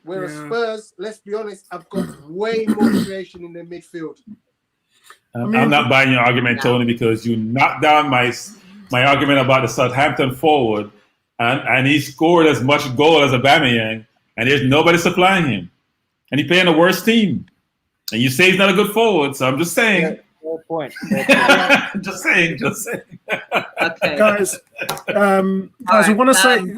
S4: whereas Spurs, let's be honest, have got way more creation in their midfield.
S3: I'm not buying your argument, Tony, because you knocked down my argument about the Southampton forward, and he scored as much goal as Aubameyang, and there's nobody supplying him, and he's playing the worst team. And you say he's not a good forward, so I'm just saying.
S6: Yeah, fair point.
S3: just saying.
S2: Okay.
S1: Guys, we want to say,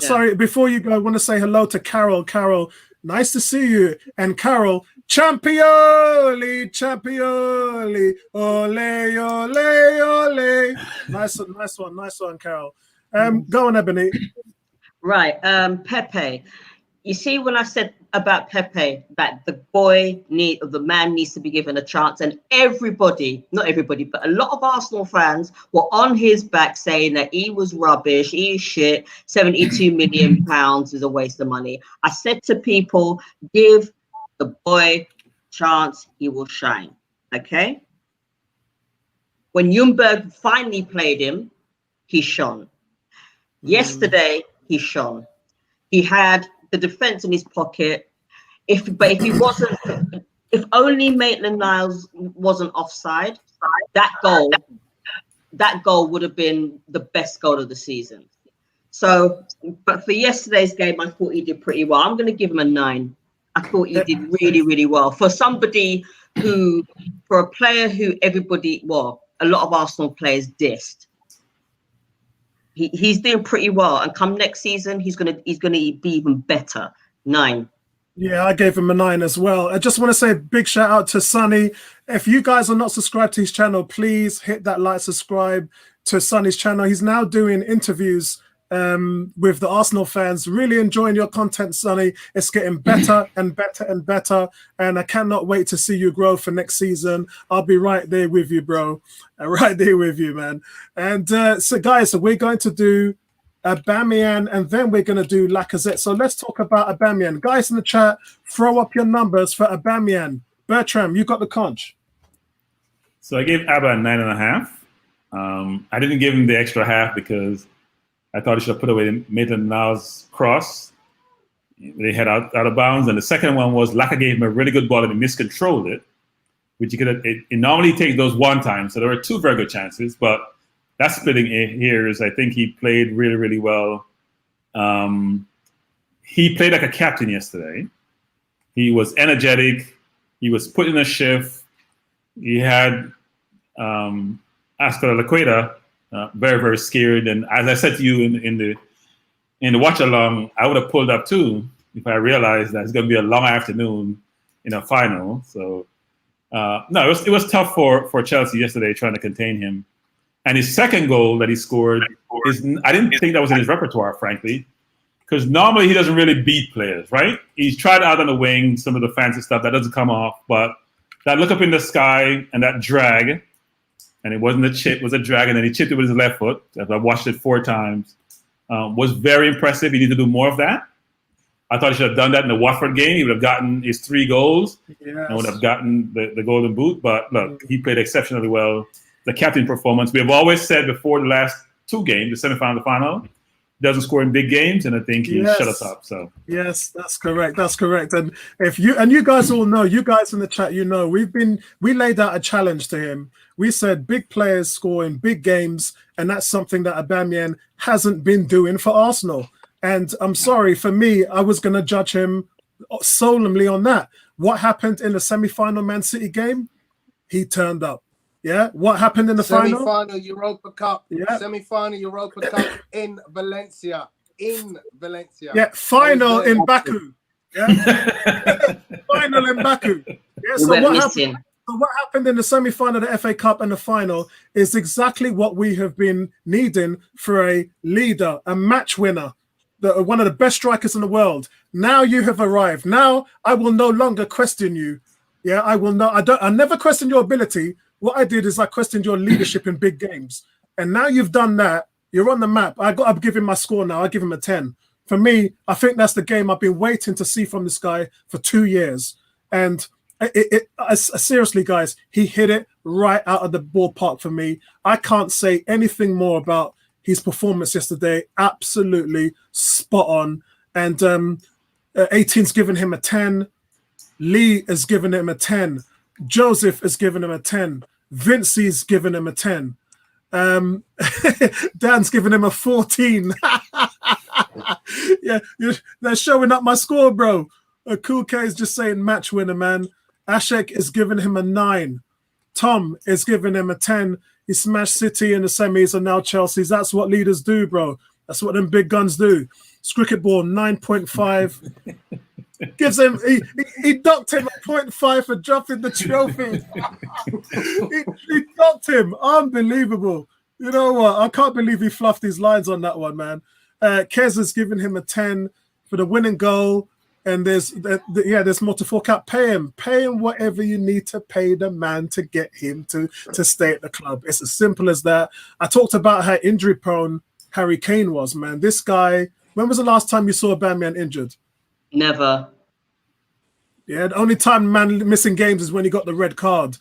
S1: sorry, before you go, I want to say hello to Carol. Carol, nice to see you. And Carol, Champioli, ole, ole. Nice one, Carol. Go on, Ebony.
S2: Right, Pepe. You see, when I said about Pepe, that the man needs to be given a chance, and everybody, not everybody, but a lot of Arsenal fans were on his back saying that he was rubbish, he is shit, 72 million pounds is a waste of money. I said to people, give the boy a chance, he will shine. Okay? When Ljungberg finally played him, he shone. Yesterday, he shone. He had the defense in his pocket. If only Maitland-Niles wasn't offside, that goal would have been the best goal of the season. So, but for yesterday's game, I thought he did pretty well. I'm going to give him a 9. I thought he did really, really well for a player who a lot of Arsenal players dissed. He's doing pretty well, and come next season, he's gonna be even better. 9.
S1: Yeah, I gave him a 9 as well. I just want to say a big shout out to Sonny. If you guys are not subscribed to his channel, please hit that like, subscribe to Sonny's channel. He's now doing interviews with the Arsenal fans. Really enjoying your content, Sonny. It's getting better and better and better, and I cannot wait to see you grow for next season. I'll be right there with you, bro. Right there with you, man. And so guys, we're going to do Aubameyang, and then we're going to do Lacazette. So let's talk about Aubameyang. Guys in the chat, throw up your numbers for Aubameyang. Bertram, you got the conch.
S3: So I gave Abba a 9.5. I didn't give him the extra half because I thought he should have put away Maitland-Niles' cross. They had out of bounds. And the second one was Laka gave him a really good ball and he miscontrolled it, which he could have. It normally takes those one time. So there were 2 very good chances, but that's splitting hairs. I think he played really, really well. He played like a captain yesterday. He was energetic. He was put in a shift. He had Astor Laqueta very, very scared. And as I said to you in the watch along, I would have pulled up too if I realized that it's going to be a long afternoon in a final. So no, it was tough for Chelsea yesterday trying to contain him. And his second goal that he scored I didn't think that was in his repertoire, frankly, because normally he doesn't really beat players, right? He's tried out on the wing, some of the fancy stuff that doesn't come off, but that look up in the sky and that drag, and it wasn't a chip, it was a drag, and then he chipped it with his left foot. I watched it 4 times. Was very impressive. He needed to do more of that. I thought he should have done that in the Watford game. He would have gotten his 3 goals and would have gotten the golden boot. But look, he played exceptionally well. The captain performance. We have always said before the last 2 games, the semifinal, the final, he doesn't score in big games, and I think he shut us up. So
S1: yes, that's correct. That's correct. And if you guys all know, you guys in the chat, you know, we laid out a challenge to him. We said big players score in big games, and that's something that Aubameyang hasn't been doing for Arsenal. And I'm sorry, for me, I was going to judge him solemnly on that. What happened in the semi-final Man City game? He turned up. Yeah. What happened in the final?
S4: Semi-final Europa Cup.
S1: Yeah.
S4: Semi-final Europa Cup in Valencia.
S1: Yeah. Final in Baku. Yeah. Final in Baku. Yeah. So what happened in the semi-final of the FA Cup and the final is exactly what we have been needing for a leader, a match winner. one of the best strikers in the world. Now you have arrived. Now I will no longer question you. Yeah, I will not. I never question your ability. What I did is I questioned your leadership in big games. And now you've done that. You're on the map. I'm giving my score now. I give him a 10. For me, I think that's the game I've been waiting to see from this guy for 2 years. And seriously, guys, he hit it right out of the ballpark for me. I can't say anything more about his performance yesterday. Absolutely spot on. And 18's given him a 10. Lee has given him a 10. Joseph has given him a 10. Vincey's given him a 10. Dan's given him a 14. Yeah, they're showing up my score, bro. Cool K is just saying match winner, man. Ashek is giving him a 9. Tom is giving him a 10. He smashed City in the semis and now Chelsea's. That's what leaders do, bro. That's what them big guns do. Cricket ball 9.5. Gives him he docked him a 0.5 for dropping the trophy. he docked him. Unbelievable. You know what? I can't believe he fluffed his lines on that one, man. Kez has given him a 10 for the winning goal. And there's more to fork out. Pay him whatever you need to pay the man to get him to stay at the club. It's as simple as that. I talked about how injury prone Harry Kane was, man. This guy, when was the last time you saw Aubameyang injured?
S2: Never.
S1: Yeah, the only time man missing games is when he got the red card,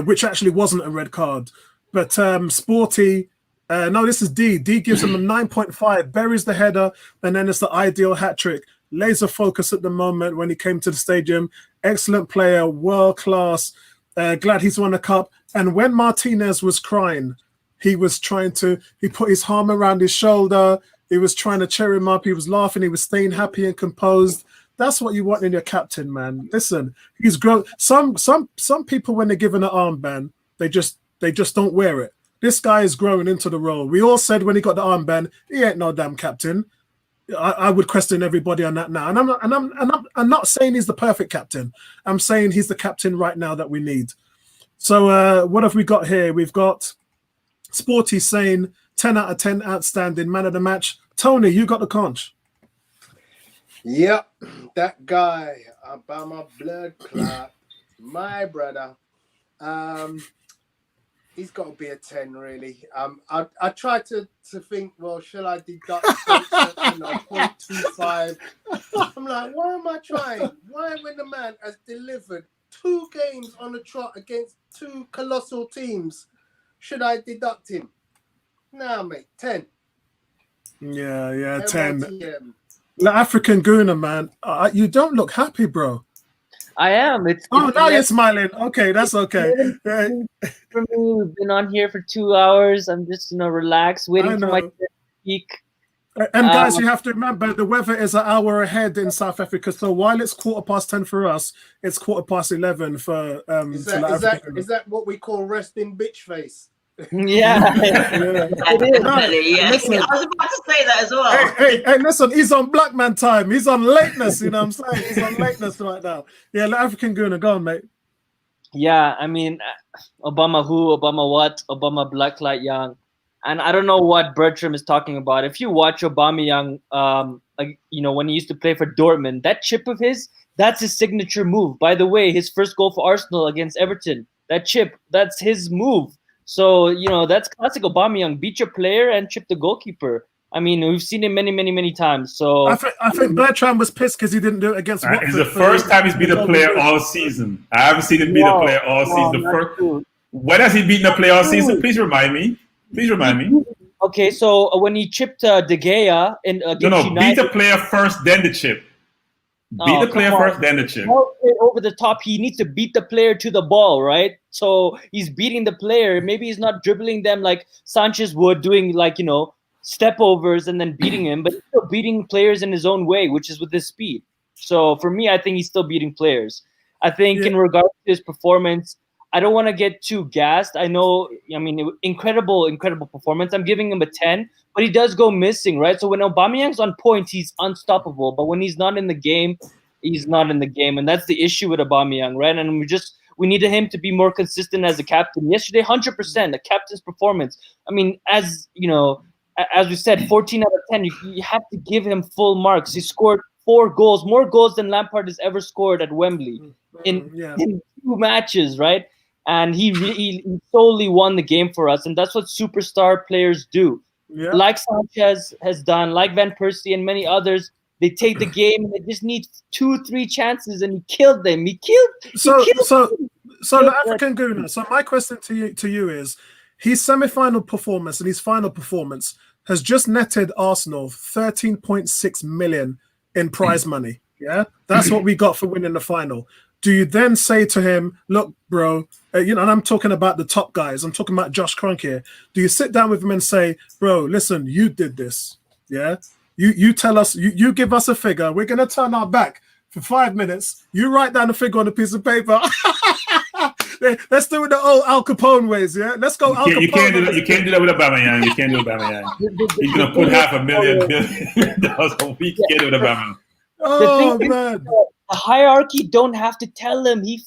S1: which actually wasn't a red card. But Sporty, no, this is D. D gives him a 9.5, buries the header, and then it's the ideal hat trick. Laser focus at the moment when he came to the stadium. Excellent player, world class. Glad he's won a cup. And when Martinez was crying, he put his arm around his shoulder. He was trying to cheer him up. He was laughing. He was staying happy and composed. That's what you want in your captain, man. Listen, he's grown. Some people, when they're given an armband, they just don't wear it. This guy is growing into the role. We all said when he got the armband, he ain't no damn captain. I would question everybody on that now. And I'm not saying he's the perfect captain. I'm saying he's the captain right now that we need. So what have we got here? We've got Sporty saying 10 out of 10, outstanding, man of the match. Tony, you got the conch.
S4: Yep, that guy, Obama blood clot, my brother. He's got to be a 10, really. I tried to think, well, shall I deduct 0.25? I'm like, why am I trying? Why, when the man has delivered 2 games on the trot against 2 colossal teams, should I deduct him? Nah, mate, 10.
S1: Yeah, 10.
S4: MLTM.
S1: The African Gooner, man. You don't look happy, bro.
S6: I am.
S1: Now you're smiling. Okay, that's okay.
S6: For me, we've been on here for 2 hours. I'm just, relaxed, waiting for my turn to speak.
S1: And guys, you have to remember the weather is an hour ahead in South Africa. So while it's 10:15 for us, it's 11:15 for
S4: Is that what we call resting bitch face?
S6: Yeah.
S2: Definitely, yeah.
S1: Listen,
S2: I was about to say that as well.
S1: Hey, listen, he's on black man time. He's on lateness, you know what I'm saying? He's on lateness right now. Yeah, the African Gooner, go on, mate.
S6: Yeah, I mean, Obama who, Obama what, Obama Black Light Young. And I don't know what Bertram is talking about. If you watch Aubameyang, when he used to play for Dortmund, that chip of his, that's his signature move. By the way, his first goal for Arsenal against Everton, that chip, that's his move. So, that's classic Aubameyang. Beat your player and chip the goalkeeper. I mean, we've seen him many, many, many times. So
S1: I think Bertram was pissed because he didn't do it against Watford.
S3: It's the first time he's beat a player all season. I haven't seen him beat a player all season. When has he beaten a player all season? Please remind me.
S6: Okay, so when he chipped De Gea against United,
S3: beat the player first, then the chip. Beat the player first, then the chip.
S6: Over the top, he needs to beat the player to the ball, right? So he's beating the player. Maybe he's not dribbling them like Sanchez would, doing step overs and then beating him, but he's still beating players in his own way, which is with his speed. So for me, I think he's still beating players. I think in regards to his performance, I don't want to get too gassed. Incredible performance. I'm giving him a 10, but he does go missing, right? So when Aubameyang's on point, he's unstoppable. But when he's not in the game, he's not in the game. And that's the issue with Aubameyang, right? And we needed him to be more consistent as a captain. Yesterday, 100%, a captain's performance. I mean, as as we said, 14 out of 10. You have to give him full marks. He scored 4 goals, more goals than Lampard has ever scored at Wembley in 2 matches, right? And he solely won the game for us, and that's what superstar players do.
S1: Yeah.
S6: Like Sanchez has done, like Van Persie and many others. They take the game and they just need 2-3 chances, and he killed them. So
S1: the African Guna. So my question to you is, his semi-final performance and his final performance has just netted Arsenal 13.6 million in prize money. Yeah, that's what we got for winning the final. Do you then say to him, look, bro, and I'm talking about the top guys. I'm talking about Josh Kroenke here. Do you sit down with him and say, bro, listen, you did this. Yeah. You tell us, you give us a figure. We're going to turn our back for 5 minutes. You write down a figure on a piece of paper. Let's do it the old Al Capone ways, yeah? Let's go Al Capone.
S3: You can't do that with Aubameyang. You can't do it with Aubameyang. He's going to put $500,000 a week. You can't do it with Aubameyang.
S1: Oh, man.
S6: The hierarchy don't have to tell him. He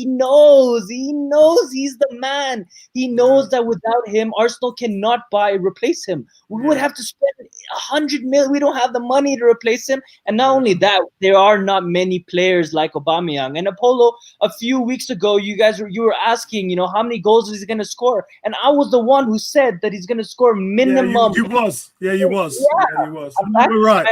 S6: knows. He knows he's the man. He knows that without him, Arsenal cannot replace him. We would have to spend 100 million. We don't have the money to replace him. And not only that, there are not many players like Aubameyang. And Apollo, a few weeks ago, you were asking, how many goals is he going to score? And I was the one who said that he's going to score minimum.
S1: You was. Yeah, you was. Yeah, you was. You were right.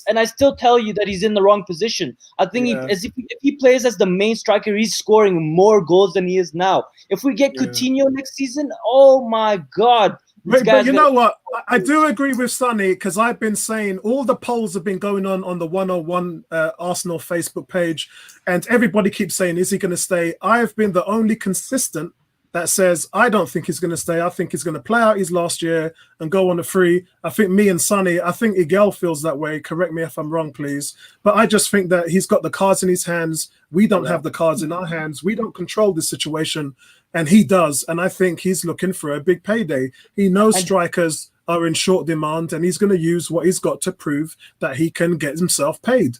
S6: And I still tell you that he's in the wrong position. I think if he plays as the main striker, he's scoring more goals than he is now. If we get Coutinho next season, oh my God.
S1: But you know what? I do agree with Sonny, because I've been saying all the polls have been going on the 101 Arsenal Facebook page, and everybody keeps saying, is he going to stay? I have been the only consistent that says, I don't think he's going to stay. I think he's going to play out his last year and go on a free. I think me and Sonny, I think Igel feels that way. Correct me if I'm wrong, please. But I just think that he's got the cards in his hands. We don't have the cards in our hands. We don't control this situation, and he does. And I think he's looking for a big payday. He knows strikers are in short demand, and he's going to use what he's got to prove that he can get himself paid.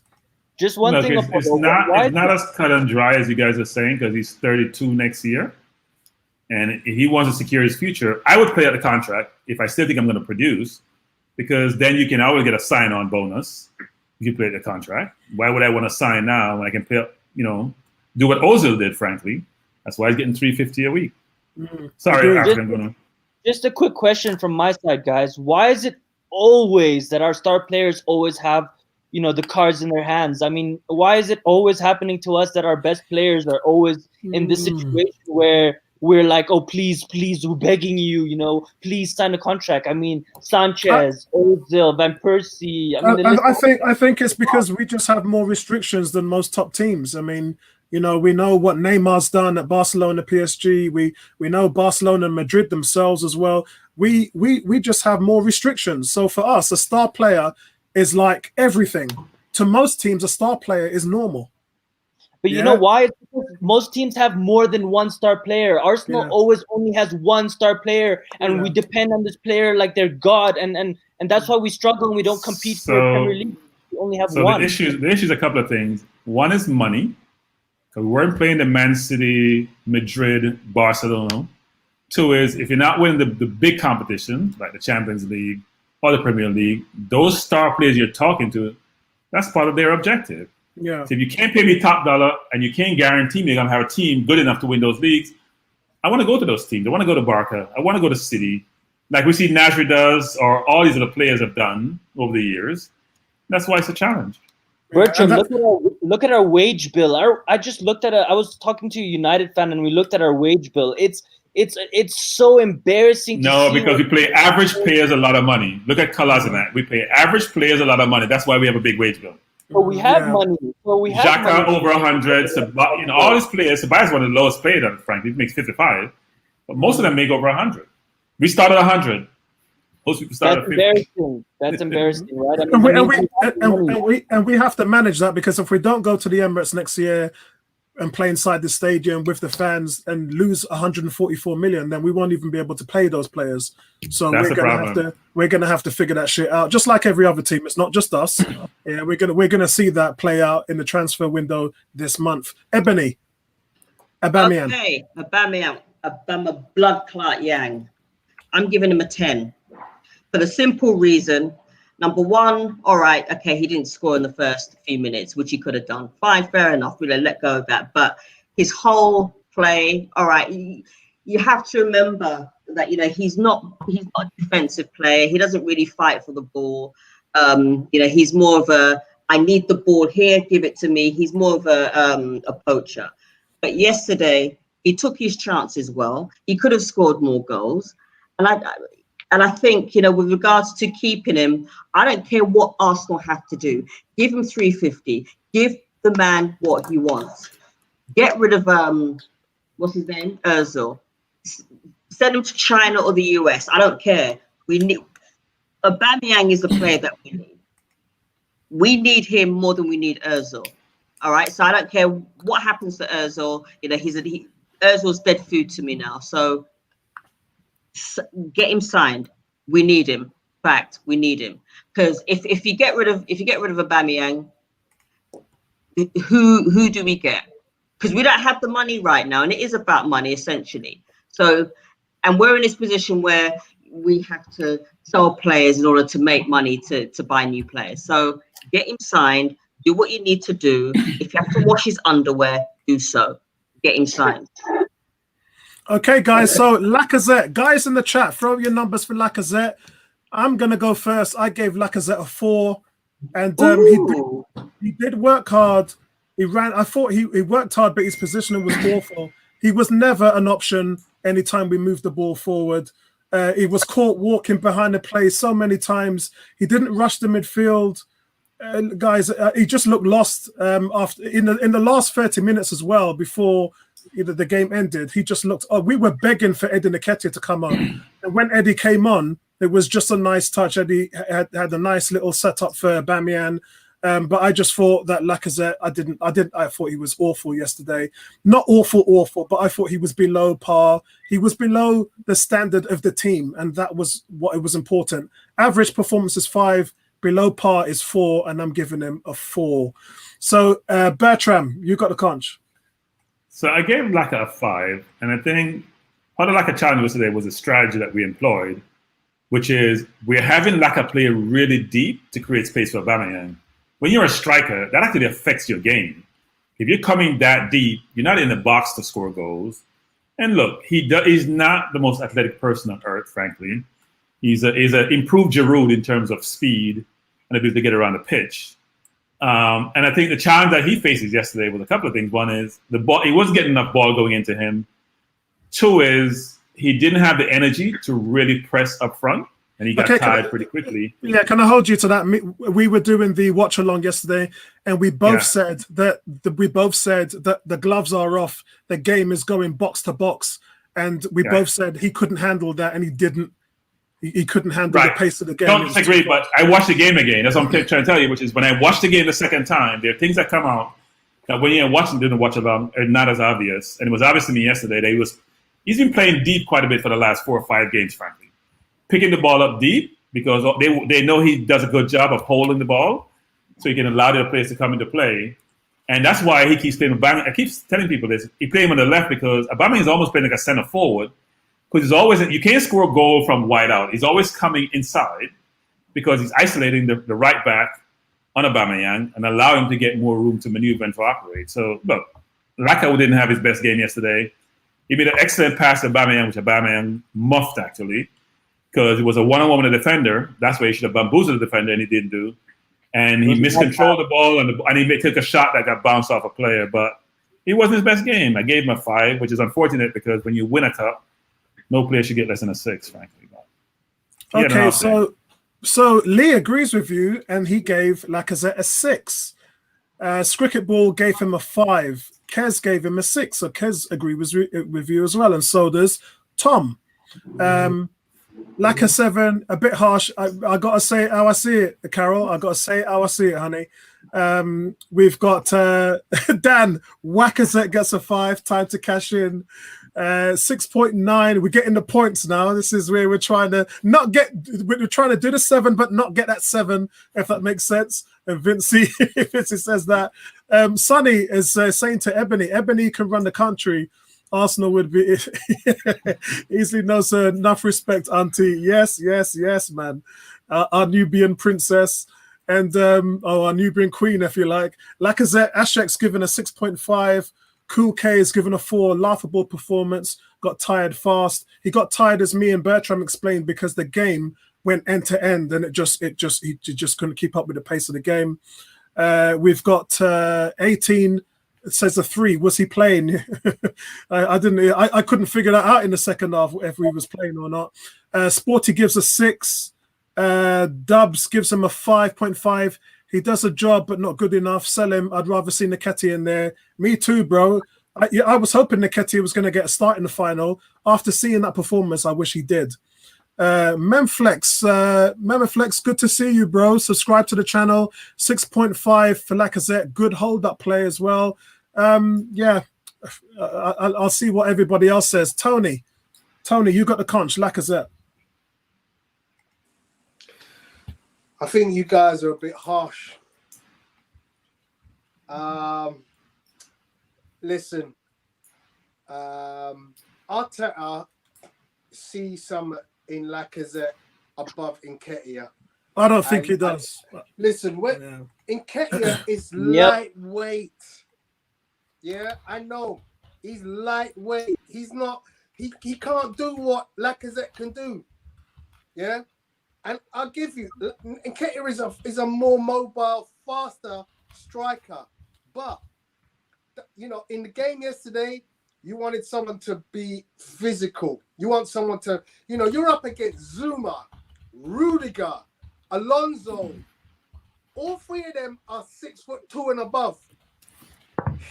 S6: Just one thing.
S3: It's not as cut and dry as you guys are saying, because he's 32 next year. And if he wants to secure his future, I would play out the contract if I still think I'm going to produce, because then you can always get a sign-on bonus. You can play the contract. Why would I want to sign now when I can play, do what Ozil did, frankly? That's why he's getting $350 a week. Sorry,
S6: just a quick question from my side, guys. Why is it always that our star players always have, the cards in their hands? I mean, why is it always happening to us that our best players are always in this situation where we're like, oh, please, we're begging you, please sign a contract? I mean, Sanchez, Ozil, Van Persie.
S1: I think it's because we just have more restrictions than most top teams. I mean, we know what Neymar's done at Barcelona, PSG. We know Barcelona and Madrid themselves as well. We just have more restrictions. So for us, a star player is like everything. To most teams, a star player is normal.
S6: But you know why? It's because most teams have more than one star player. Arsenal always only has one star player, and we depend on this player like they're God, and that's why we struggle and we don't compete for Premier League. We only have one.
S3: The issue is a couple of things. One is money, because we weren't playing the Man City, Madrid, Barcelona. Two is, if you're not winning the big competition, like the Champions League or the Premier League, those star players you're talking to, that's part of their objective.
S1: Yeah.
S3: So if you can't pay me top dollar and you can't guarantee me I'm going to have a team good enough to win those leagues, I want to go to those teams. I want to go to Barca. I want to go to City, like we see Nasri does, or all these other players have done over the years. That's why it's a challenge.
S6: Bertram, look at our wage bill. I just looked at I was talking to a United fan, and we looked at our wage bill. It's so embarrassing.
S3: Because we pay average players a lot of money. Look at Kolasinac. We pay average players a lot of money. That's why we have a big wage bill.
S6: But we have money.
S3: Xhaka over 100. All these players. Ceballos is one of the lowest paid, frankly. He makes 55. But most of them make over 100. We started 100. Most people started 50.
S6: That's embarrassing, right?
S1: And we have to manage that, because if we don't go to the Emirates next year and play inside the stadium with the fans and lose 144 million, then we won't even be able to play those players. So we're gonna have to figure that shit out, just like every other team. It's not just us. Yeah, we're gonna see that play out in the transfer window this month. Ebony, Aubameyang.
S2: Okay, Aubameyang, blood clot Yang. I'm giving him a 10. for the simple reason, number one, all right, okay, he didn't score in the first few minutes, which he could have done. Fine, fair enough. We'll let go of that. But his whole play, all right, you have to remember that, you know, he's not a defensive player. He doesn't really fight for the ball. You know, he's more of a, I need the ball here, give it to me. He's more of a poacher. But yesterday, he took his chances well. He could have scored more goals. And I think, you know, with regards to keeping him, I don't care what Arsenal have to do. Give him 350. Give the man what he wants. Get rid of, what's his name? Ozil. Send him to China or the US. I don't care. We need, Aubameyang is the player that we need. We need him more than we need Ozil. All right. So I don't care what happens to Ozil. You know, Ozil's dead food to me now. So get him signed. We need him. Fact, we need him. Because if you get rid of Aubameyang, who do we get? Because we don't have the money right now, and it is about money essentially. So, and we're in this position where we have to sell players in order to make money to buy new players. So get him signed. Do what you need to do. If you have to wash his underwear, do so. Get him signed.
S1: Okay, guys. So Lacazette, guys in the chat, throw your numbers for Lacazette. I'm gonna go first. I gave Lacazette a 4, and he did work hard. He ran. I thought he worked hard, but his positioning was awful. He was never an option anytime we moved the ball forward. He was caught walking behind the play so many times. He didn't rush the midfield. Guys, he just looked lost after in the last 30 minutes as well. Before the game ended, he just looked. Oh, we were begging for Eddie Nketiah to come on, and when Eddie came on, it was just a nice touch. Eddie had a nice little setup for Aubameyang, but I just thought that Lacazette. I thought he was awful yesterday. Not awful, but I thought he was below par. He was below the standard of the team, and that was what it was important. Average performance is 5. Below par is 4, and I'm giving him a 4. So, Bertram, you got the conch.
S3: So I gave Laka a 5, and I think part of Laka challenge yesterday was a strategy that we employed, which is we're having Laka play really deep to create space for Aubameyang. When you're a striker, that actually affects your game. If you're coming that deep, you're not in the box to score goals. And look, he's not the most athletic person on earth, frankly. He's an improved Giroud in terms of speed and ability to get around the pitch. And I think the challenge that he faces yesterday was a couple of things. One is the ball; he wasn't getting enough ball going into him. 2 is he didn't have the energy to really press up front, and he got tired pretty quickly. Yeah,
S1: can I hold you to that? We were doing the watch along yesterday, and we both said that the gloves are off. The game is going box to box, and we both said he couldn't handle that, and he didn't. He couldn't handle the pace of the game.
S3: Don't disagree, but I watched the game again. That's what I'm trying to tell you, which is when I watched the game the second time, there are things that come out that when you're watching, didn't watch about, are not as obvious. And it was obvious to me yesterday that he's been playing deep quite a bit for the last 4 or 5 games, frankly. Picking the ball up deep because they know he does a good job of holding the ball, so he can allow the other players to come into play. And that's why he keeps playing Aubameyang. I keep telling people this. He played him on the left because Aubameyang is almost playing like a center forward. Because you can't score a goal from wide out. He's always coming inside because he's isolating the right back on Aubameyang and allow him to get more room to maneuver and to operate. So, look, Laka didn't have his best game yesterday. He made an excellent pass to Aubameyang, which Aubameyang muffed, actually, because it was a one-on-one with a defender. That's why he should have bamboozled the defender, and he didn't do. And he miscontrolled the ball, and he took a shot that got bounced off a player. But it wasn't his best game. I gave him a 5, which is unfortunate because when you win a cup, no player should get less than a 6, frankly.
S1: Okay, so Lee agrees with you, and he gave Lacazette a 6. Scricketball gave him a 5. Kez gave him a 6, so Kez agrees with you as well, and so does Tom. Laka 7, a bit harsh. I gotta say how I see it, Carol. I gotta say how I see it, honey. We've got Dan. Lacazette gets a 5. Time to cash in. 6.9. We're getting the points now. This is where we're trying to we're trying to do the 7, but not get that 7, if that makes sense. And Vincey says that. Sonny is saying to Ebony can run the country Arsenal would be easily knows enough respect, Auntie. Yes, man. Our Nubian princess and our Nubian queen, if you like. Lacazette, Ashek's given a 6.5. Cool K is given a 4. Laughable performance. Got tired fast. He got tired, as me and Bertram explained, because the game went end to end, and he just couldn't keep up with the pace of the game. We've got 18. It says a 3. Was he playing? I couldn't figure that out in the second half if he was playing or not. Sporty gives a 6. Dubs gives him a 5.5. He does a job, but not good enough. Sell him. I'd rather see Nketiah in there. Me too, bro. I was hoping Nketiah was going to get a start in the final. After seeing that performance, I wish he did. Memflex, good to see you, bro. Subscribe to the channel. 6.5 for Lacazette. Good hold-up play as well. I'll see what everybody else says. Tony, you got the conch. Lacazette.
S4: I think you guys are a bit harsh. Listen, Arteta see some in Lacazette above Nketiah.
S1: I don't think he does.
S4: Listen, Nketiah is lightweight. Yeah, I know. He's lightweight. He's not. He can't do what Lacazette can do. Yeah, and I'll give you. Nketiah is a more mobile, faster striker. But you know, in the game yesterday, you wanted someone to be physical. You want someone to, you know, you're up against Zuma, Rudiger, Alonso. All 3 of them are 6'2" and above.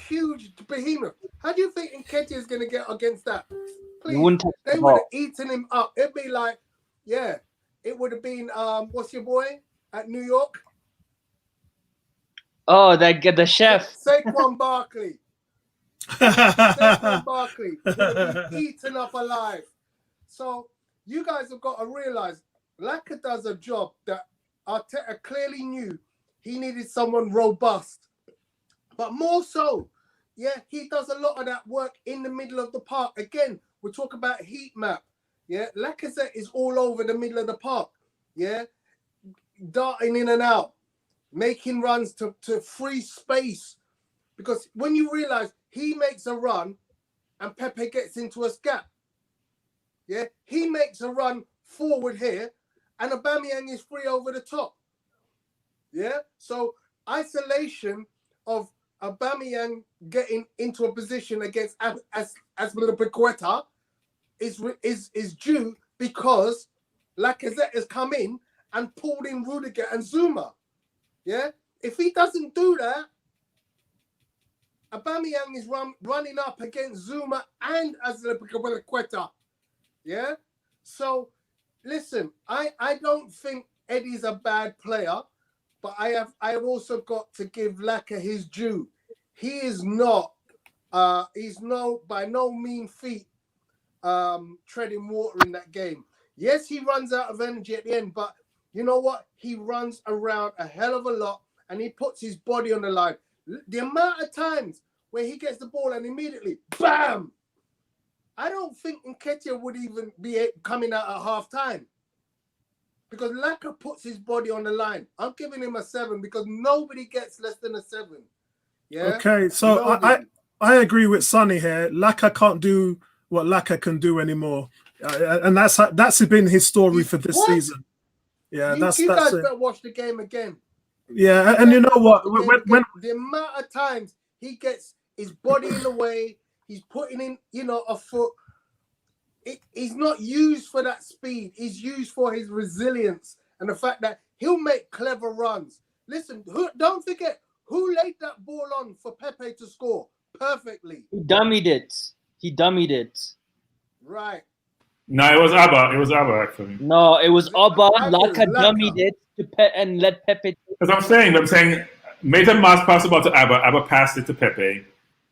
S4: Huge behemoth. How do you think Nketiah is going to get against that? Please, they would have eaten him up. It'd be like, it would have been, what's your boy at New York?
S6: Oh, the chef.
S4: Saquon Barkley. Saquon Barkley would have been eaten up alive. So you guys have got to realize Laka does a job that Arteta clearly knew he needed someone robust. But more so, he does a lot of that work in the middle of the park. Again, we talk about heat map. Lacazette is all over the middle of the park. Darting in and out, making runs to free space. Because when you realize he makes a run and Pepe gets into a gap. He makes a run forward here and Aubameyang is free over the top. So isolation of Aubameyang getting into a position against Azpilicueta is due because Lacazette has come in and pulled in Rudiger and Zuma. If he doesn't do that, Aubameyang is running up against Zuma and Azpilicueta. So listen, I don't think Eddie's a bad player, but I have also got to give Laka his due. He is not by no mean feat treading water in that game. Yes, he runs out of energy at the end, but you know what? He runs around a hell of a lot and he puts his body on the line. The amount of times where he gets the ball and immediately, bam! I don't think Nketiah would even be coming out at half time because Laka puts his body on the line. I'm giving him a 7 because nobody gets less than a 7.
S1: Okay, so I agree with Sonny here. Laka can't do what Laka can do anymore, and that's been his story for this season. You guys better watch the game again. And you know what? When
S4: the amount of times he gets his body in the way, he's putting in, a foot. He's not used for that speed. He's used for his resilience and the fact that he'll make clever runs. Listen, don't forget who laid that ball on for Pepe to score perfectly.
S6: He dummied it.
S4: Right.
S3: No, it was Abba actually.
S6: No, it was Abba. Laka dummied it and let Pepe.
S3: Because I'm saying, Maitland-Niles passed the ball to Abba. Abba passed it to Pepe.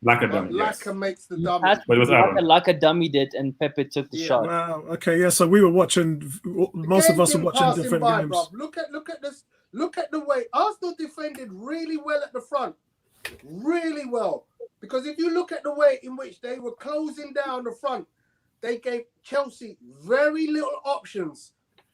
S3: Laka dummied it.
S4: Laka makes the dummy.
S3: But it was Abba.
S6: Laka dummied it and Pepe took the shot.
S1: Wow. Okay. So we were watching. Most of us were watching different games.
S4: Bro. Look at this. Look at the way Arsenal defended really well at the front. Really well. Because if you look at the way in which they were closing down the front, they gave Chelsea very little options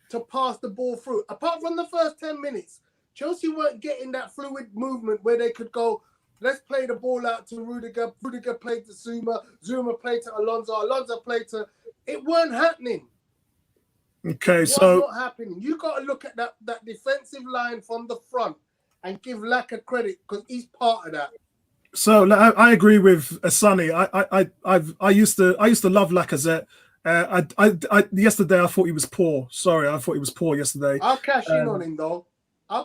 S4: to pass the ball through. Apart from the first 10 minutes, Chelsea weren't getting that fluid movement where they could go, let's play the ball out to Rudiger. Rudiger played to Zuma. Zuma played to Alonso. Alonso played to... It weren't happening.
S1: Okay,
S4: It
S1: so...
S4: was not happening. You got to look at that defensive line from the front and give Xhaka credit because he's part of that.
S1: So I agree with Sonny. I used to love Lacazette. Yesterday I thought he was poor. Sorry, I thought he was poor yesterday.
S4: I'll cash in on him though.
S1: I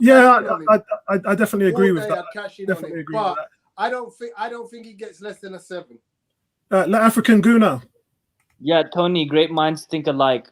S1: definitely agree with that. Definitely agree with that.
S4: I don't think he gets less than a 7.
S1: African Guna.
S6: Yeah, Tony, great minds think alike.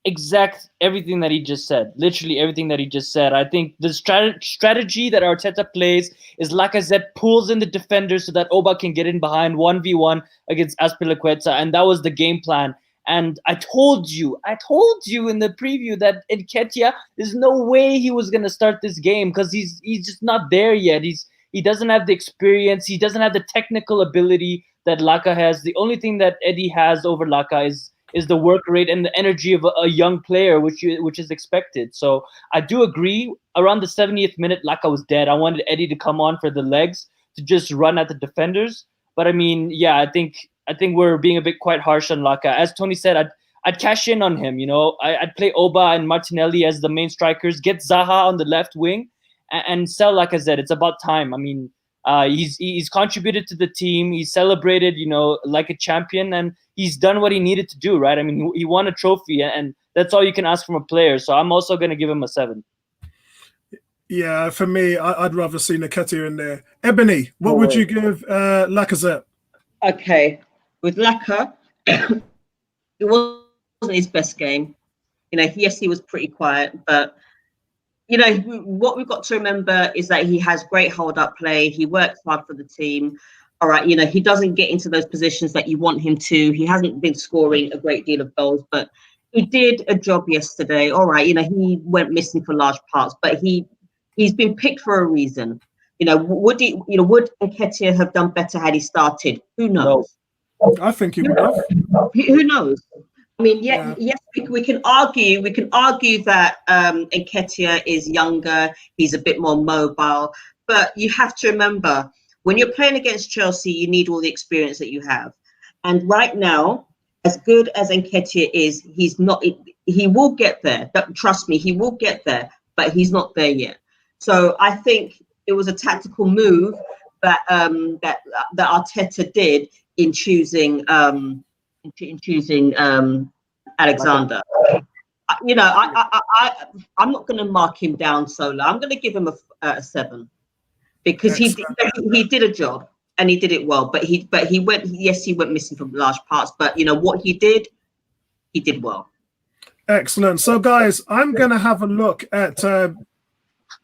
S6: Exact everything that he just said. Literally everything that he just said. I think the strategy that Arteta plays is Lacazette pulls in the defenders so that Oba can get in behind 1v1 against Azpilicueta, and that was the game plan. And I told you in the preview that Nketiah, there's no way he was gonna start this game because he's just not there yet. He doesn't have the experience. He doesn't have the technical ability that Laka has. The only thing that Eddie has over Laka is the work rate and the energy of a young player, which is expected. So I do agree. Around the 70th minute, Laka was dead. I wanted Eddie to come on for the legs to just run at the defenders. But I mean, yeah, I think we're being a bit quite harsh on Laka. As Tony said, I'd cash in on him. You know, I'd play Oba and Martinelli as the main strikers, get Zaha on the left wing, and sell Lacazette. It's about time. I mean, he's contributed to the team. He's celebrated, you know, like a champion, and he's done what he needed to do, right? I mean, he won a trophy, and that's all you can ask from a player. So I'm also going to give him a 7.
S1: Yeah, for me, I'd rather see Nketiah in there. Ebony, what would you give Lacazette?
S2: Okay, with Laka, it wasn't his best game. You know, yes, he was pretty quiet, but you know, what we've got to remember is that he has great hold-up play. He works hard for the team. All right, you know, he doesn't get into those positions that you want him to. He hasn't been scoring a great deal of goals, but he did a job yesterday. All right, you know, he went missing for large parts, but he's been picked for a reason. You know, would Nketiah have done better had he started? Who knows?
S1: No. I think he would have.
S2: Who knows? I mean, yes, we can argue. We can argue that Nketiah is younger. He's a bit more mobile, but you have to remember when you're playing against Chelsea, you need all the experience that you have. And right now, as good as Nketiah is, he's not. He will get there. Trust me, he will get there, but he's not there yet. So I think it was a tactical move that Arteta did in choosing Alexander. You know, I'm not going to mark him down so low. I'm going to give him a 7 because he did a job and he did it well. But he went missing from large parts. But you know what he did well.
S1: Excellent. So guys, I'm going to have a look at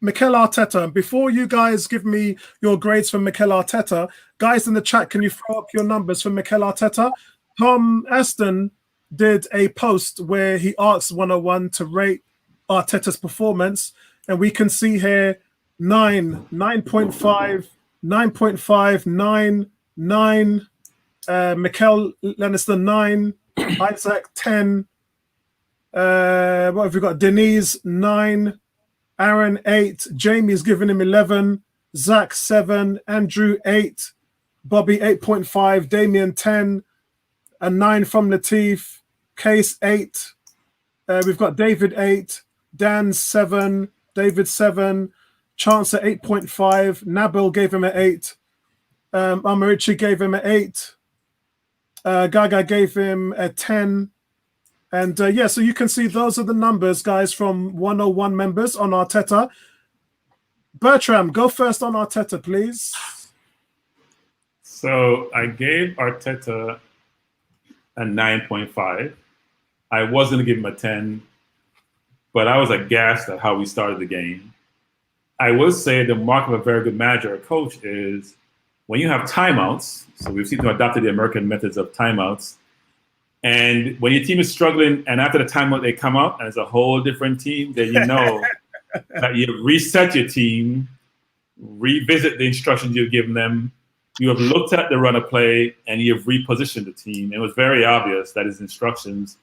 S1: Mikel Arteta. Before you guys give me your grades for Mikel Arteta, guys in the chat, can you throw up your numbers for Mikel Arteta? Tom Aston did a post where he asked 101 to rate Arteta's performance, and we can see here 9, 9.5, 9.5, 9, 9, Mikel Lannister 9, Isaac 10, what have we got? Denise 9, Aaron 8, Jamie's giving him 11, Zach 7, Andrew 8, Bobby 8.5, Damien 10, a 9 from Latif, Case 8. We've got David 8, Dan 7, David 7, Chancer 8.5, Nabil gave him an 8, Amarichi gave him an 8, Gaga gave him a 10. And yeah, so you can see those are the numbers, guys, from 101 members on Arteta. Bertram, go first on Arteta, please.
S3: So I gave Arteta a 9.5. I was going to give him a 10, but I was aghast at how we started the game. I will say the mark of a very good manager or coach is when you have timeouts, so we've seen them adopted the American methods of timeouts, and when your team is struggling and after the timeout they come out and it's a whole different team, then you know that you reset your team, revisit the instructions you've given them, You have looked at the run of play and you have repositioned the team. It was very obvious that his instructions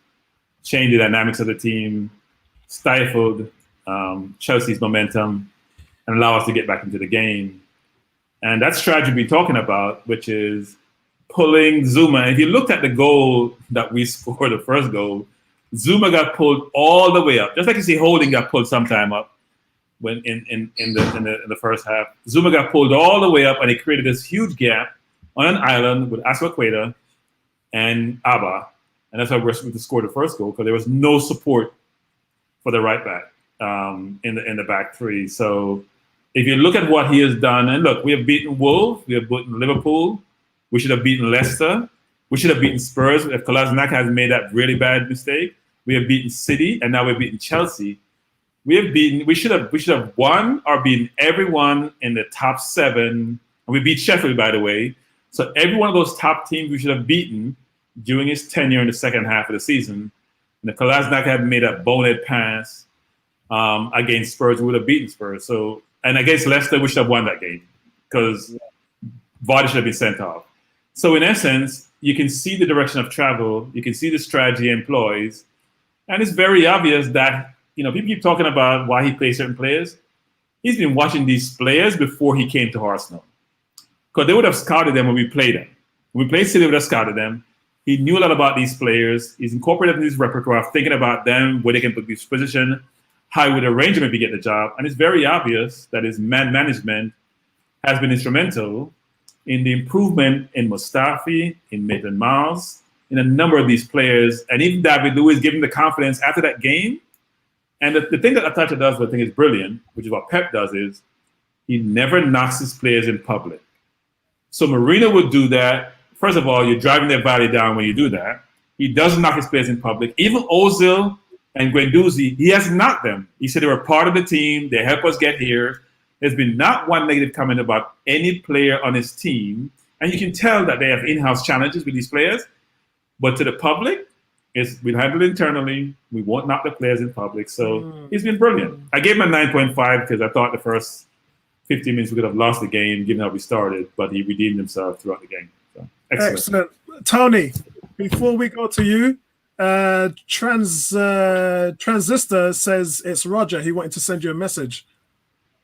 S3: changed the dynamics of the team, stifled Chelsea's momentum, and allow us to get back into the game. And that strategy we're talking about, which is pulling Zuma. And if you looked at the goal that we scored, the first goal, Zuma got pulled all the way up. Just like you see Holden got pulled sometime up when in the first half. Zuma got pulled all the way up, and it created this huge gap on an island with Aswaqueta and Abba. And that's why we're able to score the first goal, because there was no support for the right back in the back three. So if you look at what he has done, and look, we have beaten Wolves, we have beaten Liverpool, we should have beaten Leicester, we should have beaten Spurs if Kolasinac has made that really bad mistake. We have beaten City, and now we've beaten Chelsea. We should have won or beaten everyone in the top 7. And we beat Sheffield, by the way. So every one of those top teams we should have beaten during his tenure in the second half of the season. And if Kolasinac had made a bonehead pass against Spurs, we would have beaten Spurs. So, and against Leicester, we should have won that game because Vardy should have been sent off. So in essence, you can see the direction of travel. You can see the strategy he employs. And it's very obvious that, people keep talking about why he plays certain players. He's been watching these players before he came to Arsenal. Because they would have scouted them when we played them. When we played City, they would have scouted them. He knew a lot about these players. He's incorporated in his repertoire of thinking about them, where they can put this position, how he would arrange them if he get the job. And it's very obvious that his man management has been instrumental in the improvement in Mustafi, in Maitland-Niles, in a number of these players. And even David Luiz gave him the confidence after that game. And the thing that Atacha does, what I think is brilliant, which is what Pep does, is he never knocks his players in public. So Mourinho would do that. First of all, you're driving their value down when you do that. He doesn't knock his players in public. Even Ozil and Guendouzi, he has knocked them. He said they were part of the team. They helped us get here. There's been not one negative comment about any player on his team. And you can tell that they have in-house challenges with these players. But to the public, we'll handle it internally. We won't knock the players in public. So he's been brilliant. I gave him a 9.5 because I thought the first 15 minutes we could have lost the game given how we started, but he redeemed himself throughout the game. So, excellent.
S1: Tony, before we go to you, Transistor says it's Roger. He wanted to send you a message.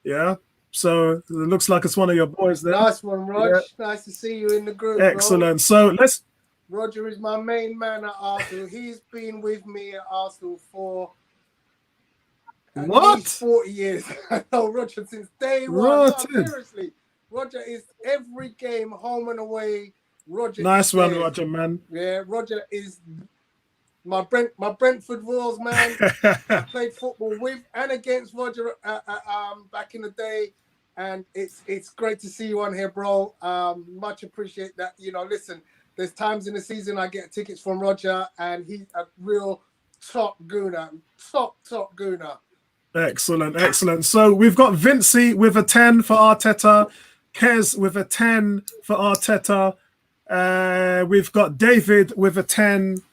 S1: Yeah. So it looks like it's one of your boys there.
S4: Nice one, Rog. Yeah. Nice to see you in the group.
S1: Excellent.
S4: Bro.
S1: So
S4: Roger is my main man at Arsenal. He's been with me at Arsenal for at least 40 years. I know Roger since day one. No, seriously. Roger is every game, home and away. Roger.
S1: Nice one, Roger, man.
S4: Yeah, Roger is my Brentford Royals man. I played football with and against Roger back in the day. And it's great to see you on here, bro. Much appreciate that. Listen, there's times in the season I get tickets from Roger, and he's a real top gooner. Top gooner.
S1: Excellent. So we've got Vincey with a 10 for Arteta, Kez with a 10 for Arteta. We've got David with a 10.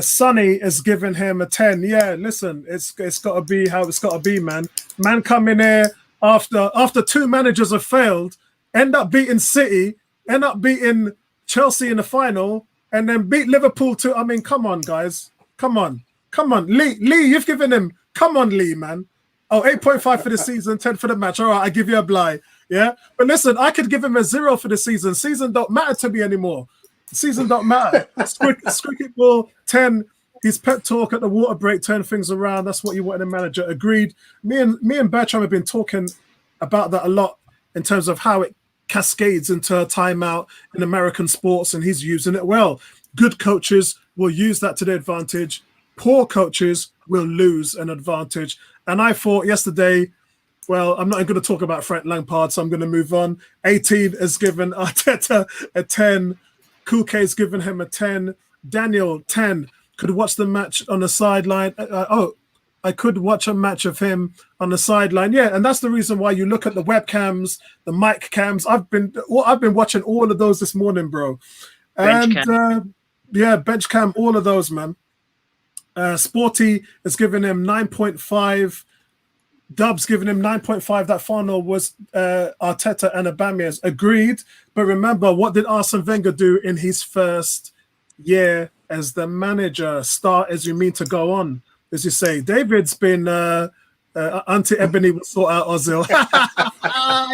S1: Sonny has given him a 10. Yeah, listen, it's got to be how it's got to be, man. Man come in here after 2 managers have failed, end up beating City, end up beating Chelsea in the final, and then beat Liverpool too. I mean, come on, guys. Come on. Lee, you've given him. Come on, Lee, man. Oh, 8.5 for the season, 10 for the match. All right, I give you a bly. Yeah. But listen, I could give him a 0 for the season. Season don't matter to me anymore. Season don't matter. Cricket ball, 10. His pep talk at the water break, turn things around. That's what you want in a manager. Agreed. Me and Bertram have been talking about that a lot in terms of how it cascades into a timeout in American sports, and he's using it well. Good coaches will use that to their advantage. Poor coaches will lose an advantage. And I thought yesterday, well, I'm not going to talk about Frank Lampard, so I'm going to move on. 18 has given Arteta a 10. Kuke has given him a 10. Daniel, 10. Could watch the match on the sideline. I could watch a match of him on the sideline. Yeah, and that's the reason why you look at the webcams, the mic cams. I've been watching all of those this morning, bro. And bench cam, all of those, man. Sporty has given him 9.5. Dubs giving him 9.5. That final was Arteta and Aubameyang. Agreed. But remember, what did Arsene Wenger do in his first year as the manager? Start as you mean to go on, as you say. David's been Auntie Ebony will sort out Ozil.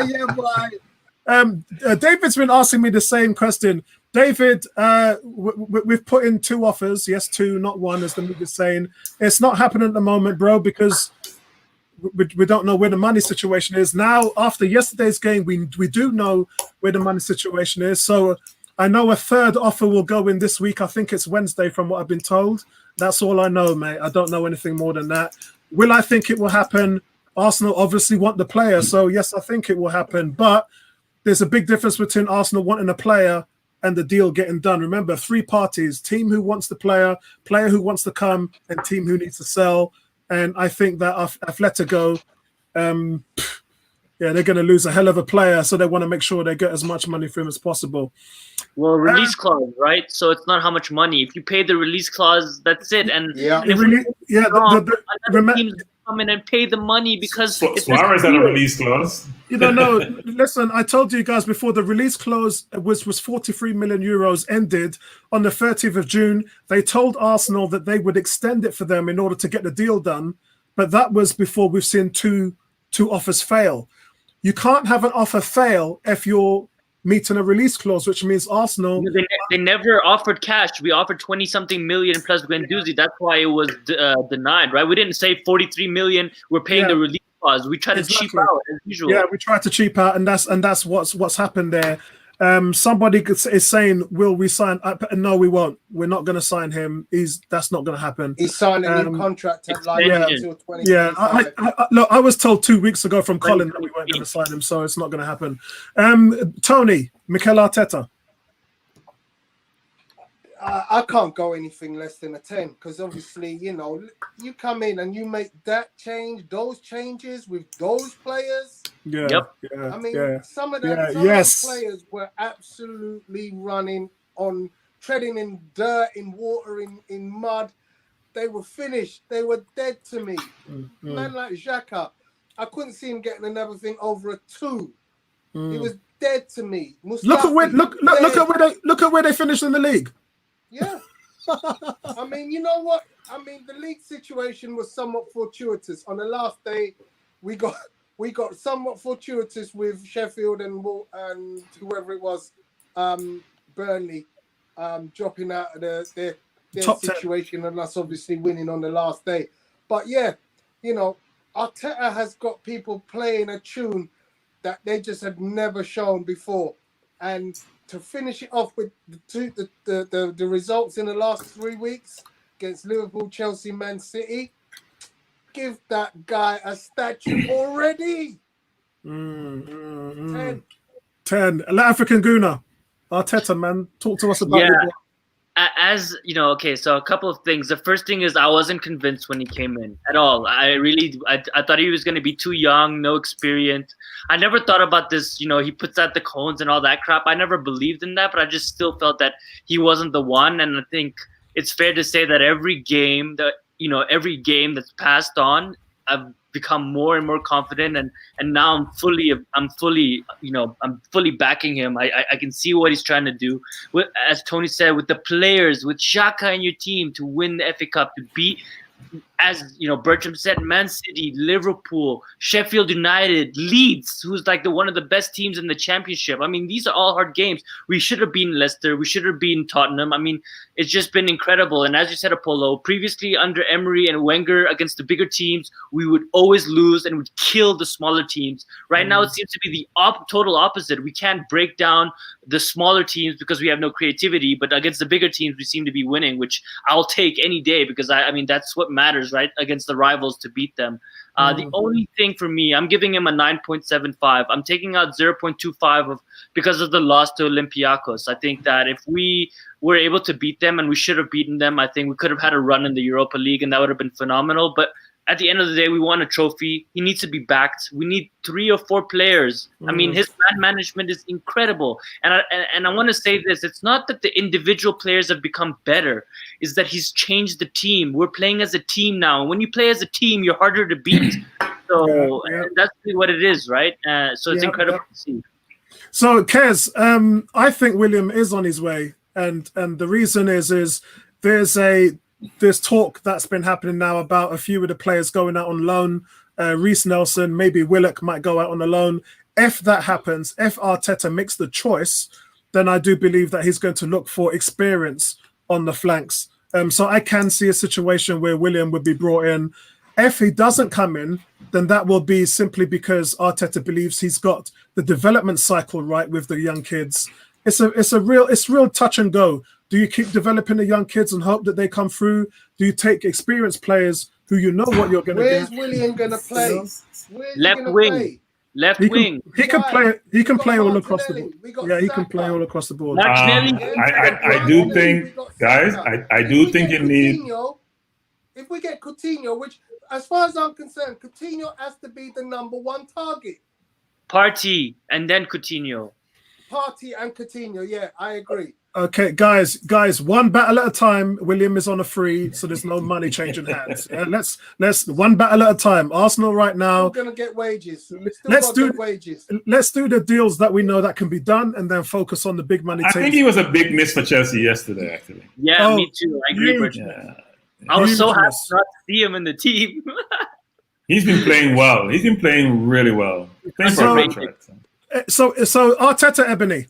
S4: Yeah, boy.
S1: David's been asking me the same question. David, we've put in 2 offers. Yes, 2, not 1, as the movie's saying. It's not happening at the moment, bro, because we don't know where the money situation is. Now, after yesterday's game, we do know where the money situation is. So I know a 3rd offer will go in this week. I think it's Wednesday from what I've been told. That's all I know, mate. I don't know anything more than that. Will I think it will happen? Arsenal obviously want the player. So, yes, I think it will happen. But there's a big difference between Arsenal wanting a player and the deal getting done. Remember, 3 parties: team who wants the player who wants to come, and team who needs to sell. And I think that Atletico, they're going to lose a hell of a player, so they want to make sure they get as much money for him as possible.
S5: Well, release clause, right? So it's not how much money. If you pay the release clause, that's it. And teams come in and pay the money because
S3: Suarez had a release clause.
S1: No. Listen, I told you guys before, the release clause was 43 million euros ended on the 30th of June. They told Arsenal that they would extend it for them in order to get the deal done, but that was before we've seen two offers fail. You can't have an offer fail if you're meeting a release clause, which means Arsenal.
S5: They never offered cash. We offered 20-something million plus Guendouzi. That's why it was denied, right? We didn't say 43 million. We're paying the release clause. We tried to cheap out as usual.
S1: Yeah, we tried to cheap out, and that's what's happened there. Somebody is saying, "Will we sign?" No, we won't. We're not going to sign him. That's not going to happen.
S4: He's signed a new contract until 2025.
S1: Yeah, look, I was told 2 weeks ago from Colin that we weren't going to sign him, so it's not going to happen. Tony, Mikel Arteta.
S4: I can't go anything less than a 10 because obviously, you come in and you make that change, those changes with those players.
S1: Yeah.
S5: Yep.
S1: Yeah.
S4: I mean, some of those players were absolutely treading in dirt, in water, in mud. They were finished. They were dead to me.
S1: Mm-hmm.
S4: Man like Xhaka, I couldn't see him getting another thing over a 2. He was dead to me.
S1: Look at where they finished in the league.
S4: Yeah. I mean, you know what? I mean, the league situation was somewhat fortuitous. On the last day, we got somewhat fortuitous with Sheffield and whoever it was, Burnley, dropping out of their
S1: Top
S4: situation 10. And us obviously winning on the last day. But yeah, Arteta has got people playing a tune that they just had never shown before. And to finish it off with the results in the last 3 weeks against Liverpool, Chelsea, Man City, give that guy a statue already. 10.
S1: 10. African Guna. Arteta, man. Talk to us about it.
S5: As you know, okay, so a couple of things. The first thing is I wasn't convinced when he came in at all. I thought he was going to be too young, no experience. I never thought about this, he puts out the cones and all that crap. I never believed in that, but I just still felt that he wasn't the one. And I think it's fair to say that every game that's passed on, I've become more and more confident, and now I'm fully backing him. I can see what he's trying to do. As Tony said, with the players, with Xhaka in your team to win the FA Cup, to beat, as Bertram said, Man City, Liverpool, Sheffield United, Leeds, who's like one of the best teams in the Championship. I mean, these are all hard games. We should have beaten Leicester. We should have beaten Tottenham. I mean, it's just been incredible. And as you said, Apollo, previously under Emery and Wenger against the bigger teams, we would always lose and would kill the smaller teams. Right now, it seems to be the total opposite. We can't break down the smaller teams because we have no creativity, but against the bigger teams, we seem to be winning, which I'll take any day because, I mean, that's what matters, right, against the rivals to beat them. The only thing for me, I'm giving him a 9.75. I'm taking out 0.25 because of the loss to Olympiacos. I think that if we were able to beat them, and we should have beaten them, I think we could have had a run in the Europa League, and that would have been phenomenal. But at the end of the day, we won a trophy. He needs to be backed. We need 3 or 4 players. I mean, his man management is incredible. And I want to say this. It's not that the individual players have become better. It's that he's changed the team. We're playing as a team now. And when you play as a team, you're harder to beat. So
S1: Yeah.
S5: that's really what it is, right? So it's
S1: Yeah,
S5: incredible to see.
S1: So, Kez, I think William is on his way, and the reason is there's talk that's been happening now about a few of the players going out on loan. Reece Nelson, maybe Willock might go out on a loan. If that happens, if Arteta makes the choice, then I do believe that he's going to look for experience on the flanks. So I can see a situation where William would be brought in. If he doesn't come in, then that will be simply because Arteta believes he's got the development cycle right with the young kids. It's real touch and go. Do you keep developing the young kids and hope that they come through? Do you take experienced players who you know what you're going to get?
S4: Where's William going to play? Where's
S5: Left
S4: he gonna
S5: wing.
S4: play?
S5: Left
S1: He
S5: wing.
S1: can play. He can play all across the
S4: Martinelli, we
S1: board.
S4: got
S1: Yeah, he can
S4: Xhaka.
S1: play all across the board.
S5: Martinelli.
S3: I do think, guys, I do think you need.
S4: If we get Coutinho, which, as far as I'm concerned, Coutinho has to be the #1 target.
S5: Partey and then Coutinho.
S4: Partey and Coutinho, yeah, I agree.
S1: Okay, guys, one battle at a time. William is on a free, so there's no money changing hands. Yeah, let's one battle at a time. Arsenal right now.
S4: We're gonna get wages.
S1: Let's do
S4: wages.
S1: Let's do the deals that we know that can be done, and then focus on the big money.
S3: I think he was a big miss for Chelsea yesterday, actually.
S5: Yeah,
S1: Oh,
S5: me too. I agree,
S1: huge.
S5: Bertrand. I was so happy
S1: Huge.
S5: not to see him in the team.
S3: He's been playing well. He's been playing really well. Playing for a contract.
S1: So Arteta, Ebony.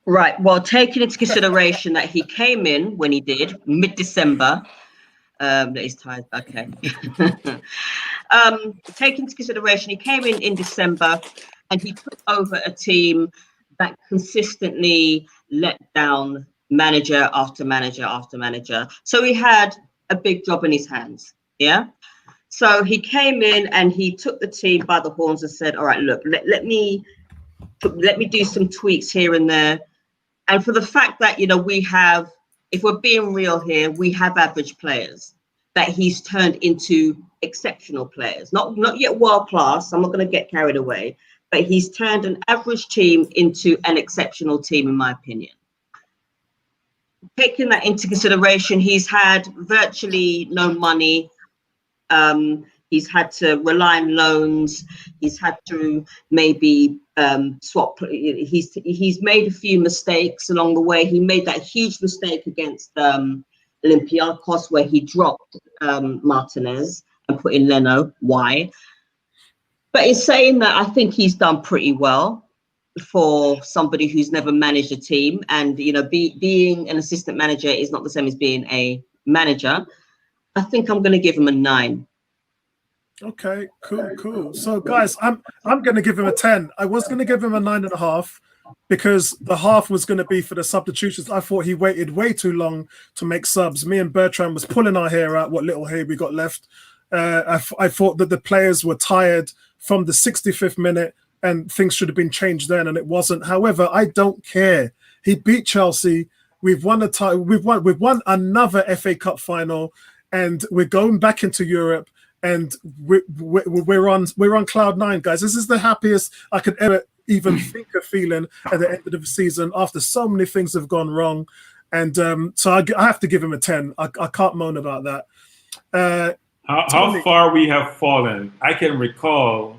S2: Right. Well, taking into consideration that he came in when he did, mid-December. That his ties. Okay. Taking into consideration, he came in December, and he took over a team that consistently let down manager after manager after manager. So he had a big job in his hands. Yeah. So he came in and he took the team by the horns and said, "All right, look, let me do some tweaks here and there." And for the fact that, we have, if we're being real here, we have average players that he's turned into exceptional players. Not yet world class. I'm not going to get carried away, but he's turned an average team into an exceptional team, in my opinion. Taking that into consideration, he's had virtually no money. He's had to rely on loans. He's had to maybe swap. He's made a few mistakes along the way. He made that huge mistake against Olympiacos where he dropped Martinez and put in Leno. Why? But in saying that, I think he's done pretty well for somebody who's never managed a team. And, being an assistant manager is not the same as being a manager. I think I'm going to give him a 9.
S1: Okay, cool. So, guys, I'm going to give him a 10. I was going to give him a 9.5 because the half was going to be for the substitutions. I thought he waited way too long to make subs. Me and Bertrand was pulling our hair out, what little hair we got left. I thought that the players were tired from the 65th minute and things should have been changed then, and it wasn't. However, I don't care. He beat Chelsea. We've won a title. We've won another FA Cup final, and we're going back into Europe. And we're on cloud 9, guys. This is the happiest I could ever even think of feeling at the end of the season after so many things have gone wrong. And so I have to give him a 10. I can't moan about that.
S3: How far we have fallen. I can recall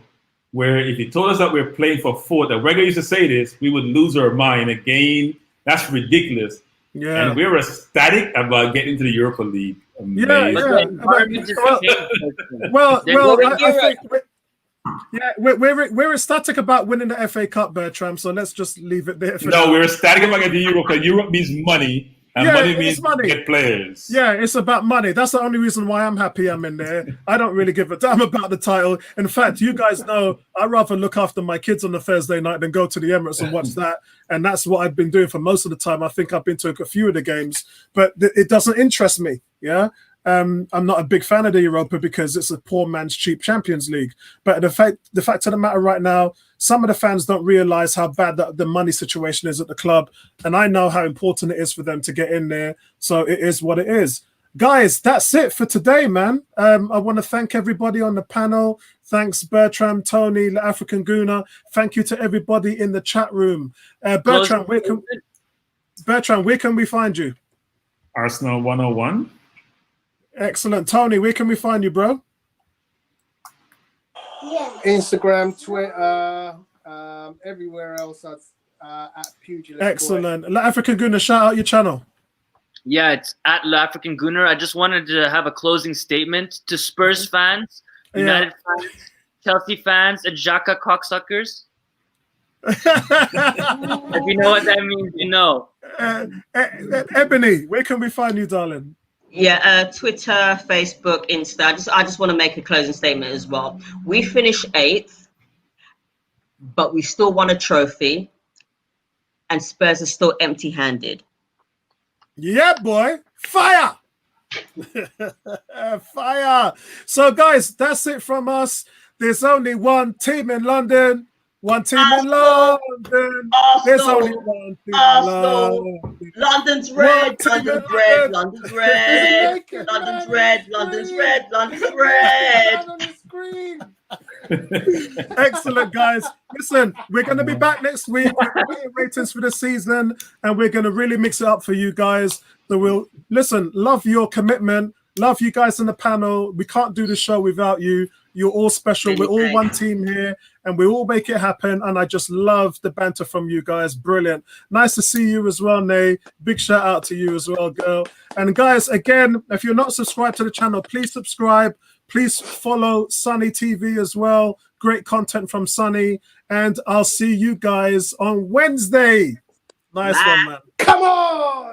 S3: where if you told us that we're playing for 4th, the regular used to say this, we would lose our mind again. That's ridiculous.
S1: Yeah.
S3: And we were ecstatic about getting to the Europa League.
S1: Amazing. We're ecstatic about winning the FA Cup, Bertram. So let's just leave it there.
S3: We're ecstatic about getting Europe because Europe means money, and money means get players.
S1: Yeah, it's about money. That's the only reason why I'm happy I'm in there. I don't really give a damn about the title. In fact, you guys know I'd rather look after my kids on a Thursday night than go to the Emirates and watch that. And that's what I've been doing for most of the time. I think I've been to a few of the games, but it doesn't interest me. Yeah. I'm not a big fan of the Europa because it's a poor man's cheap Champions League. But the fact of the matter right now, some of the fans don't realize how bad the money situation is at the club. And I know how important it is for them to get in there. So it is what it is. Guys, that's it for today, man. I want to thank everybody on the panel. Thanks, Bertram, Tony, the African Gooner. Thank you to everybody in the chat room. Bertram, where can we find you?
S3: Arsenal 101.
S1: Excellent. Tony, where can we find you, bro?
S4: Instagram, Twitter, everywhere else at Pugilist.
S1: Excellent. La African Gunner, shout out your channel.
S5: Yeah, it's at La African Gunner. I just wanted to have a closing statement to Spurs fans, United fans, Chelsea fans, and Xhaka cocksuckers. If you know what that means, you know.
S1: Ebony, where can we find you, darling?
S2: Yeah, Twitter, Facebook, Insta. I just want to make a closing statement as well. We finished 8th, but we still won a trophy, and Spurs are still empty-handed.
S1: Yeah, boy. Fire! Fire! So, guys, that's it from us. There's only one team in London. One team in London. There's only one team in London.
S2: London's red, London's red, London's red, London's red, London's red, London's red.
S1: Excellent, guys. Listen, we're going to be back next week with ratings for the season, and we're going to really mix it up for you guys. So we'll listen, love your commitment, love you guys in the panel. We can't do the show without you. You're all special. We're all one team here, and we all make it happen. And I just love the banter from you guys. Brilliant. Nice to see you as well, Nay. Big shout out to you as well, girl. And guys, again, if you're not subscribed to the channel, please subscribe. Please follow Sunny TV as well. Great content from Sunny. And I'll see you guys on Wednesday. Nice one, man.
S4: Come on!